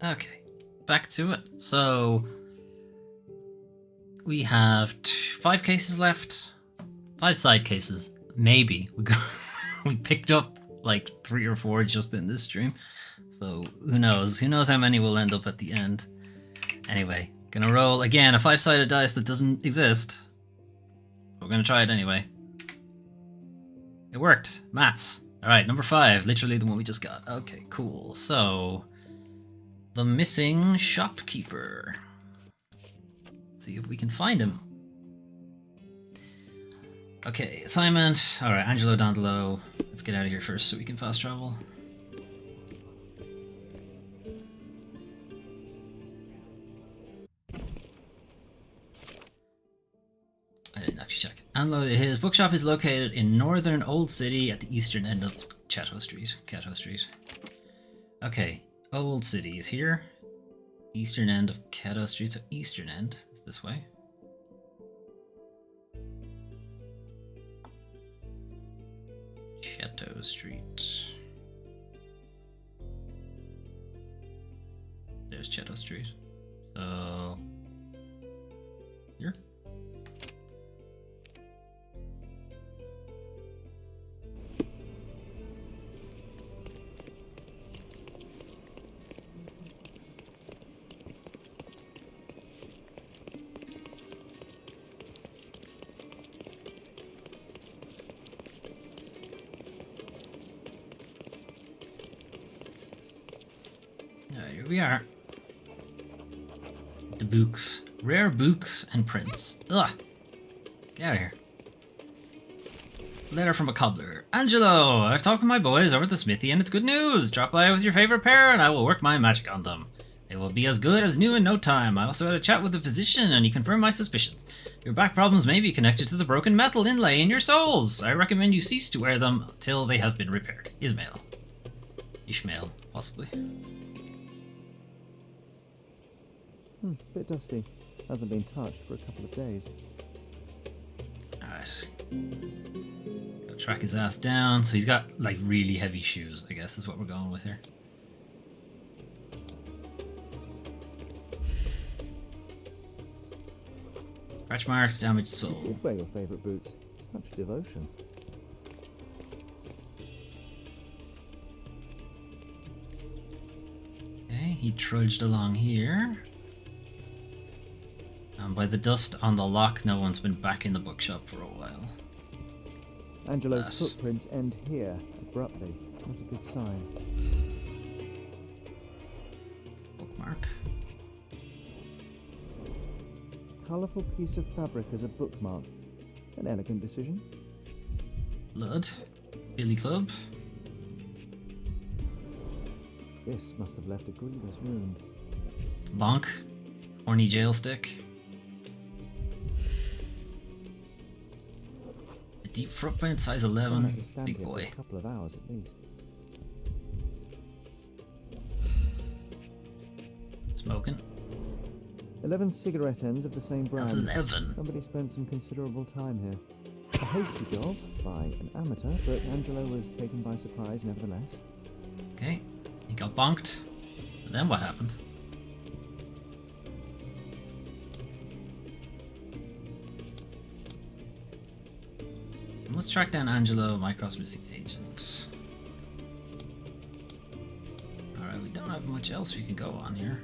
Okay, back to it. So we have 5 cases left. 5 side cases. Maybe we picked up like 3 or 4 just in this stream. So who knows? Who knows how many will end up at the end? Anyway, gonna roll again a 5-sided dice that doesn't exist. We're gonna try it anyway. It worked. Maths. Alright, number 5. Literally the one we just got. Okay, cool. So, the missing shopkeeper. Let's see if we can find him. Okay, assignment. Alright, Angelo Dandolo. Let's get out of here first so we can fast travel. I didn't actually check. His bookshop is located in northern Old City at the eastern end of Cato Street. Okay, Old City is here. Eastern end of Cato Street, so eastern end is this way. Cato Street. There's Cato Street. So here. Here we are. The books. Rare books and prints. Ugh. Get out of here. Letter from a cobbler. Angelo, I've talked with my boys over at the smithy and it's good news. Drop by with your favorite pair and I will work my magic on them. They will be as good as new in no time. I also had a chat with the physician and he confirmed my suspicions. Your back problems may be connected to the broken metal inlay in your soles. I recommend you cease to wear them till they have been repaired. Ishmael, possibly. Bit dusty. Hasn't been touched for a couple of days. Alright. Gotta track his ass down. So he's got like really heavy shoes, I guess is what we're going with here. Scratch marks, damaged sole. You'd wear your favourite boots. Such devotion. Okay, he trudged along here. And by the dust on the lock, no one's been back in the bookshop for a while. Angelo's footprints end here, abruptly. Not a good sign. Bookmark. Colourful piece of fabric as a bookmark. An elegant decision. Blood. Billy Club. This must have left a grievous wound. Bonk. Horny jail stick. A deep footprint, size 11. Big boy. A couple of hours at least. Smoking. 11 cigarette ends of the same brand. 11. Somebody spent some considerable time here. A hasty job by an amateur, but Angelo was taken by surprise nevertheless. Okay, he got bonked. And then what happened? Let's track down Angelo, Mycroft's missing agent. Alright, we don't have much else we can go on here.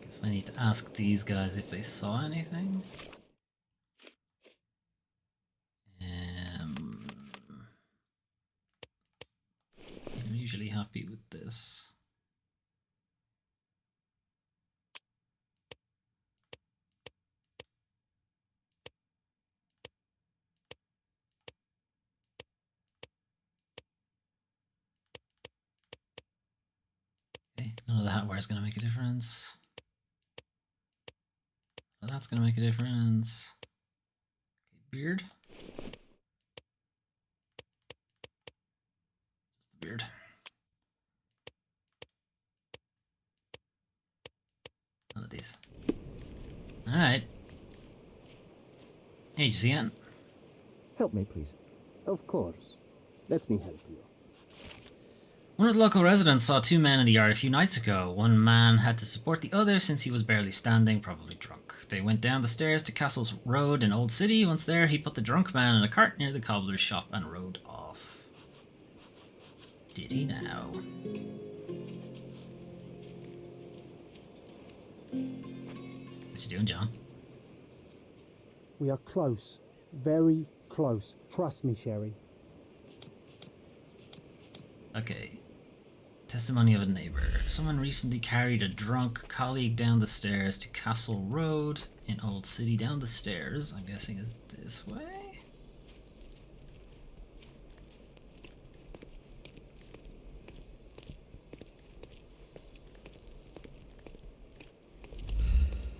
Guess I need to ask these guys if they saw anything. I'm usually happy with this. Okay, none of the hat wear is going to make a difference. Well, that's going to make a difference. Okay, beard. Just the beard. Alright. Hey, did you see it? Help me, please. Of course. Let me help you. One of the local residents saw two men in the yard a few nights ago. One man had to support the other since he was barely standing, probably drunk. They went down the stairs to Castle's Road in Old City. Once there, he put the drunk man in a cart near the cobbler's shop and rode off. Did he now? What you doing, John? We are close. Very close. Trust me, Sherry. Okay. Testimony of a neighbor. Someone recently carried a drunk colleague down the stairs to Castle Road in Old City. Down the stairs, I'm guessing is this way?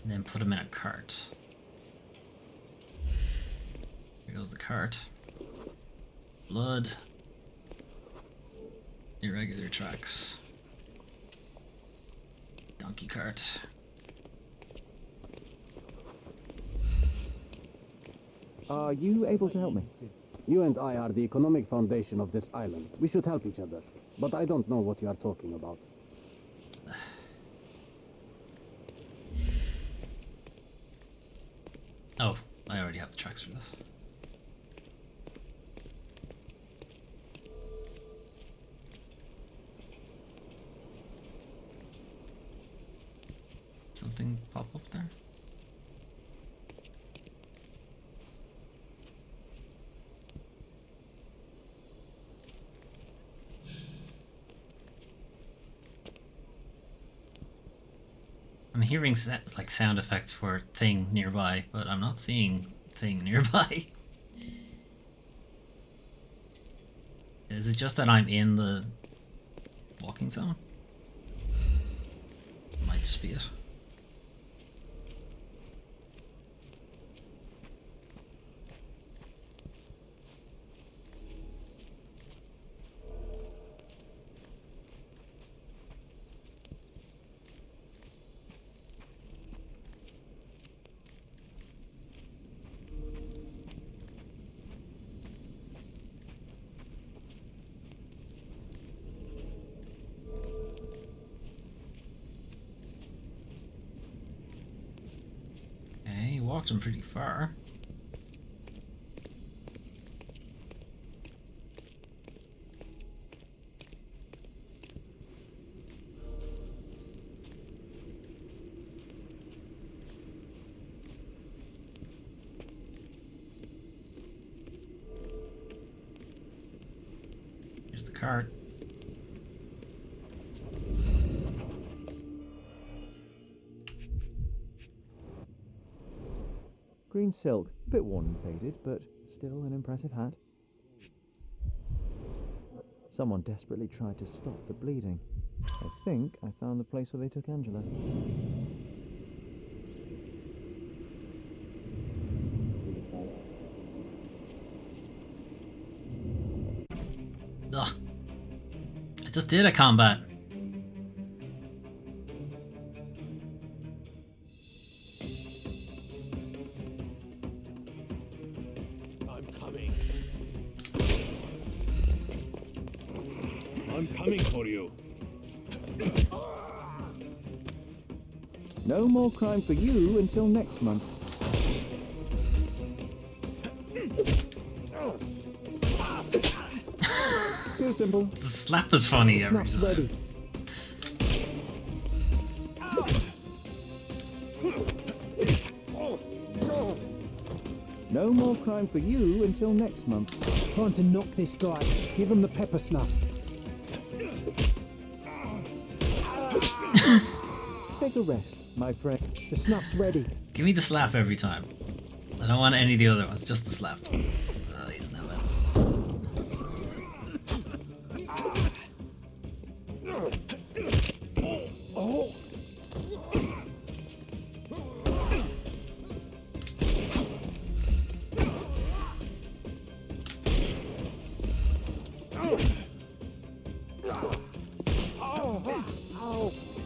And then put him in a cart. Here goes the cart. Blood. Irregular tracks. Donkey cart. Are you able to help me? You and I are the economic foundation of this island. We should help each other. But I don't know what you are talking about. Oh, I already have the tracks for this. Something pop up there? I'm hearing like sound effects for thing nearby, but I'm not seeing thing nearby. Is it just that I'm in the walking zone? Might just be it. Walked him pretty far. Here's the cart. Green silk, a bit worn and faded, but still an impressive hat. Someone desperately tried to stop the bleeding. I think I found the place where they took Angela. Ugh. I just did a combat. I'm coming for you. No more crime for you until next month. Too simple. The slap is funny every Snap's time. ready. No more crime for you until next month. Time to knock this guy. Give him the pepper snuff. Take a rest, my friend. The snuff's ready. Give me the slap every time. I don't want any of the other ones, just the slap. Oh, he's not well.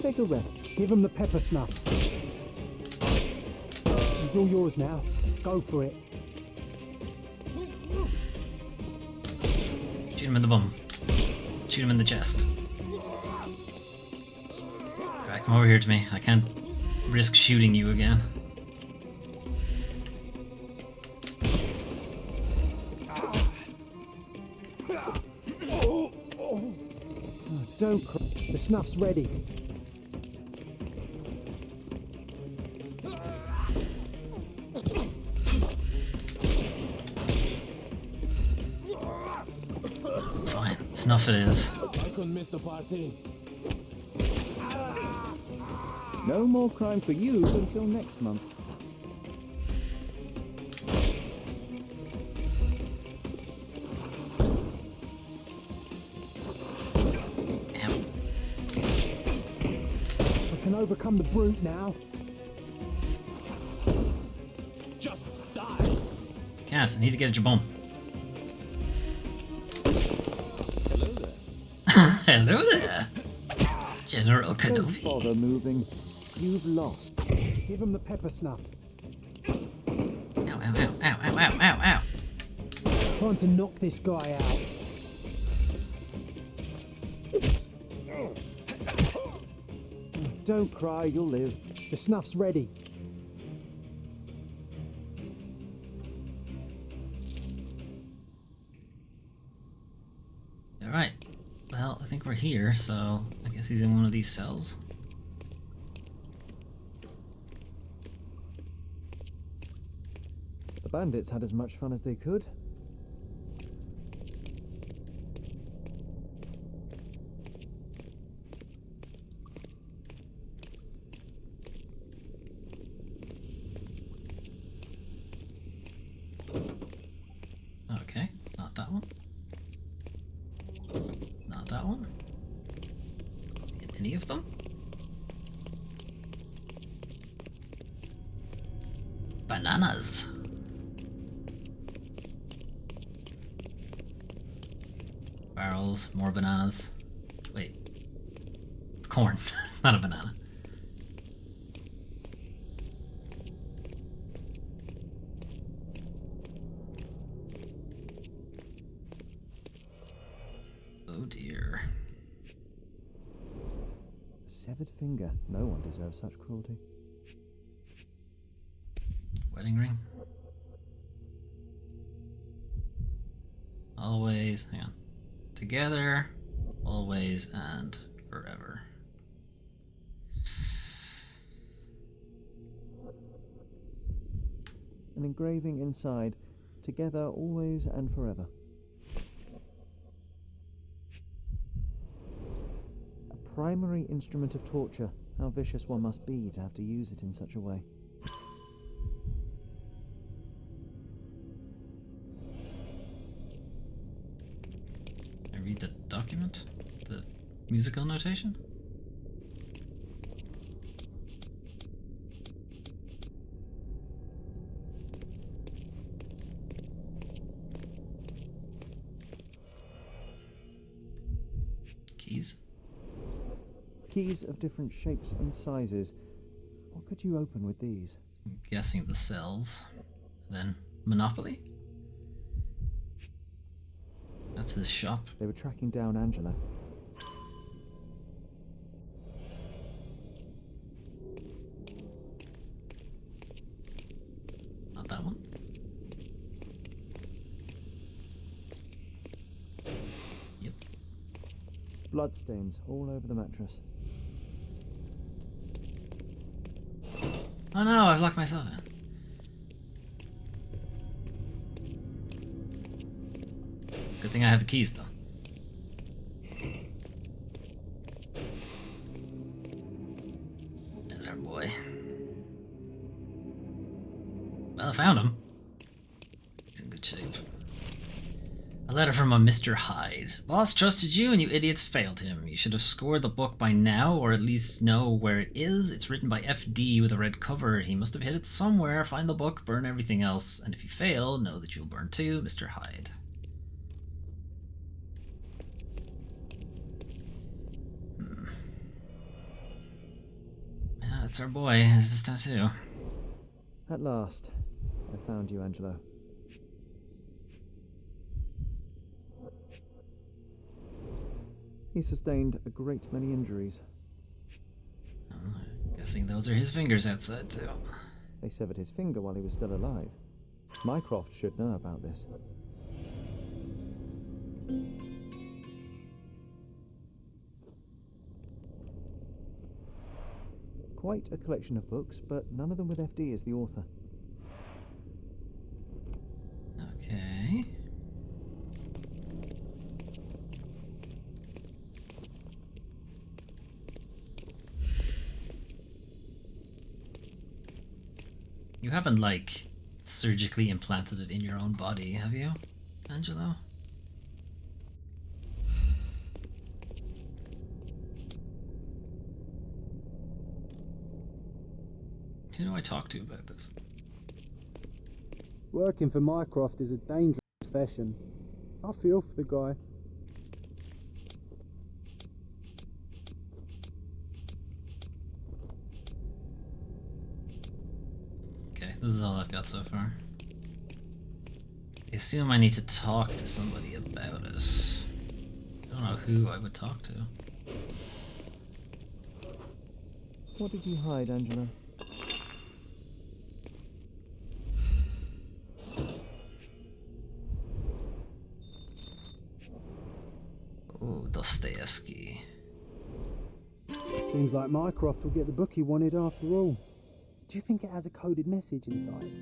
Take a rest. Give him the pepper snuff. He's all yours now. Go for it. Shoot him in the bum. Shoot him in the chest. Alright, come over here to me. I can't risk shooting you again. Oh, don't cry. The snuff's ready. Fine. Snuff it is. I couldn't miss the party. No more crime for you until next month. We can overcome the brute now. Just die. Can't. I need to get at your bum. Hello there. Hello there, General Don't Kenobi. bother moving. You've lost. Give him the pepper snuff. Ow, ow, ow, ow, ow, ow, ow, ow. Time to knock this guy out. Don't cry, you'll live. The snuff's ready. Alright. Well, I think we're here, so I guess he's in one of these cells. The bandits had as much fun as they could. Okay, not that one. Not that one. Get any of them? Bananas. Barrels, more bananas. Wait. It's corn. It's not a banana. Oh dear. A severed finger. No one deserves such cruelty. Wedding ring. Always, hang on. Together, always, and forever. An engraving inside. Together, always and forever. A primary instrument of torture. How vicious one must be to have to use it in such a way. Read the document? The musical notation? Keys? Keys of different shapes and sizes. What could you open with these? I'm guessing the cells. Then Monopoly? That's his shop. They were tracking down Angela. Not that one. Yep. Bloodstains all over the mattress. Oh no, I've locked myself in. Good thing I have the keys, though. There's our boy. Well, I found him. He's in good shape. A letter from a Mr. Hyde. Boss trusted you and you idiots failed him. You should have scored the book by now, or at least know where it is. It's written by FD with a red cover. He must have hid it somewhere. Find the book, burn everything else, and if you fail, know that you'll burn too, Mr. Hyde. Yeah, that's our boy. It's his tattoo. At last, I found you, Angelo. He sustained a great many injuries. Guessing those are his fingers outside, too. They severed his finger while he was still alive. Mycroft should know about this. Quite a collection of books, but none of them with FD as the author. Okay. You haven't, like, surgically implanted it in your own body, have you, Angelo? Who do I talk to about this? Working for Mycroft is a dangerous profession. I feel for the guy. Okay, this is all I've got so far. I assume I need to talk to somebody about it. I don't know who I would talk to. What did you hide, Angelo? Oh, Dostoevsky. Seems like Mycroft will get the book he wanted after all. Do you think it has a coded message inside?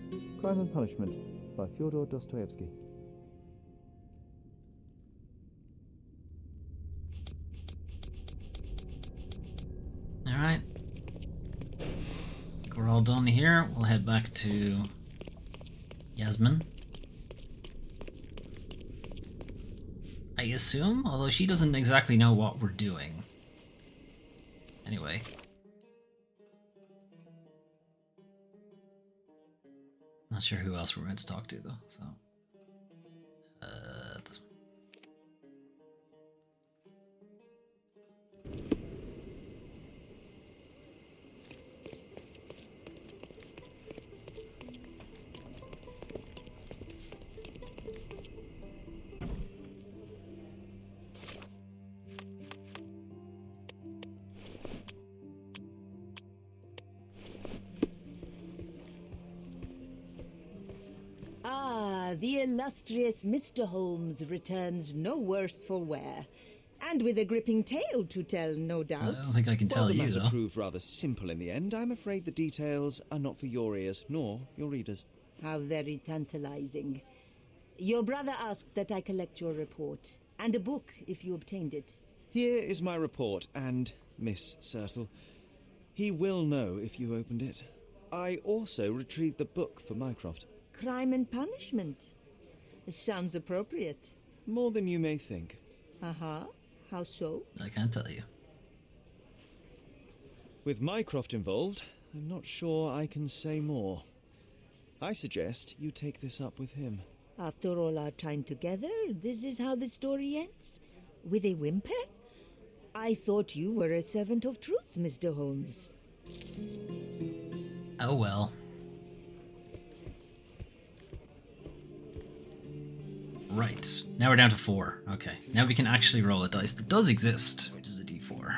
Crime and Punishment by Fyodor Dostoevsky. Alright. We're all done here. We'll head back to Yasmin. I assume, although she doesn't exactly know what we're doing. Anyway. Not sure who else we're meant to talk to though, so. This one. The illustrious Mr. Holmes returns no worse for wear. And with a gripping tale to tell, no doubt. I don't think I can tell the you, matter though. proved rather simple in the end. I'm afraid the details are not for your ears, nor your readers. How very tantalizing. Your brother asked that I collect your report, and a book if you obtained it. Here is my report, and Miss Sertle. He will know if you opened it. I also retrieved the book for Mycroft. Crime and Punishment. Sounds appropriate. More than you may think. Uh-huh. How so? I can't tell you. With Mycroft involved, I'm not sure I can say more. I suggest you take this up with him. After all our time together, this is how the story ends? With a whimper? I thought you were a servant of truth, Mr. Holmes. Oh well. Right. Now we're down to 4. Okay. Now we can actually roll a dice that does exist, which is a d4.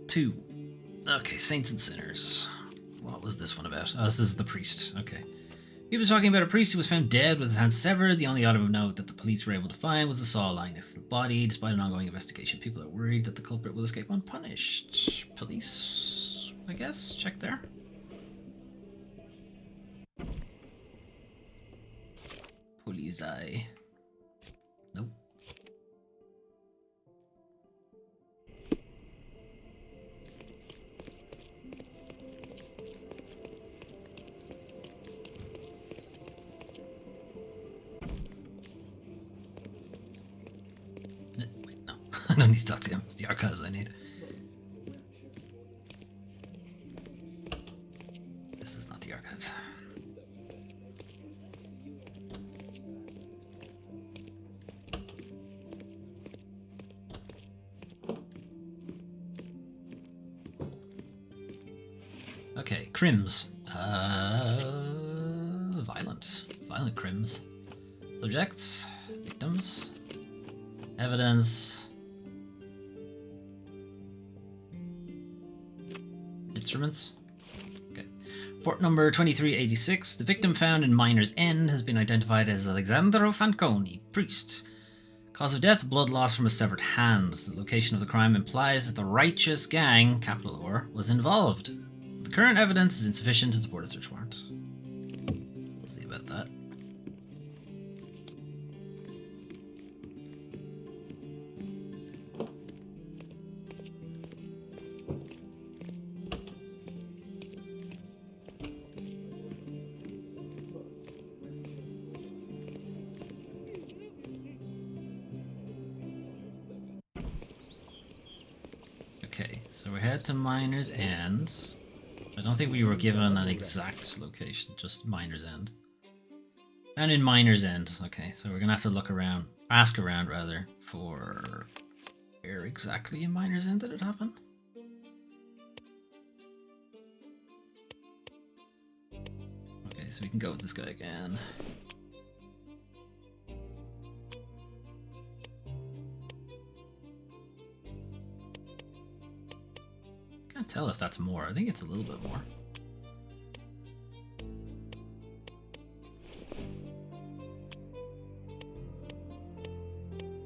2. Okay, Saints and Sinners. What was this one about? Oh, this is the priest. Okay. People are talking about a priest who was found dead with his hands severed. The only item of note that the police were able to find was the saw lying next to the body. Despite an ongoing investigation, people are worried that the culprit will escape unpunished. Police, I guess? Check there. Police eye. Nope. Wait, no. I don't need to talk to him. It's the archives I need. This is not the archives. Okay, crims. Violent crims. Subjects, victims, evidence, instruments. Okay. Report number 2386. The victim found in Miner's End has been identified as Alessandro Fanconi, priest. Cause of death, blood loss from a severed hand. The location of the crime implies that the righteous gang, capital R, was involved. The current evidence is insufficient to support a search warrant. We'll see about that. Okay, so we head to Miner's End. I don't think we were given an exact location, just Miner's End. And in Miner's End, okay, so we're gonna have to look around, ask around rather, for where exactly in Miner's End did it happen? Okay, so we can go with this guy again. Can't tell if that's more. I think it's a little bit more.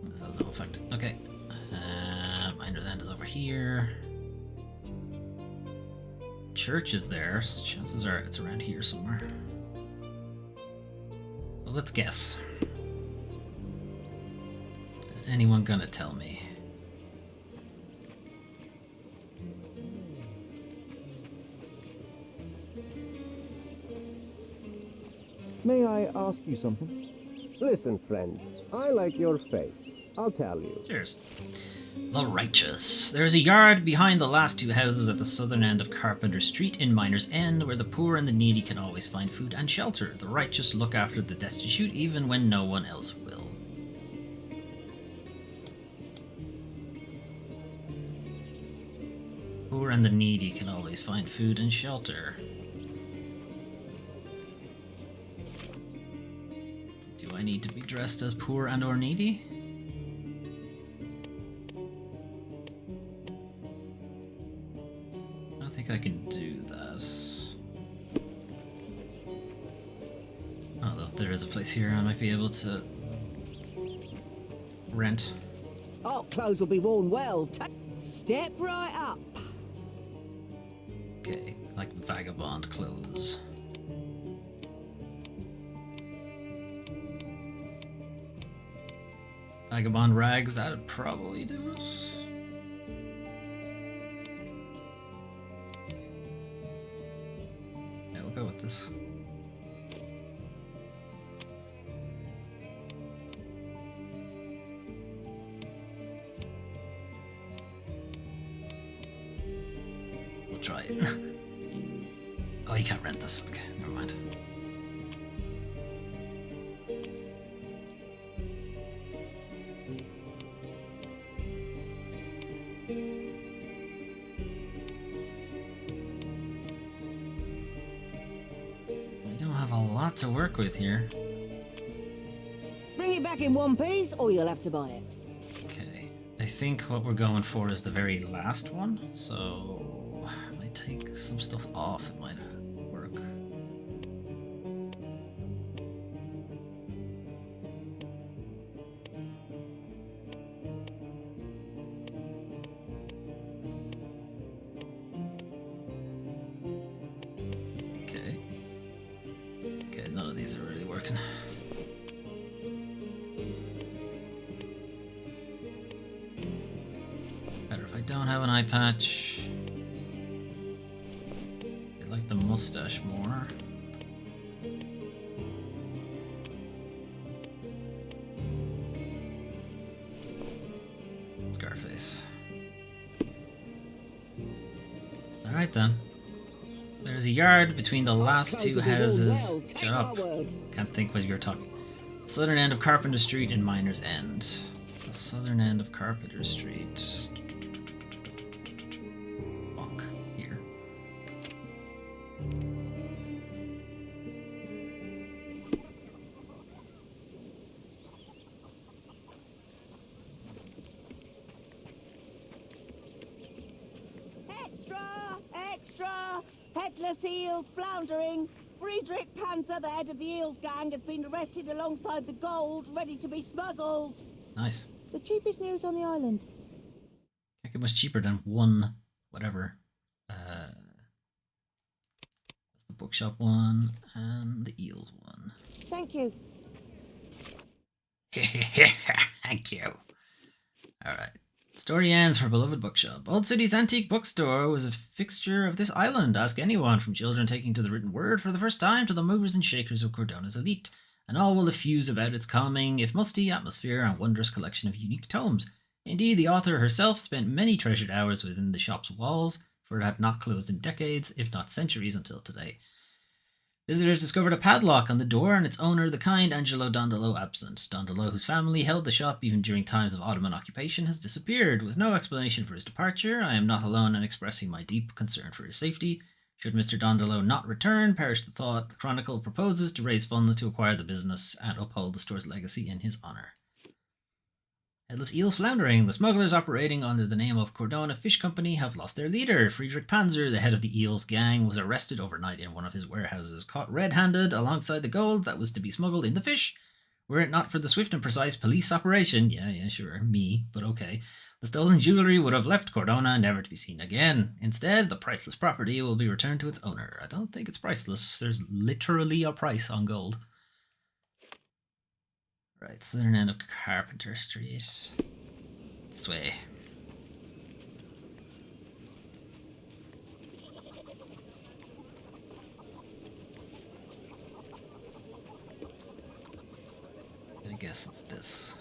This has no effect. Okay. Miner's End is over here. Church is there. So chances are it's around here somewhere. So let's guess. Is anyone gonna tell me? May I ask you something? Listen, friend, I like your face. I'll tell you. Cheers. The Righteous. There is a yard behind the last two houses at the southern end of Carpenter Street in Miner's End, where the poor and the needy can always find food and shelter. The righteous look after the destitute even when no one else will. Poor and the needy can always find food and shelter. Do I need to be dressed as poor and or needy? I don't think I can do that. Although there is a place here I might be able to rent. Our clothes will be worn well. Step right up. Okay, like vagabond clothes. Vagabond rags, that'd probably do it. Yeah, we'll go with this. We'll try it. Oh, you can't rent this. Okay, never mind. To work with here. Bring it back in one piece or you'll have to buy it. Okay, I think what we're going for is the very last one, so I might take some stuff off, it might work. None of these are really working. Better if I don't have an eye patch. I like the mustache more. Scarface. Alright then. There's a yard between the last two houses. Shut up. Can't think what you're talking. The southern end of Carpenter Street in Miner's End. The southern end of Carpenter Street. Walk here. Extra! Headless eels floundering. Friedrich Panzer, the head of the eels gang, has been arrested alongside the gold, ready to be smuggled. Nice. The cheapest news on the island. I think it was cheaper than one, whatever. That's the bookshop one and the eels one. Thank you. Thank you. Alright. Story ends for beloved bookshop. Old City's antique bookstore was a fixture of this island. Ask anyone, from children taking to the written word for the first time to the movers and shakers of Cordona's elite, and all will effuse about its calming, if musty, atmosphere and wondrous collection of unique tomes. Indeed, the author herself spent many treasured hours within the shop's walls, for it had not closed in decades, if not centuries, until today. Visitors discovered a padlock on the door and its owner, the kind Angelo Dondolo, absent. Dondolo, whose family held the shop even during times of Ottoman occupation, has disappeared. With no explanation for his departure, I am not alone in expressing my deep concern for his safety. Should Mr. Dondolo not return, perish the thought, the Chronicle proposes to raise funds to acquire the business and uphold the store's legacy in his honour. Headless eels floundering. The smugglers operating under the name of Cordona Fish Company have lost their leader. Friedrich Panzer, the head of the eels gang, was arrested overnight in one of his warehouses, caught red-handed alongside the gold that was to be smuggled in the fish. Were it not for the swift and precise police operation, yeah, sure, me, but okay, the stolen jewellery would have left Cordona never to be seen again. Instead, the priceless property will be returned to its owner. I don't think it's priceless. There's literally a price on gold. Right, southern end of Carpenter Street. This way. I guess it's this.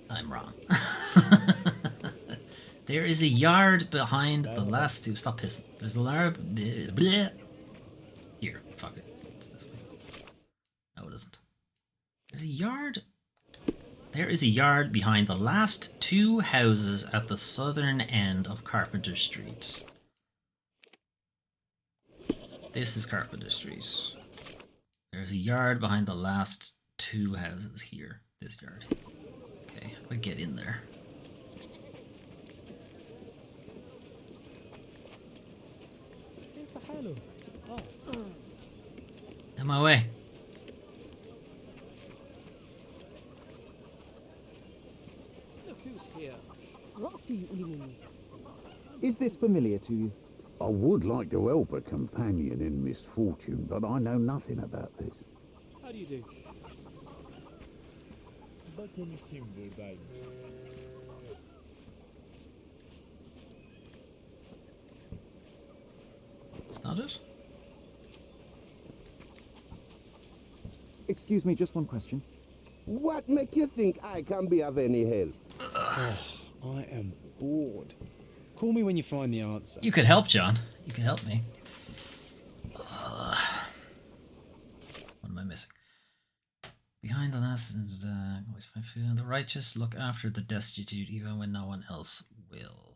I'm wrong. There is a yard behind the last two. Stop pissing. There's a yard. Here, fuck it. No, it isn't. There's a yard. There is a yard behind the last two houses at the southern end of Carpenter Street. This is Carpenter Street. There's a yard behind the last two houses here. This yard. Okay, we get in there. On my way. Here. Is this familiar to you? I would like to help a companion in misfortune, but I know nothing about this. How do you do? It's not it? Excuse me, just one question. What make you think I can be of any help? Oh, I am bored. Call me when you find the answer. You could help, John. You could help me. What am I missing? Behind the last, always find food. The righteous look after the destitute even when no one else will.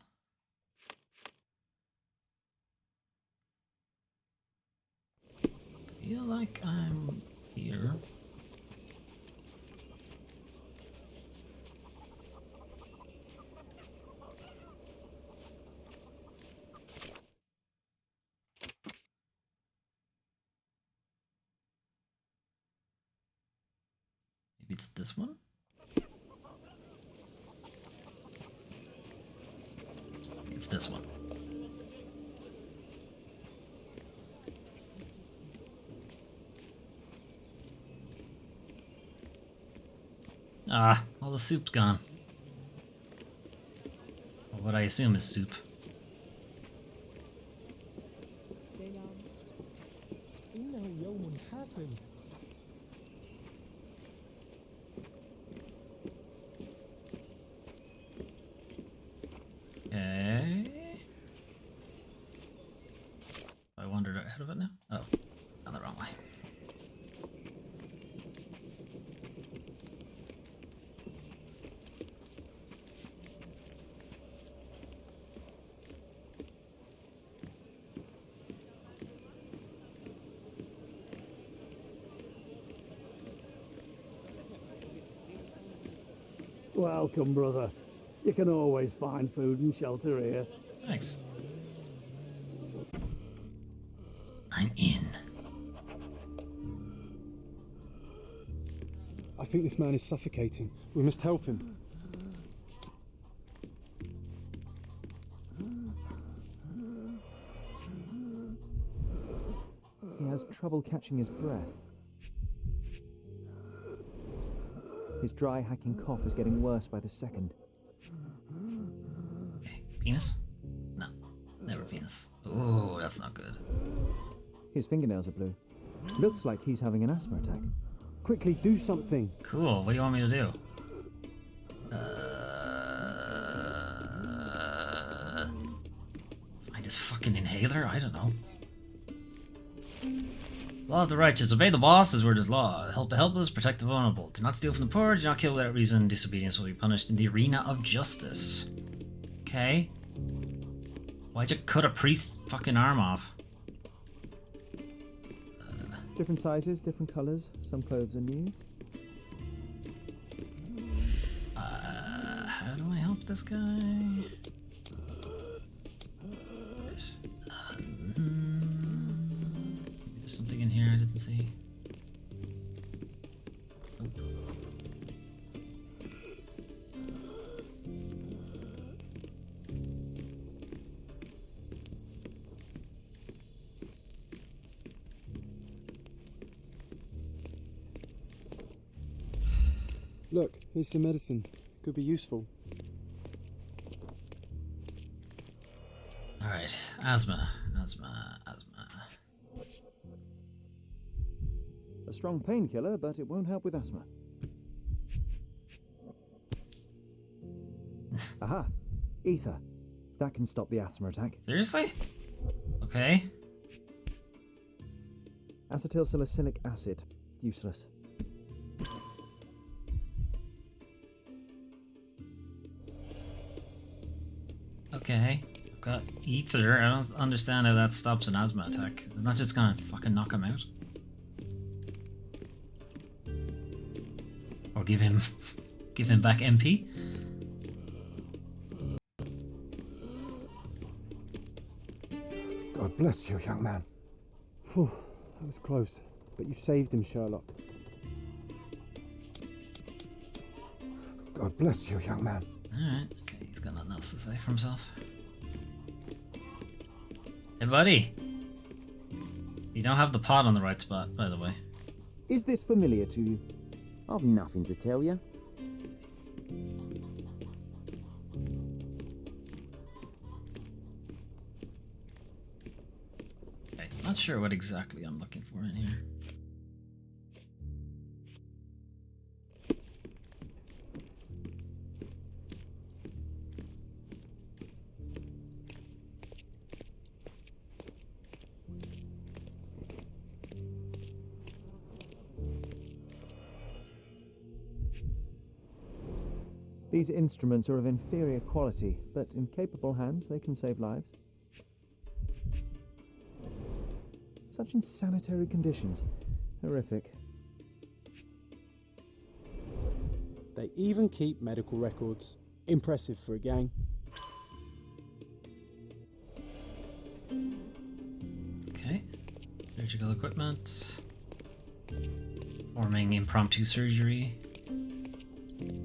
I feel like I'm here. Maybe it's this one? It's this one. Ah, all the soup's gone. Or what I assume is soup. Okay. I wandered ahead of it now? Oh, gone the wrong way. Welcome, brother. You can always find food and shelter here. Thanks. I'm in. I think this man is suffocating. We must help him. He has trouble catching his breath. His dry, hacking cough is getting worse by the second. Okay, penis? No, never penis. Oh, that's not good. His fingernails are blue. Looks like he's having an asthma attack. Quickly, do something. Cool, what do you want me to do? Find his fucking inhaler? I don't know. Law of the righteous. Obey the boss as word is law. Help the helpless, protect the vulnerable. Do not steal from the poor, do not kill without reason. Disobedience will be punished in the arena of justice. Okay. Why'd you cut a priest's fucking arm off? Different sizes, different colours. Some clothes are new. How do I help this guy? There's something in here I didn't see. Look, here's some medicine. Could be useful. Alright, asthma. A strong painkiller, but it won't help with asthma. Aha! Ether. That can stop the asthma attack. Seriously? Okay. Acetylsalicylic acid. Useless. Okay. I've got ether. I don't understand how that stops an asthma attack. It's not just gonna fucking knock him out. Or give him back MP. God bless you, young man. Phew, that was close. But you saved him, Sherlock. God bless you, young man. Alright, okay, he's got nothing else to say for himself. Hey, buddy! You don't have the pot on the right spot, by the way. Is this familiar to you? I've nothing to tell you. Okay, not sure what exactly I'm looking for in here. These instruments are of inferior quality, but in capable hands they can save lives. Such insanitary conditions. Horrific. They even keep medical records. Impressive for a gang. Okay. Surgical equipment. Performing impromptu surgery.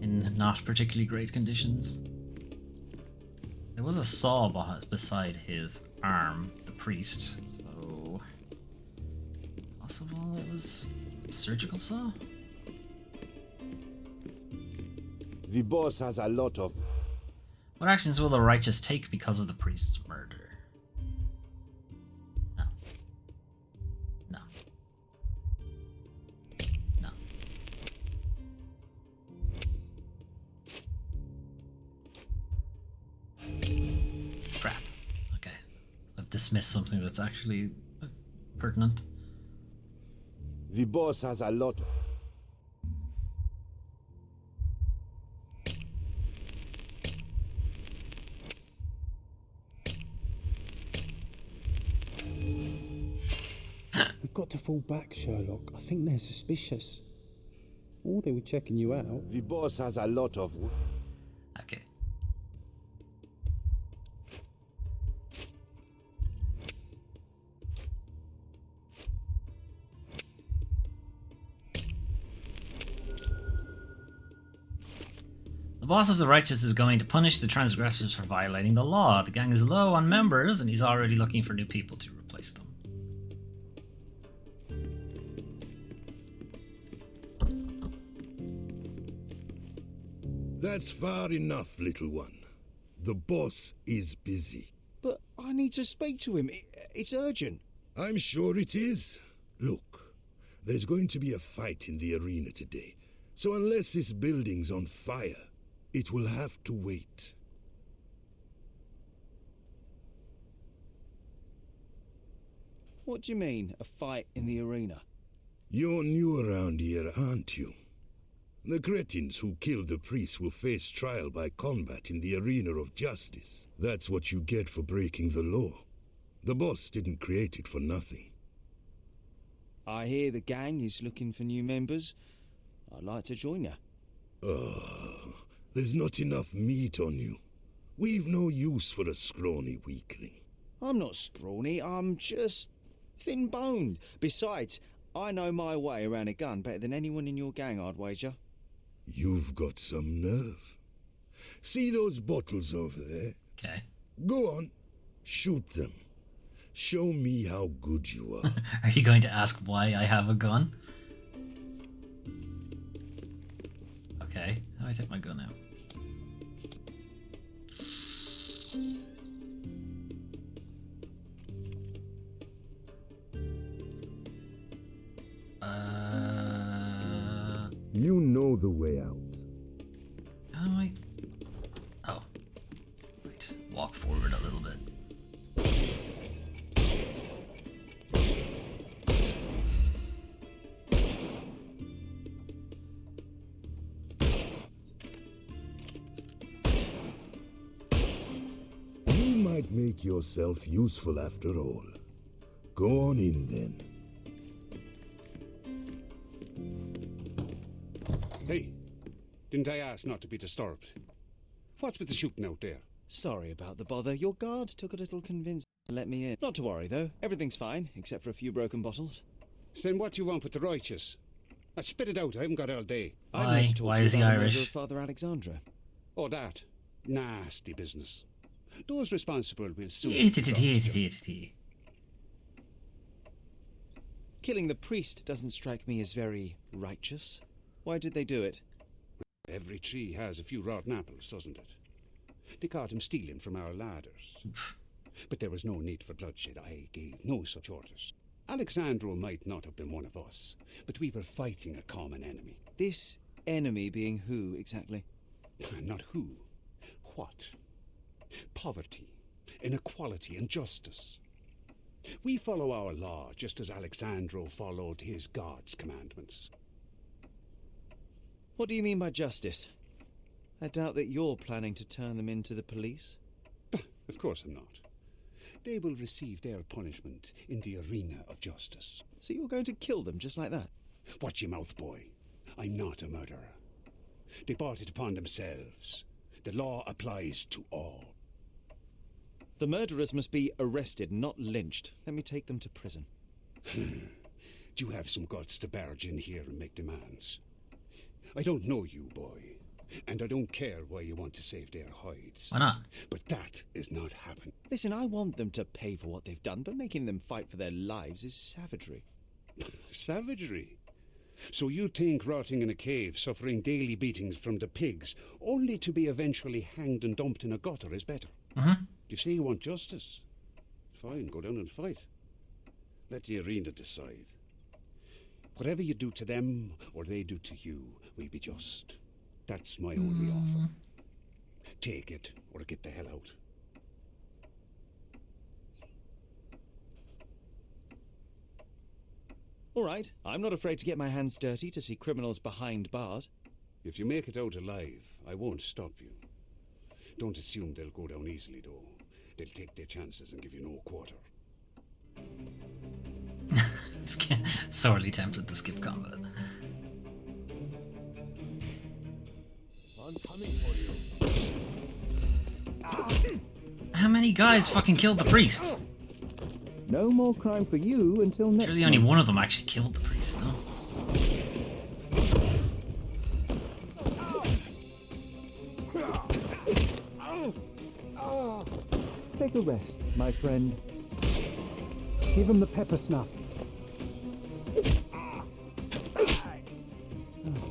In not particularly great conditions. There was a saw beside his arm, the priest, so possible it was a surgical saw? The boss has a lot of... What actions will the righteous take because of the priest's murder? No. No. No. Crap. Okay. I've dismissed something that's actually pertinent. The boss has a lot... We've got to fall back, Sherlock. I think they're suspicious. Or they were checking you out. The boss has a lot of... Okay. boss of the righteous is going to punish the transgressors for violating the law. The gang is low on members, and he's already looking for new people to replace them. That's far enough, little one. The boss is busy. But I need to speak to him. It's urgent. I'm sure it is. Look, there's going to be a fight in the arena today, so unless this building's on fire, it will have to wait. What do you mean, a fight in the arena? You're new around here, aren't you? The cretins who killed the priest will face trial by combat in the arena of justice. That's what you get for breaking the law. The boss didn't create it for nothing. I hear the gang is looking for new members. I'd like to join you. There's not enough meat on you. We've no use for a scrawny weakling. I'm not scrawny, I'm just thin-boned. Besides, I know my way around a gun better than anyone in your gang, I'd wager. You've got some nerve. See those bottles over there? Okay. Go on, shoot them. Show me how good you are. Are you going to ask why I have a gun? Okay, how do I take my gun out? You know the way out. How do I... Oh. Right. Walk forward a little bit. You might make yourself useful after all. Go on in then. Hey, didn't I ask not to be disturbed? What's with the shooting out there? Sorry about the bother. Your guard took a little convincing to let me in. Not to worry, though. Everything's fine, except for a few broken bottles. Then what do you want with the righteous? Spit it out. I haven't got all day. Why? Why is he Irish? Father Alexandra. Oh, that. Nasty business. Those responsible will soon... Killing the priest doesn't strike me as very righteous. Why did they do it? Every tree has a few rotten apples, doesn't it? They caught him stealing from our ladders. But there was no need for bloodshed. I gave no such orders. Alexandro might not have been one of us, but we were fighting a common enemy. This enemy being who, exactly? Not who. What? Poverty, inequality, and justice. We follow our law just as Alexandro followed his God's commandments. What do you mean by justice? I doubt that you're planning to turn them into the police. Of course I'm not. They will receive their punishment in the arena of justice. So you're going to kill them just like that? Watch your mouth, boy. I'm not a murderer. They brought it upon themselves. The law applies to all. The murderers must be arrested, not lynched. Let me take them to prison. Do you have some guts to barge in here and make demands? I don't know you, boy, and I don't care why you want to save their hides. Why not? But that is not happening. Listen, I want them to pay for what they've done, but making them fight for their lives is savagery. Savagery? So you think rotting in a cave, suffering daily beatings from the pigs, only to be eventually hanged and dumped in a gutter is better? You say you want justice? Fine, go down and fight. Let the arena decide. Whatever you do to them, or they do to you, will be just. That's my only offer. Take it, or get the hell out. All right, I'm not afraid to get my hands dirty to see criminals behind bars. If you make it out alive, I won't stop you. Don't assume they'll go down easily, though. They'll take their chances and give you no quarter. Sorely tempted to skip combat. I'm coming for you. How many guys fucking killed the priest? No more crime for you until next Surely only one of them actually killed the priest, no? Take a rest, my friend. Give him the pepper snuff. Oh,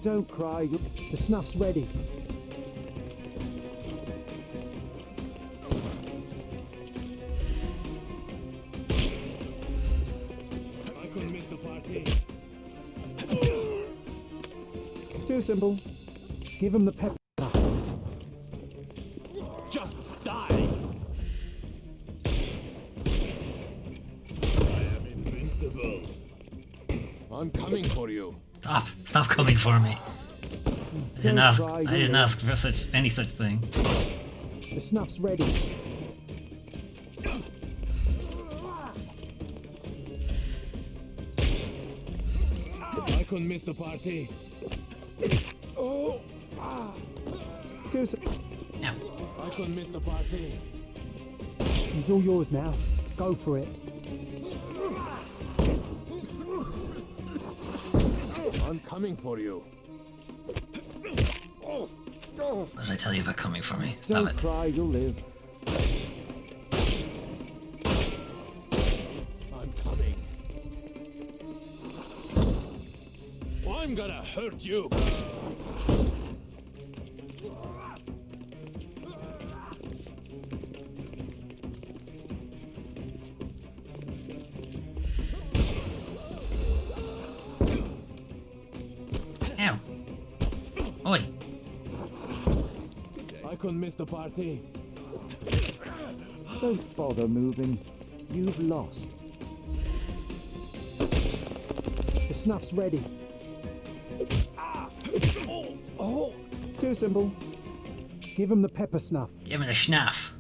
don't cry. The snuff's ready. I couldn't miss the party. Too simple. Give him the pepper snuff. Just die! I am invincible. I'm coming for you. Stop coming for me. I didn't ask. cry, I didn't ask for any such thing. The snuff's ready. I couldn't miss the party. Oh! Too simple. Yeah. I couldn't miss the party. He's all yours now. Go for it. I'm coming for you. What did I tell you about coming for me? Stop Don't it. cry, you'll live. I'm coming. I'm gonna hurt you. Ow. Oi. I couldn't miss the party. Don't bother moving. You've lost. The snuff's ready. Oh! Too simple. Give him the pepper snuff. Give me the schnaff.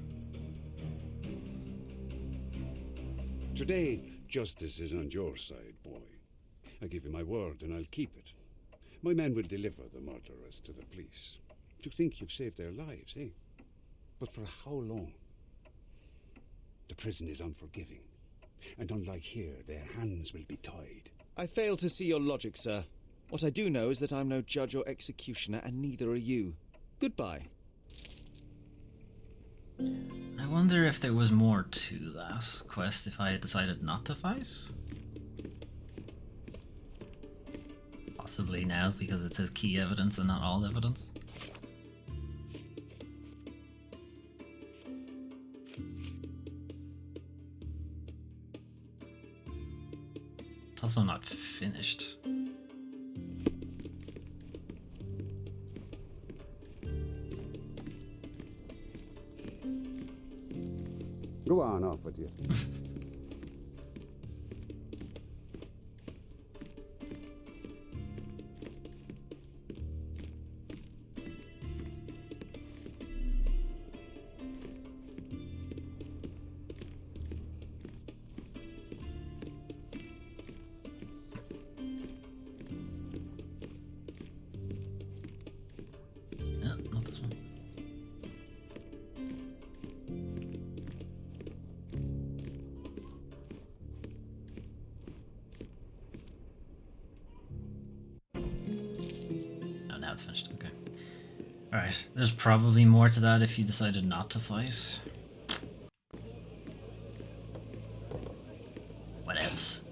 Today, justice is on your side, boy. I give you my word, and I'll keep it. My men will deliver the murderers to the police. You think you've saved their lives, eh? But for how long? The prison is unforgiving. And unlike here, their hands will be tied. I fail to see your logic, sir. What I do know is that I'm no judge or executioner, and neither are you. Goodbye. I wonder if there was more to that quest if I had decided not to fight? Possibly now, because it says key evidence and not all evidence. It's also not finished. Go on, off with you. No, not this one. Oh, now it's finished. Okay. Alright, there's probably more to that if you decided not to fight. What else?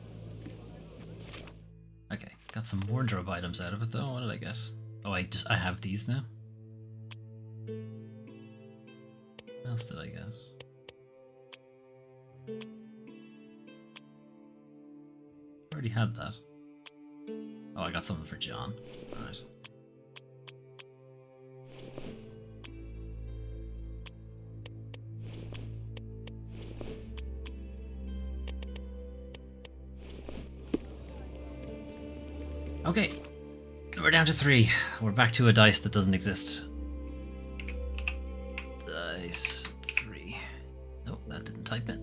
Okay, got some wardrobe items out of it though. What did I get? Oh, I have these now. What else did I get? Already had that. Oh, I got something for John. Alright. Okay, we're down to 3. We're back to a dice that doesn't exist. Dice 3. Nope, that didn't type it.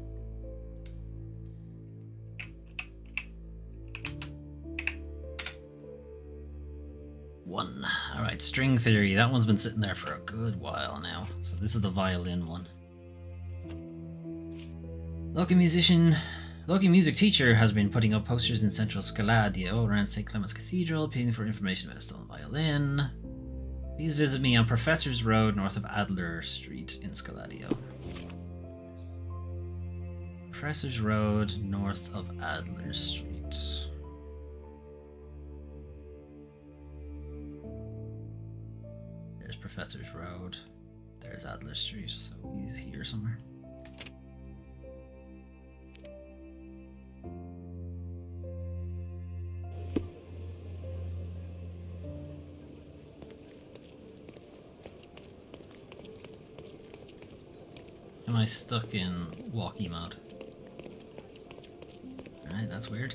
One. Alright, string theory. That one's been sitting there for a good while now. So this is the violin one. Local music teacher has been putting up posters in central Scaladio around St. Clement's Cathedral, appealing for information about a stolen violin. Please visit me on Professor's Road north of Adler Street in Scaladio. Professor's Road, north of Adler Street. There's Professor's Road. There's Adler Street, so he's here somewhere. Am I stuck in walkie mode? Alright, that's weird.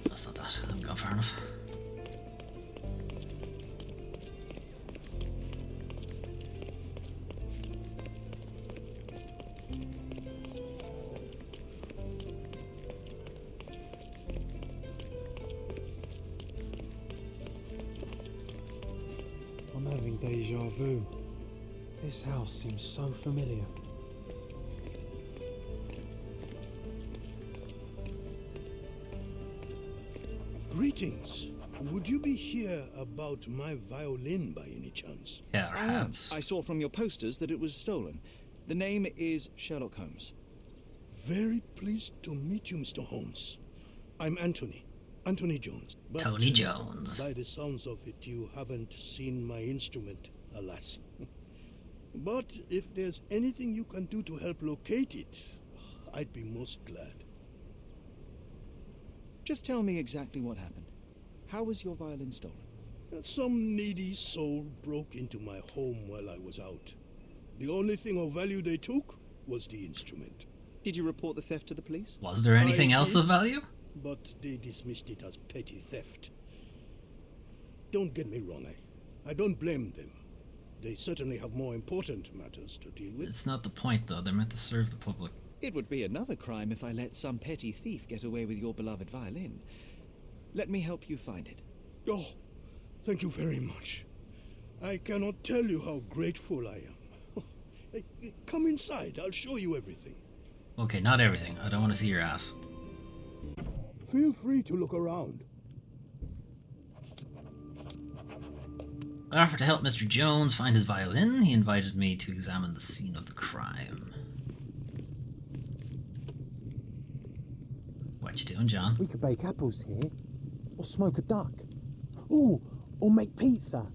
That's not that. I haven't gone far enough. I'm having deja vu. This house seems so familiar. Greetings. Would you be here about my violin by any chance? Yeah, I am. I saw from your posters that it was stolen. The name is Sherlock Holmes. Very pleased to meet you, Mr. Holmes. I'm Anthony Jones. But, Tony Jones. By the sounds of it, you haven't seen my instrument, alas. But if there's anything you can do to help locate it, I'd be most glad. Just tell me exactly what happened. How was your violin stolen? Some needy soul broke into my home while I was out. The only thing of value they took was the instrument. Did you report the theft to the police? Was there anything else of value? But they dismissed it as petty theft. Don't get me wrong, I don't blame them. They certainly have more important matters to deal with. It's not the point, though. They're meant to serve the public. It would be another crime if I let some petty thief get away with your beloved violin. Let me help you find it. Oh, thank you very much. I cannot tell you how grateful I am. Come inside, I'll show you everything. Okay, not everything. I don't want to see your ass. Feel free to look around. I offered to help Mr. Jones find his violin. He invited me to examine the scene of the crime. What you doing, John? We could bake apples here, or smoke a duck. Ooh, or make pizza.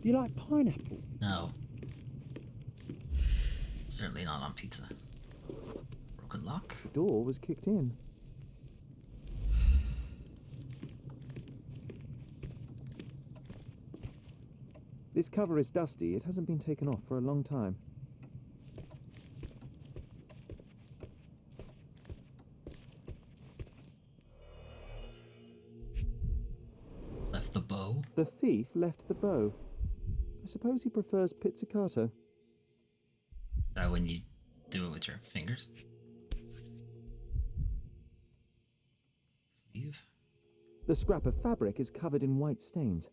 Do you like pineapple? No. Certainly not on pizza. Broken lock? The door was kicked in. This cover is dusty. It hasn't been taken off for a long time. Left the bow? The thief left the bow. I suppose he prefers pizzicato. Is that when you do it with your fingers? Sleeve? The scrap of fabric is covered in white stains.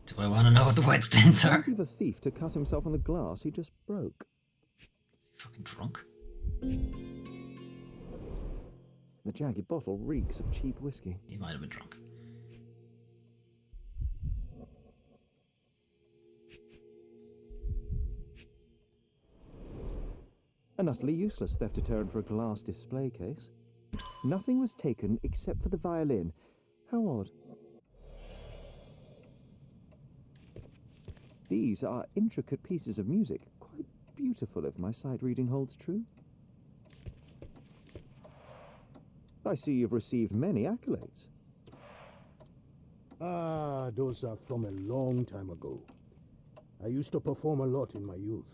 Do I want to know what the white stains are? Suppose he the thief to cut himself on the glass he just broke. Is he fucking drunk? The jagged bottle reeks of cheap whiskey. He might have been drunk. An utterly useless theft deterrent for a glass display case. Nothing was taken except for the violin. How odd. These are intricate pieces of music, quite beautiful if my sight reading holds true. I see you've received many accolades. Ah, those are from a long time ago. I used to perform a lot in my youth.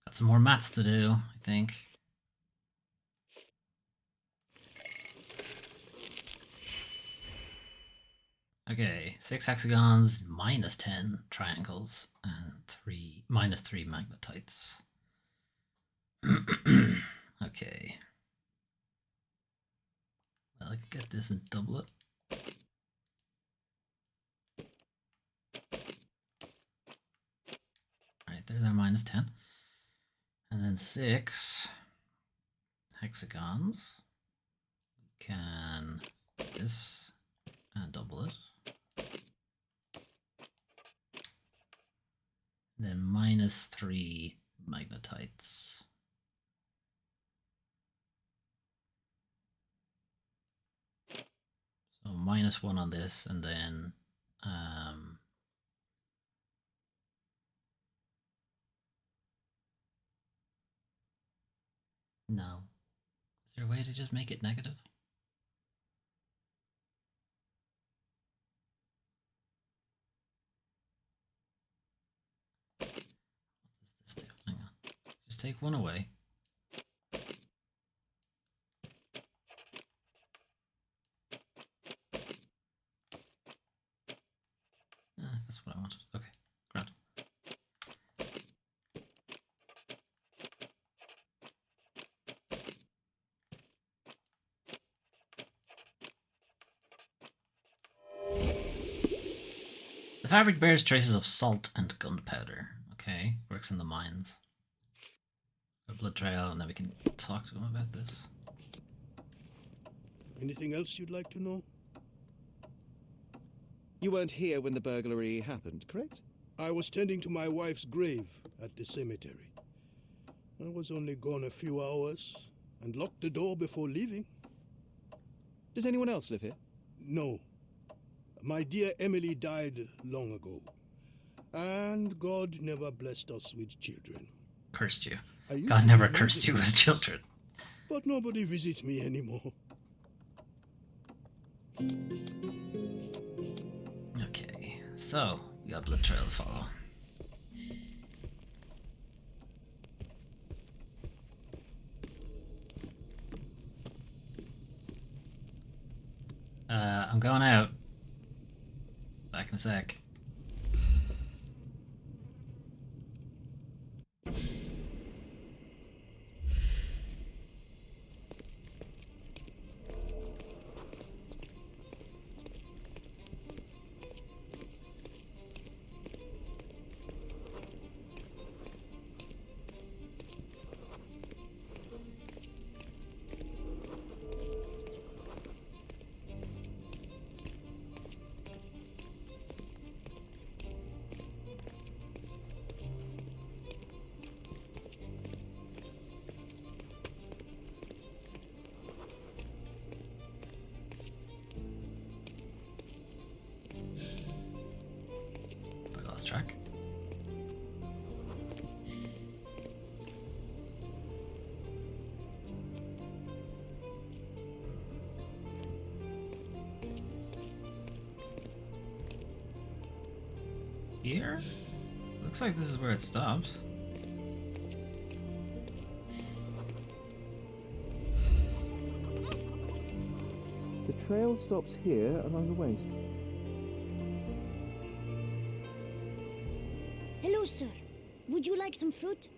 Got some more maths to do, I think. Okay, 6 hexagons, minus 10 triangles, and minus 3 magnetites. Okay. Well, I can get this and double it. 10. And then 6 hexagons. We can do this and double it. And then -3 magnetites. So -1 on this, and then no. Is there a way to just make it negative? What does this do? Hang on. Just take one away. That's what I wanted. Okay, great. The fabric bears traces of salt and gunpowder. Okay, works in the mines. A blood trail, and then we can talk to him about this. Anything else you'd like to know? You weren't here when the burglary happened, correct? I was tending to my wife's grave at the cemetery. I was only gone a few hours and locked the door before leaving. Does anyone else live here? No. My dear Emily died long ago. And God never blessed us with children. Cursed you. God never cursed you with children. But nobody visits me anymore. Okay, so we got a blood trail to follow. I'm going out. Back in a sec. Track. Here? Looks like this is where it stops. The trail stops here along the waste. Hello, sir. Would you like some fruit?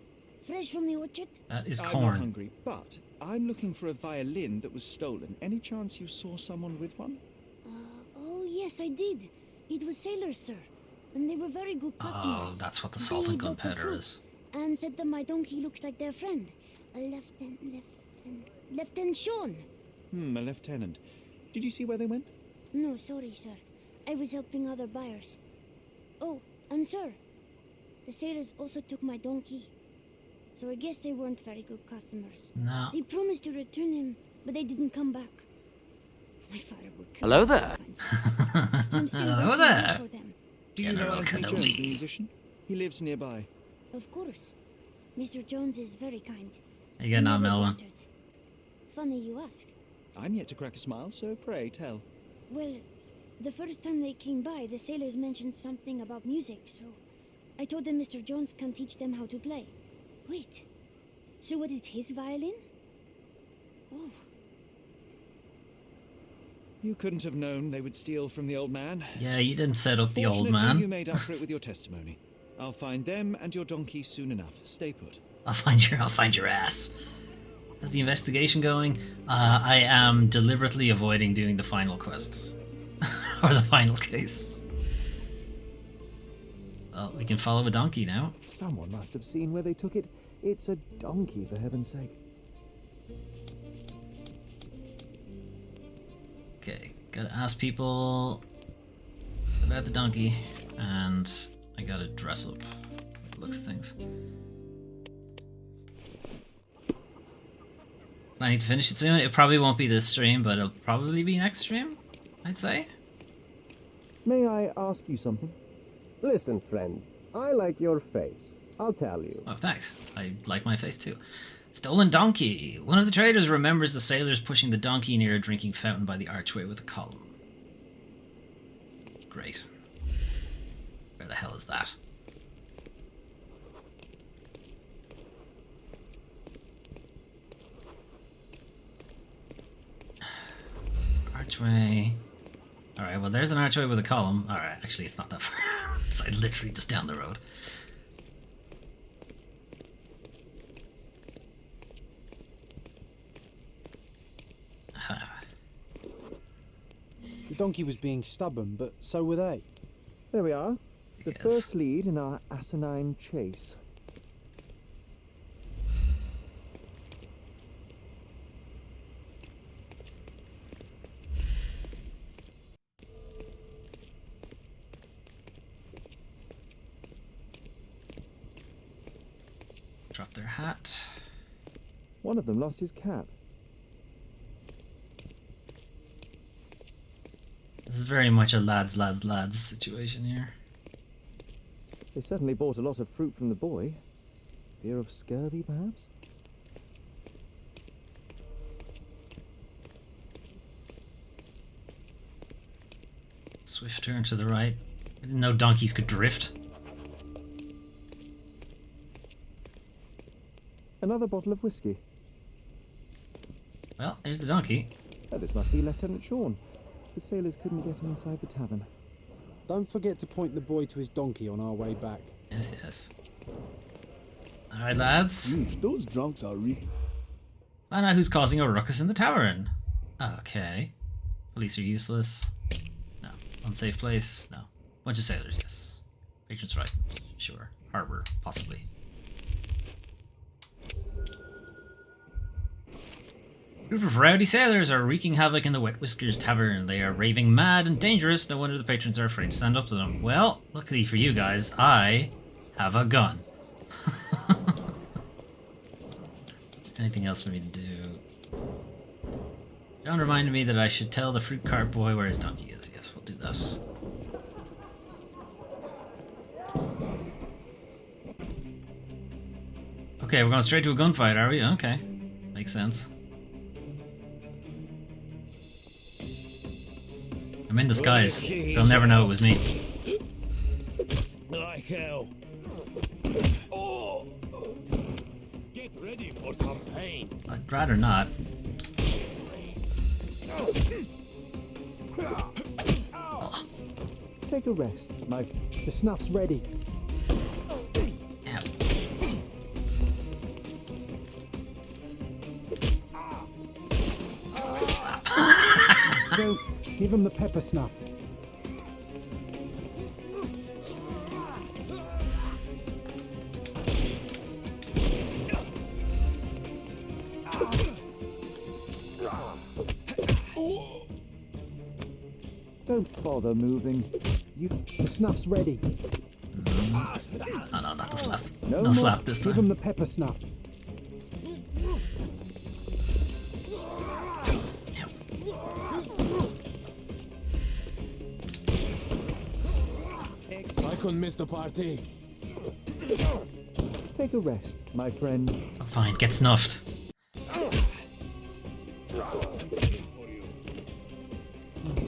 Fresh from the orchard? That is I'm corn. not hungry, but I'm looking for a violin that was stolen. Any chance you saw someone with one? Oh, yes, I did. It was sailors, sir. And they were very good customers. Oh, that's what the salt and gunpowder is. And said that my donkey looks like their friend. Lieutenant Sean. A lieutenant. Did you see where they went? No, sorry, sir. I was helping other buyers. Oh, and sir, the sailors also took my donkey. So I guess they weren't very good customers. No. They promised to return him, but they didn't come back. My father would kill Hello me there. so I'm still Hello working there. for them. Do you know General Anthony Jones, Cannoli. the musician? He lives nearby. Of course. Mr. Jones is very kind. How you getting on, Never Melvin? wondered. Funny you ask. I'm yet to crack a smile, so pray tell. Well, the first time they came by, the sailors mentioned something about music, so I told them Mr. Jones can teach them how to play. Wait, so what is his violin? Oh, You couldn't have known they would steal from the old man. Yeah, you didn't set up the old Fortunately, man. you made up for it with your testimony. I'll find them and your donkey soon enough. Stay put. I'll find your ass. How's the investigation going? I am deliberately avoiding doing the final quests. Or the final case. Well, we can follow a donkey now. Someone must have seen where they took it. It's a donkey, for heaven's sake. Okay, gotta ask people about the donkey, and I gotta dress up. Looks of things. I need to finish it soon. It probably won't be this stream, but it'll probably be next stream, I'd say. May I ask you something? Listen, friend, I like your face. I'll tell you. Oh, thanks. I like my face too. Stolen donkey. One of the traders remembers the sailors pushing the donkey near a drinking fountain by the archway with a column. Great. Where the hell is that? Archway. Alright, well there's an archway with a column. Alright, actually it's not that far. It's literally just down the road. The donkey was being stubborn, but so were they. There we are. The first lead in our asinine chase. Drop their hat. One of them lost his cap. This is very much a lads situation here. They certainly bought a lot of fruit from the boy. Fear of scurvy, perhaps? Swift turn to the right. I didn't know donkeys could drift. Another bottle of whiskey. Well, there's the donkey. Oh, this must be Lieutenant Sean. The sailors couldn't get him inside the tavern. Don't forget to point the boy to his donkey on our way back. Yes, yes. Alright, lads. If those drunks are Find out who's causing a ruckus in the tavern. Okay. Police are useless. No. Unsafe place. No. Bunch of sailors, yes. Patrons right. Sure. Harbor, possibly. Group of rowdy sailors are wreaking havoc in the Wet Whiskers Tavern. They are raving mad and dangerous. No wonder the patrons are afraid to stand up to them. Well, luckily for you guys, I have a gun. Is there anything else for me to do? John reminded me that I should tell the fruit cart boy where his donkey is. Yes, we'll do that. Okay, we're going straight to a gunfight, are we? Okay. Makes sense. I'm in disguise. They'll never know it was me. Like hell. Oh! Get ready for some pain. I'd rather not. Take a rest, Mike. The snuff's ready. Don't give him the pepper snuff. Don't bother moving. The snuff's ready. Oh no, not the slap. No No slap this Give time. him the pepper snuff. I couldn't miss the party. Take a rest, my friend. Oh, fine, get snuffed.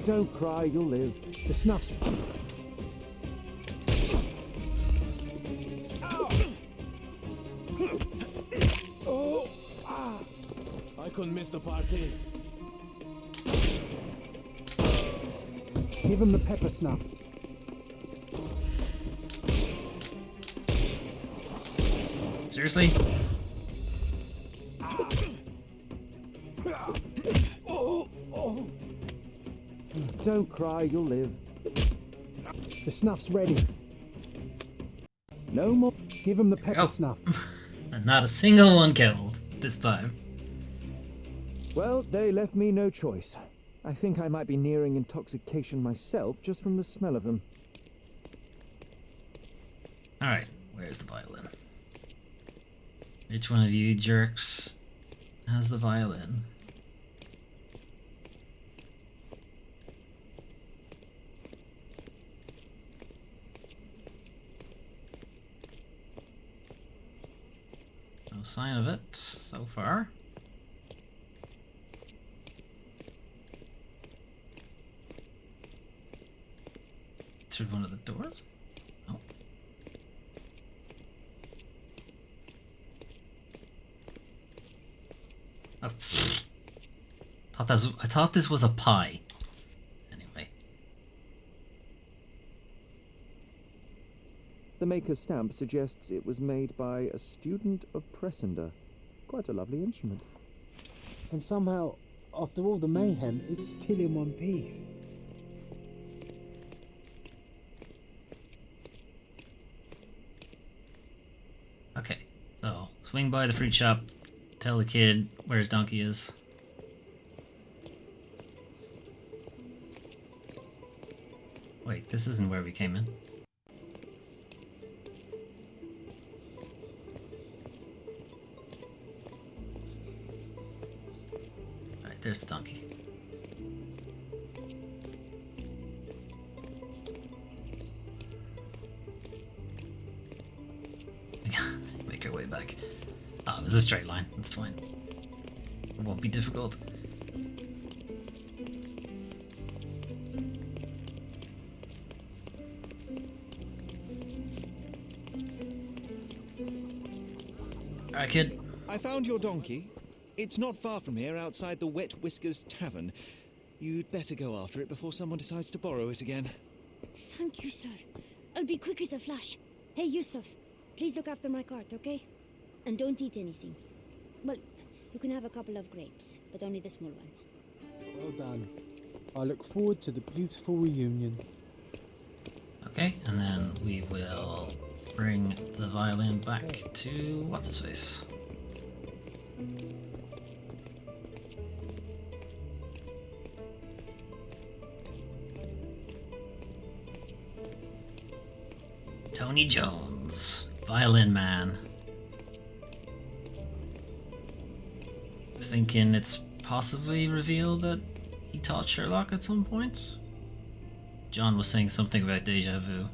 Don't cry, you'll live. The snuff's... I couldn't miss the party. Give him the pepper snuff. Seriously? Don't cry, you'll live. The snuff's ready. No more. Give him the pepper snuff. And not a single one killed this time. Well, they left me no choice. I think I might be nearing intoxication myself just from the smell of them. Alright, where's the violin? Which one of you jerks has the violin? No sign of it so far. Through one of the doors? Oh. Oh. I thought this was a pie. Anyway. The maker's stamp suggests it was made by a student of Pressender. Quite a lovely instrument. And somehow, after all the mayhem, it's still in one piece. Okay, so swing by the fruit shop, tell the kid where his donkey is. Wait, this isn't where we came in. Alright, there's the donkey. Make our way back. Oh, it was a straight line. That's fine. It won't be difficult. Alright, kid. I found your donkey. It's not far from here, outside the Wet Whiskers Tavern. You'd better go after it before someone decides to borrow it again. Thank you, sir. I'll be quick as a flash. Hey, Yusuf, please look after my cart, okay? And don't eat anything. Well, you can have a couple of grapes, but only the small ones. Well done. I look forward to the beautiful reunion. Okay, and then we will bring the violin back to what's-his-face. Tony Jones, violin man. Thinking it's possibly revealed that he taught Sherlock at some point? John was saying something about deja vu.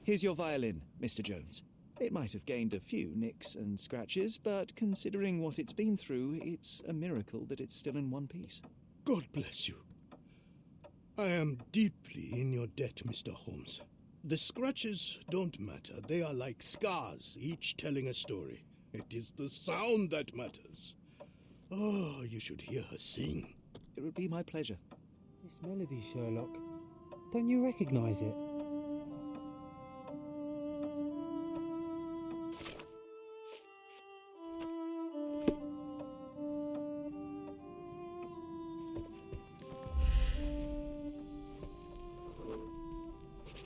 Here's your violin, Mr. Jones. It might have gained a few nicks and scratches, but considering what it's been through, it's a miracle that it's still in one piece. God bless you. I am deeply in your debt, Mr. Holmes. The scratches don't matter. They are like scars, each telling a story. It is the sound that matters. Oh, you should hear her sing. It would be my pleasure. This melody, Sherlock. Don't you recognize it?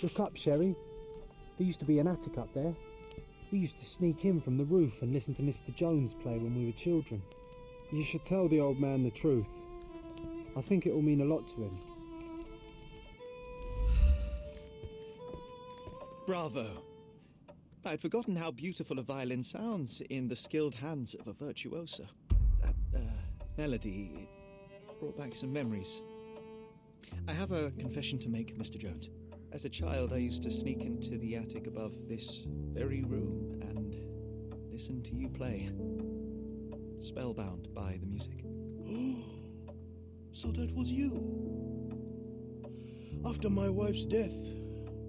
Look up, Sherry. There used to be an attic up there. We used to sneak in from the roof and listen to Mr. Jones play when we were children. You should tell the old man the truth. I think it will mean a lot to him. Bravo. I'd forgotten how beautiful a violin sounds in the skilled hands of a virtuoso. That melody, it brought back some memories. I have a confession to make, Mr. Jones. As a child, I used to sneak into the attic above this very room and listen to you play. Spellbound by the music. So that was you. After my wife's death,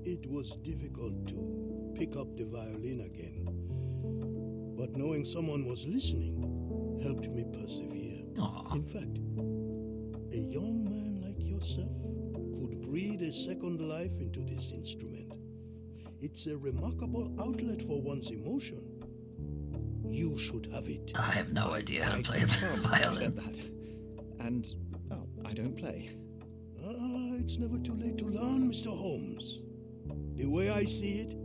it was difficult to pick up the violin again. But knowing someone was listening helped me persevere. Aww. In fact, a young man like yourself could breathe a second life into this instrument. It's a remarkable outlet for one's emotion. You should have it. I have no idea how to play a violin. And, oh, I don't play. It's never too late to learn, Mr. Holmes. The way I see it,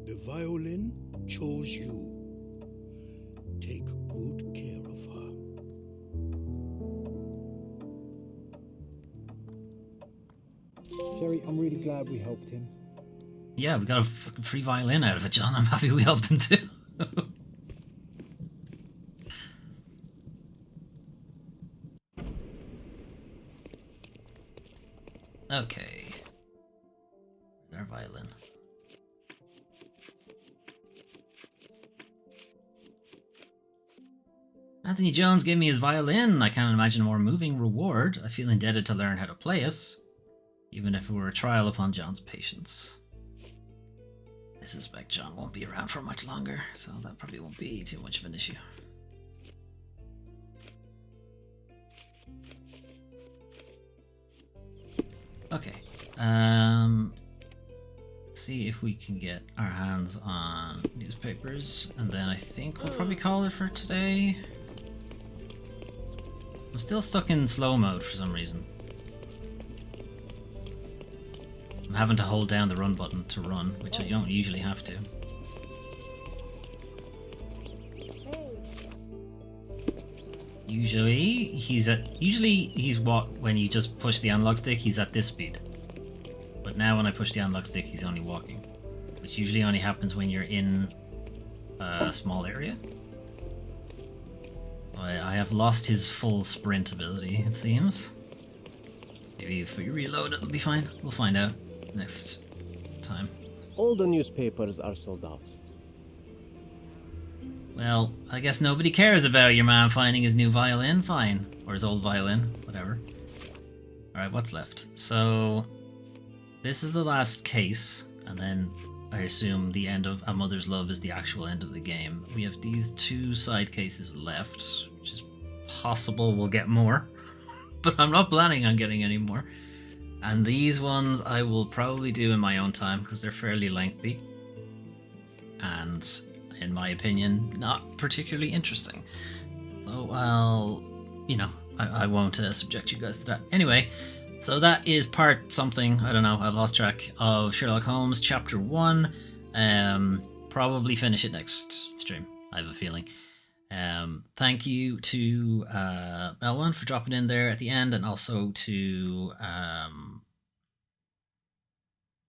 the violin chose you. Take good care of her. Sherry, I'm really glad we helped him. Yeah, we got a fucking free violin out of it, John. I'm happy we helped him too. Okay. Our violin. Anthony Jones gave me his violin. I can't imagine a more moving reward. I feel indebted to learn how to play it, even if it were a trial upon John's patience. I suspect John won't be around for much longer, so that probably won't be too much of an issue. Okay. Let's see if we can get our hands on newspapers, and then I think we'll probably call it for today. I'm still stuck in slow mode for some reason. I'm having to hold down the run button to run, which I don't usually have to. Usually he's what, when you just push the analog stick, he's at this speed. But now when I push the analog stick, he's only walking. Which usually only happens when you're in a small area. I have lost his full sprint ability, it seems. Maybe if we reload it'll be fine. We'll find out next time. All the newspapers are sold out. Well, I guess nobody cares about your man finding his new violin. Fine. Or his old violin. Whatever. Alright, what's left? So, this is the last case, and then I assume the end of A Mother's Love is the actual end of the game. We have these two side cases left, which is possible we'll get more. But I'm not planning on getting any more. And these ones I will probably do in my own time, because they're fairly lengthy. And, in my opinion, not particularly interesting. So I won't subject you guys to that. Anyway, so that is part something, I don't know, I've lost track, of Sherlock Holmes Chapter 1. Probably finish it next stream, I have a feeling. Thank you to L1 for dropping in there at the end, and also to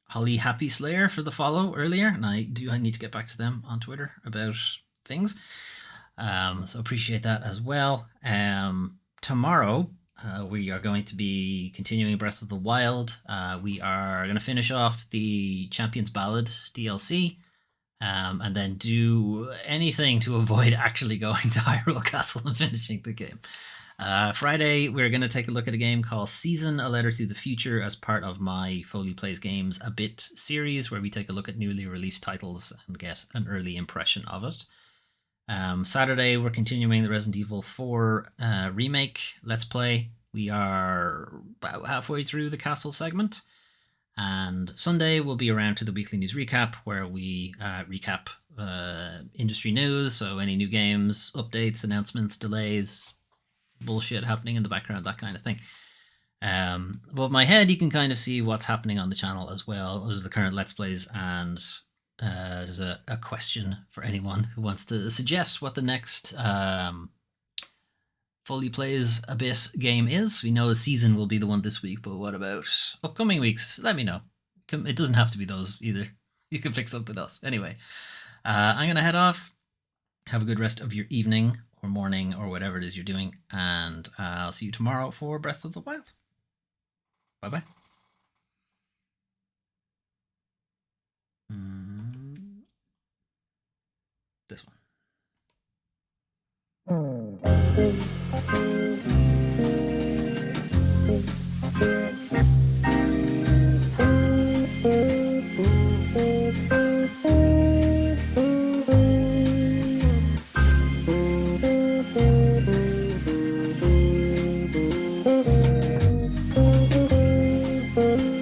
Holly Happy Slayer for the follow earlier, and I need to get back to them on Twitter about things. So appreciate that as well. Tomorrow we are going to be continuing Breath of the Wild. We are going to finish off the Champion's Ballad DLC, and then do anything to avoid actually going to Hyrule Castle and finishing the game. Friday, we're going to take a look at a game called Season, A Letter to the Future, as part of my Foley Plays Games a Bit series, where we take a look at newly released titles and get an early impression of it. Saturday, we're continuing the Resident Evil 4 remake Let's Play. We are about halfway through the castle segment. And Sunday, we'll be around to the weekly news recap, where we recap industry news, so any new games, updates, announcements, delays, bullshit happening in the background, that kind of thing. Above my head, you can kind of see what's happening on the channel as well. Those are the current Let's Plays, and there's a question for anyone who wants to suggest what the next Foley Plays a Bit game is. We know the Season will be the one this week, but what about upcoming weeks? Let me know. It doesn't have to be those either. You can pick something else. Anyway, I'm going to head off. Have a good rest of your evening or morning or whatever it is you're doing, and I'll see you tomorrow for Breath of the Wild. Bye-bye. This one. Thank you.